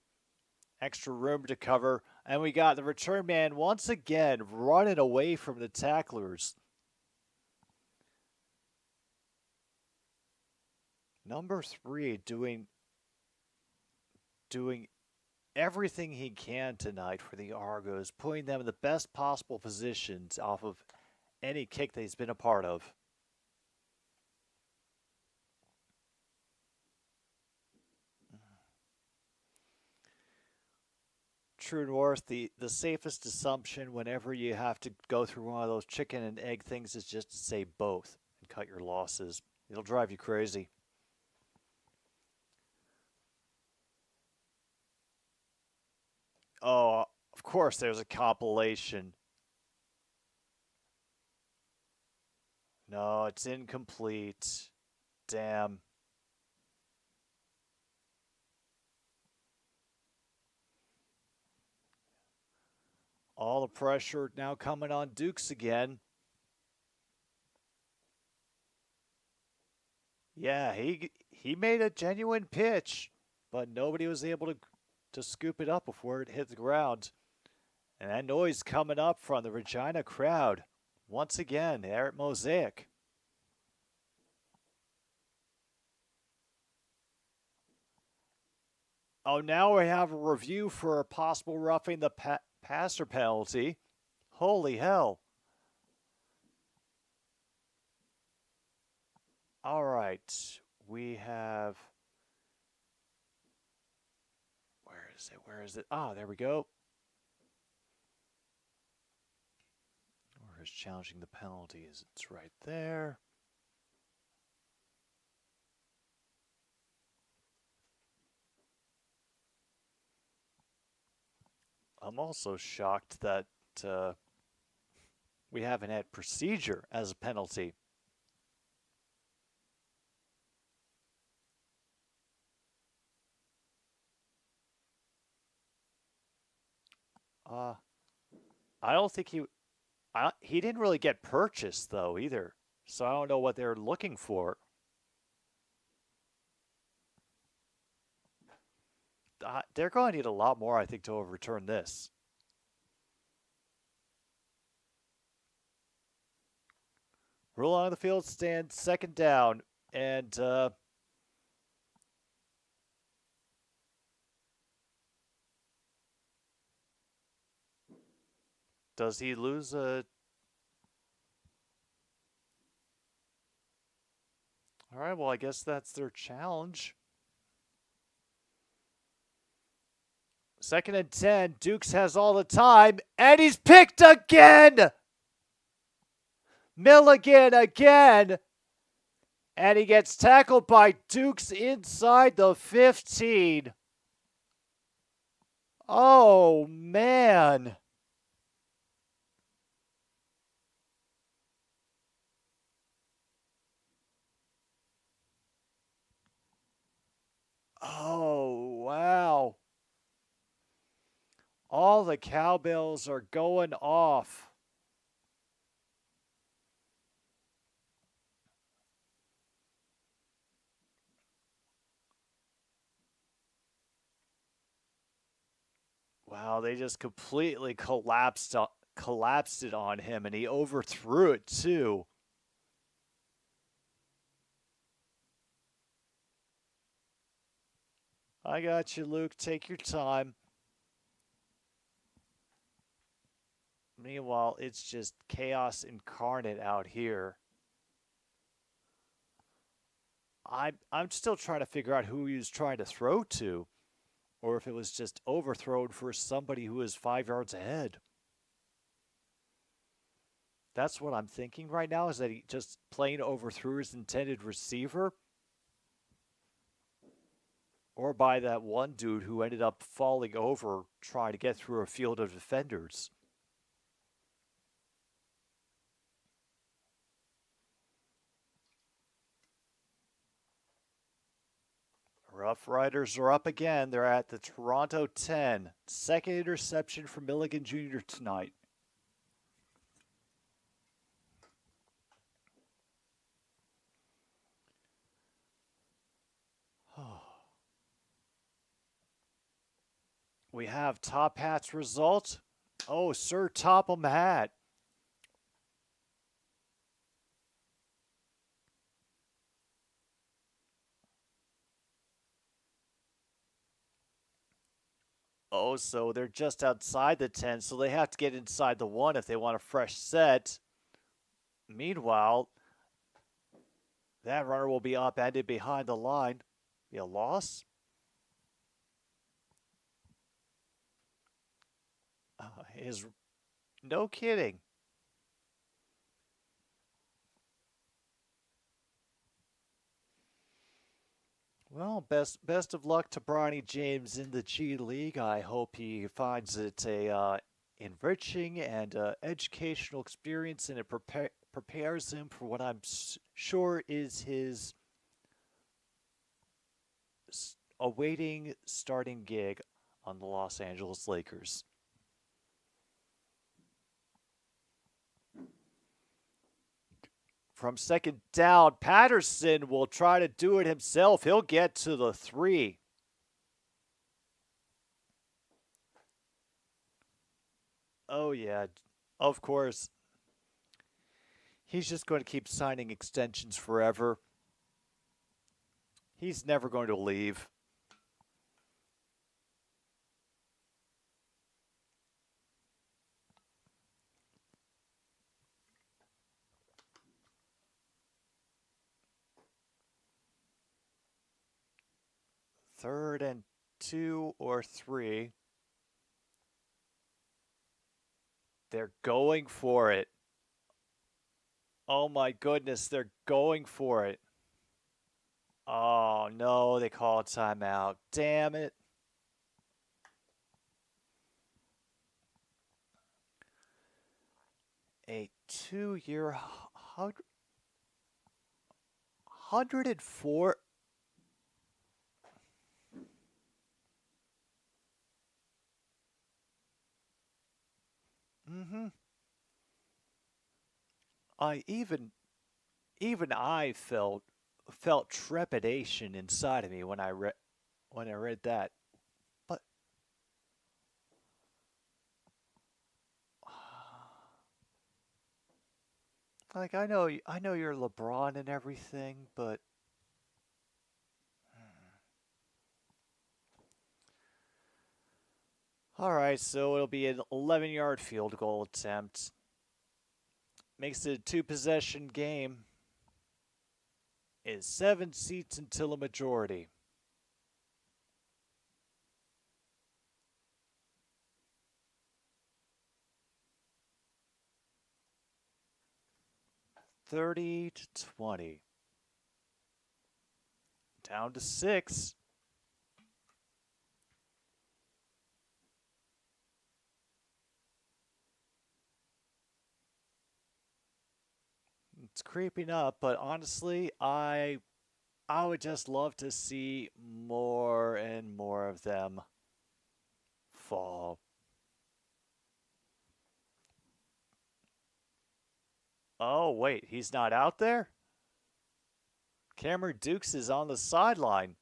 room to cover. And we got the return man once again running away from the tacklers. Number 3 doing everything he can tonight for the Argos, putting them in the best possible positions off of any kick that he's been a part of. true north, the safest assumption whenever you have to go through one of those chicken and egg things is just to say both and cut your losses. It'll drive you crazy. Oh, of course there's a compilation. No, it's incomplete. Damn. All the pressure now coming on Dukes again. Yeah, he made a genuine pitch, but nobody was able to scoop it up before it hit the ground. And that noise coming up from the Regina crowd. Once again, they're at Mosaic. Oh, now we have a review for a possible roughing the passer penalty. Holy hell. All right. We have... Where is it? Where is it? Ah, there we go. Where's challenging the penalties? It's right there. I'm also shocked that we haven't had procedure as a penalty. I don't think he didn't really get purchased though either, so I don't know what they're looking for. They're going to need a lot more, I think, to overturn this. Rule on the field stands, second down, and does he lose a... All right, well, I guess that's their challenge. 2nd and 10. Dukes has all the time, and he's picked again! Milligan again! And he gets tackled by Dukes inside the 15. Oh, man. Oh, wow. All the cowbells are going off. Wow, they just completely collapsed it on him, and he overthrew it too. I got you, Luke. Take your time. Meanwhile, it's just chaos incarnate out here. I'm still trying to figure out who he was trying to throw to, or if it was just overthrown for somebody who is 5 yards ahead. That's what I'm thinking right now, is that he just plain overthrew his intended receiver, or by that one dude who ended up falling over trying to get through a field of defenders. Roughriders are up again. They're at the Toronto 10. Second interception for Milligan Jr. tonight. We have Top Hat's result. Oh, Sir Topham Hat. Oh, so they're just outside the 10, so they have to get inside the 1 if they want a fresh set. Meanwhile, that runner will be upended behind the line. Be a loss? Is no kidding. Well, best of luck to Bronny James in the G League. I hope he finds it a enriching and educational experience, and it prepares him for what I'm sure is his awaiting starting gig on the Los Angeles Lakers. From second down, Patterson will try to do it himself. He'll get to the 3. Oh, yeah, of course. He's just going to keep signing extensions forever. He's never going to leave. Third and 2 or 3. They're going for it. Oh my goodness, they're going for it. Oh no, they call a timeout. Damn it. A 2-year 104. Even I felt trepidation inside of me when I read that. But like I know you're LeBron and everything, but all right, so it'll be an 11-yard field goal attempt. Makes it a 2-possession game. Is 7 seats until a majority. $30-20. Down to 6. It's creeping up, but honestly, I would just love to see more and more of them fall. Oh, wait, he's not out there? Cameron Dukes is on the sideline.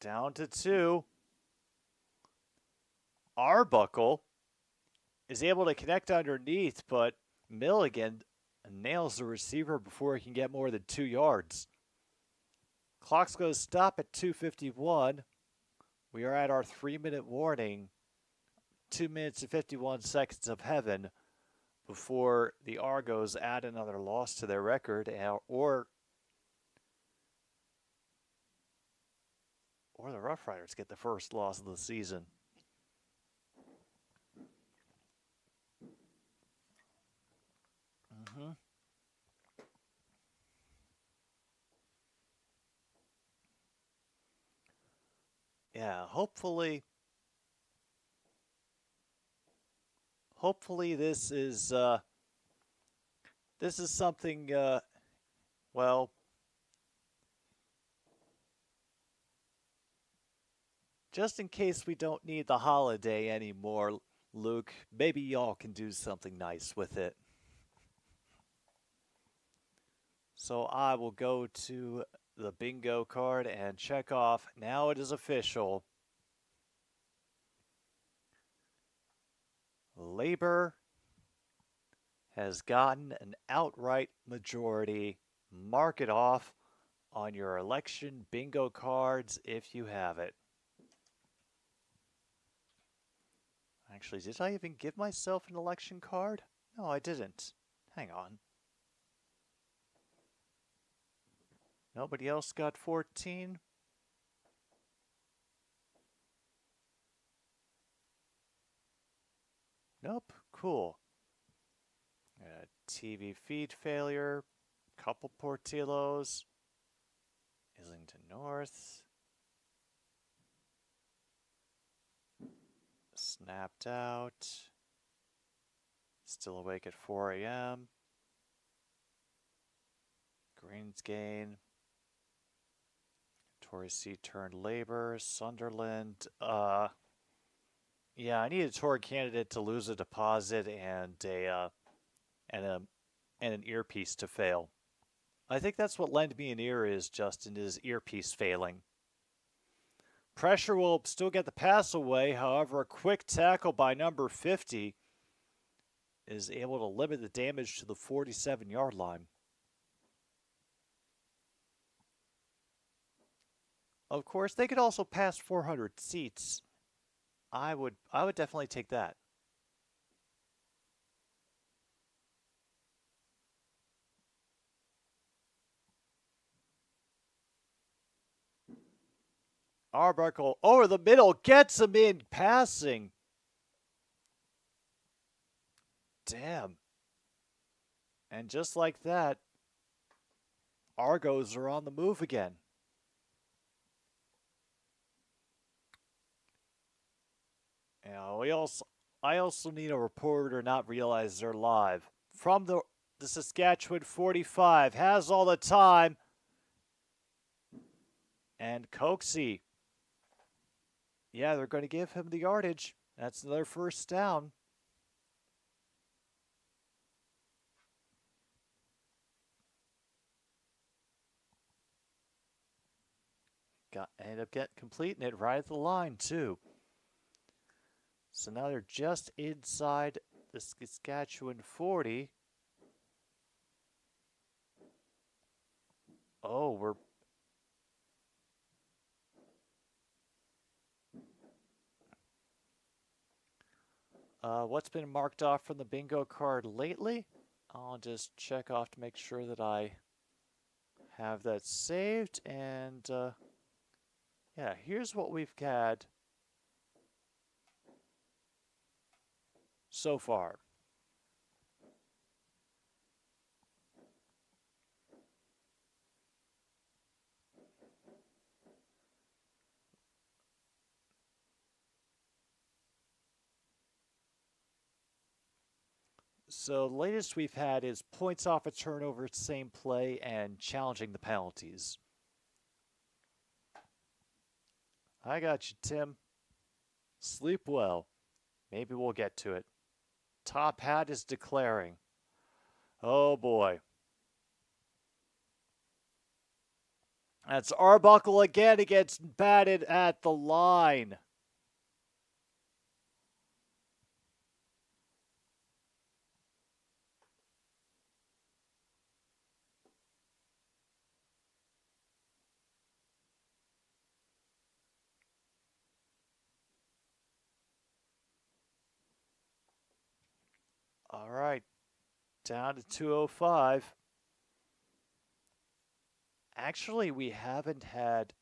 Down to 2. Arbuckle is able to connect underneath, but Milligan nails the receiver before he can get more than 2 yards. Clock's going to stop at 2:51. We are at our 3-minute warning. 2 minutes and 51 seconds of heaven before the Argos add another loss to their record, or the Roughriders get the first loss of the season. Yeah, hopefully this is something well, just in case we don't need the holiday anymore, Luke, maybe y'all can do something nice with it. So I will go to the bingo card and check off. Now it is official. Labor has gotten an outright majority. Mark it off on your election bingo cards if you have it. Actually, did I even give myself an election card? No, I didn't. Hang on. Nobody else got 14? Nope. Cool. TV feed failure. Couple Portillos. Islington North. Snapped out. Still awake at 4 a.m. Greensgain. Torrey turned Labor. Sunderland. Yeah, I need a Tory candidate to lose a deposit and an earpiece to fail. I think that's what Lend Me an Ear is, Justin, is earpiece failing. Pressure will still get the pass away. However, a quick tackle by number 50 is able to limit the damage to the 47-yard line. Of course, they could also pass 400 seats. I would definitely take that. Arbuckle over the middle, gets him in passing. Damn. And just like that, Argos are on the move again. Yeah, I also need a reporter to not realize they're live. From the Saskatchewan 45, has all the time. And Coxey. Yeah, they're going to give him the yardage. That's their first down. Ended up completing it right at the line, too. So now they're just inside the Saskatchewan 40. Oh, we're... what's been marked off from the bingo card lately? I'll just check off to make sure that I have that saved. And, yeah, here's what we've had so far. So the latest we've had is points off a turnover, same play, and challenging the penalties. I got you, Tim. Sleep well. Maybe we'll get to it. Top hat is declaring. Oh boy. That's Arbuckle again. It gets batted at the line. All right, down to 205. Actually, we haven't had...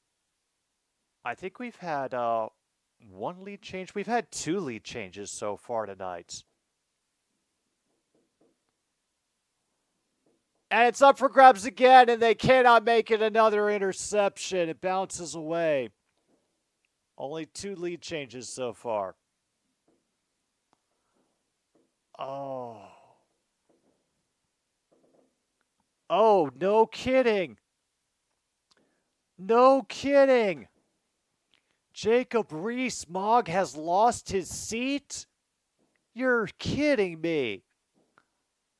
I think we've had one lead change. We've had 2 lead changes so far tonight. And it's up for grabs again, and they cannot make it. Another interception. It bounces away. Only 2 lead changes so far. Oh. Oh, no kidding. No kidding. Jacob Rees-Mogg has lost his seat? You're kidding me.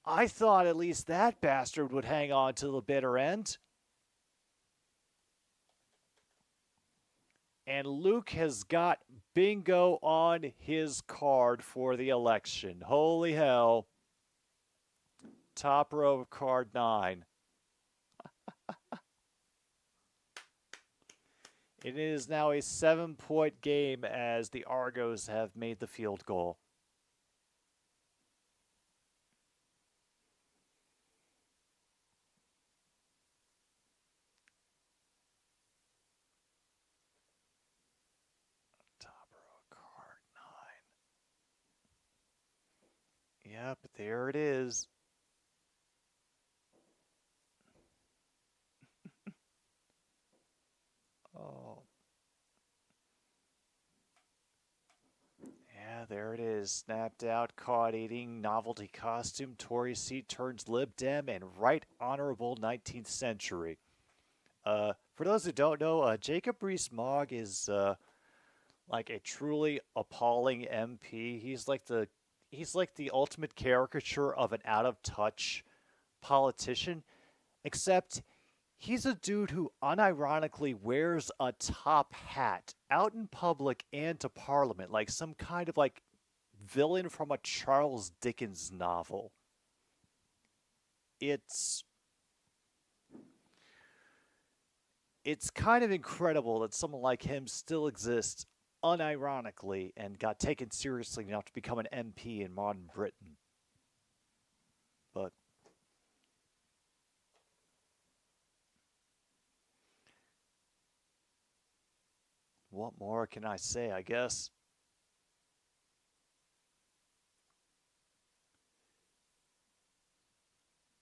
I thought at least that bastard would hang on to the bitter end. And Luke has got bingo on his card for the election. Holy hell. Top row of card 9. It is now a 7-point game as the Argos have made the field goal. Yep, there it is. Oh. Yeah, there it is. Snapped out, caught eating, novelty costume, Tory seat turns Lib Dem, and right honorable 19th century. For those who don't know, Jacob Rees-Mogg is like a truly appalling MP. He's like the ultimate caricature of an out of touch politician, except he's a dude who unironically wears a top hat out in public and to Parliament, like some kind of like villain from a Charles Dickens novel. It's it's kind of incredible that someone like him still exists unironically and got taken seriously enough to become an MP in modern Britain. But what more can I say, I guess?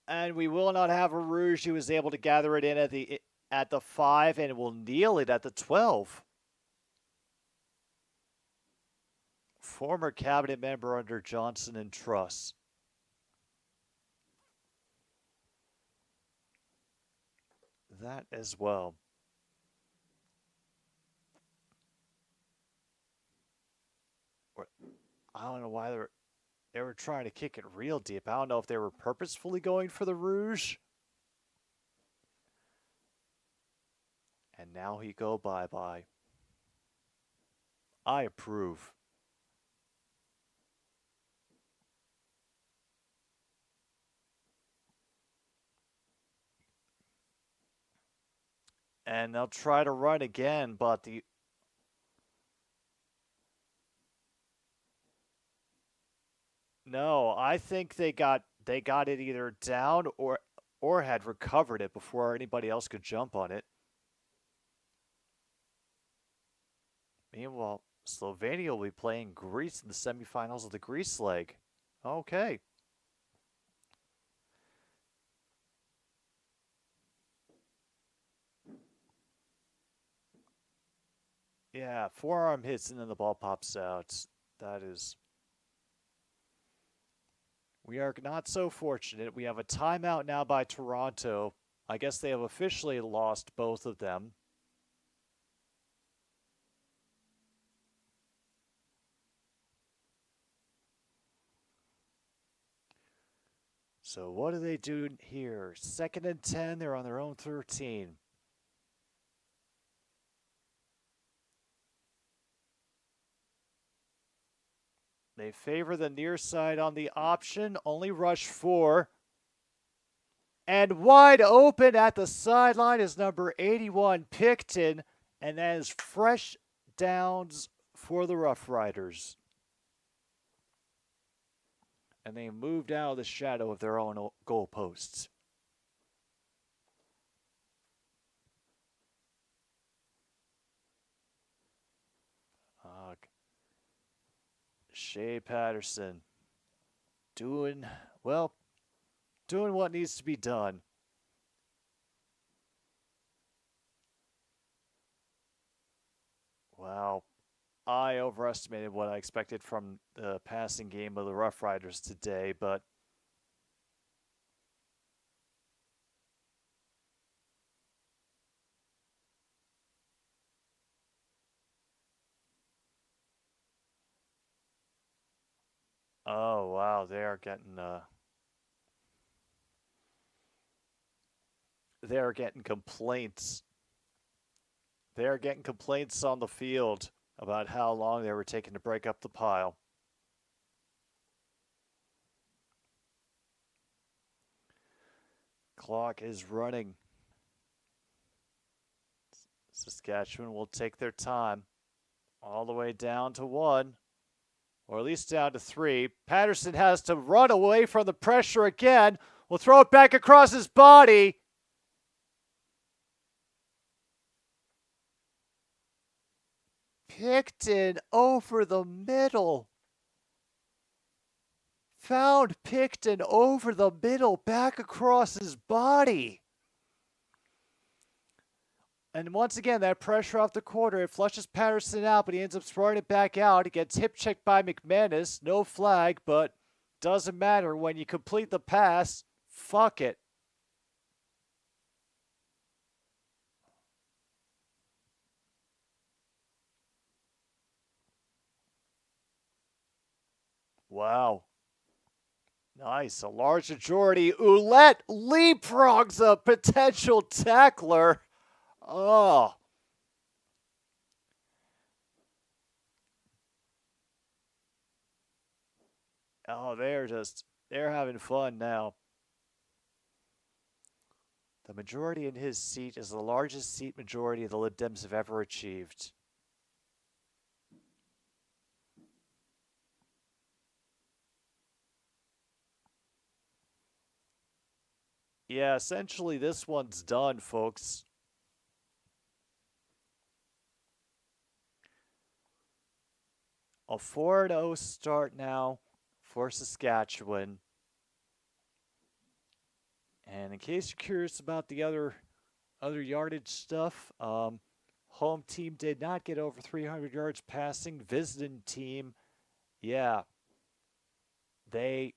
And we will not have a Rouge who was able to gather it in at the 5 and will kneel it at the 12. Former cabinet member under Johnson and Truss. That as well. I don't know why they were trying to kick it real deep. I don't know if they were purposefully going for the Rouge. And now he go bye-bye. I approve. And they'll try to run again, but No, I think they got it either down or had recovered it before anybody else could jump on it. Meanwhile, Slovenia will be playing Greece in the semifinals of the Greece leg. Okay. Yeah, forearm hits and then the ball pops out. That is... We are not so fortunate. We have a timeout now by Toronto. I guess they have officially lost both of them. So what do they do here? 2nd and 10. They're on their own 13. They favor the near side on the option. Only rush 4. And wide open at the sideline is number 81, Picton. And that is fresh downs for the Roughriders. And they moved out of the shadow of their own goalposts. Shea Patterson doing what needs to be done. Wow. I overestimated what I expected from the passing game of the Roughriders today, but oh wow, they are getting complaints. They are getting complaints on the field about how long they were taking to break up the pile. Clock is running. Saskatchewan will take their time all the way down to 1, or at least down to 3. Patterson has to run away from the pressure again. Will throw it back across his body. Picton over the middle. found, picked, and over the middle, back across his body. And once again, that pressure off the quarter, it flushes Patterson out, but he ends up throwing it back out. He gets hip-checked by McManus. No flag, but doesn't matter. When you complete the pass, fuck it. Wow. Nice. A large majority. Ouellette leapfrogs a potential tackler. Oh. Oh, they're having fun now. The majority in his seat is the largest seat majority the Lib Dems have ever achieved. Yeah, essentially this one's done, folks. A 4-0 start now for Saskatchewan. And in case you're curious about the other yardage stuff, home team did not get over 300 yards passing. Visiting team, yeah, they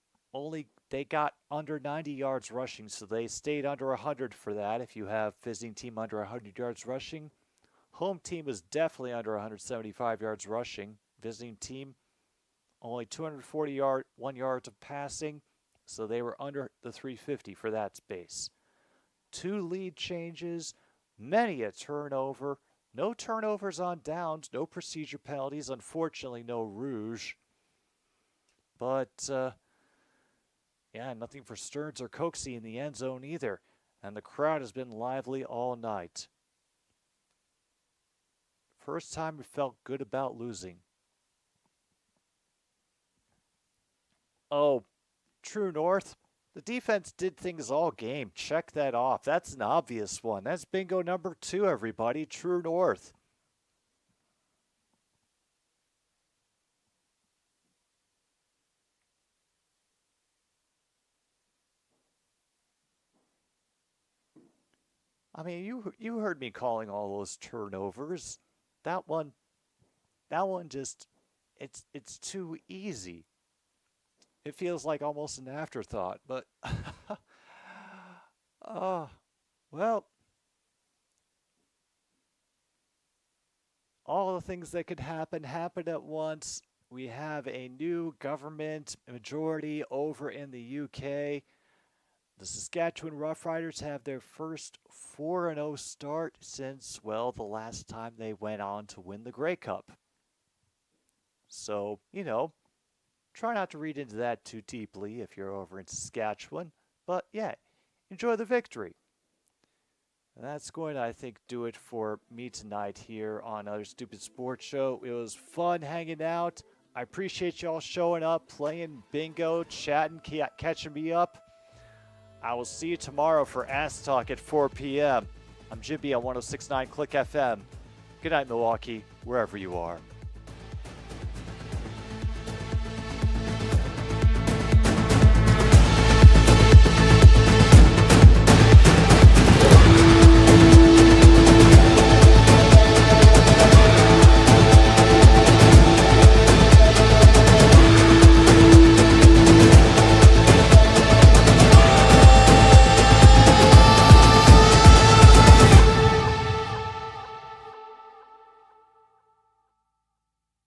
got under 90 yards rushing, so they stayed under 100 for that. If you have visiting team under 100 yards rushing, home team was definitely under 175 yards rushing. Visiting team only 241 yards of passing, so they were under the 350 for that space. 2 lead changes, many a turnover. No turnovers on downs, no procedure penalties. Unfortunately, no rouge. But, yeah, nothing for Stearns or Coxie in the end zone either. And the crowd has been lively all night. First time we felt good about losing. Oh, True North. The defense did things all game. Check that off. That's an obvious one. That's bingo number 2, everybody. True North. I mean, you heard me calling all those turnovers. That one just, it's too easy. It feels like almost an afterthought, but well, all the things that could happen happened at once. We have a new government majority over in the UK. The Saskatchewan Roughriders have their first 4-0 start since, well, the last time they went on to win the Grey Cup. So, you know, try not to read into that too deeply if you're over in Saskatchewan. But, yeah, enjoy the victory. And that's going to, I think, do it for me tonight here on Other Stupid Sports Show. It was fun hanging out. I appreciate y'all showing up, playing bingo, chatting, catching me up. I will see you tomorrow for Ass Talk at 4 p.m. I'm Jim B on 106.9 Click FM. Good night, Milwaukee, wherever you are.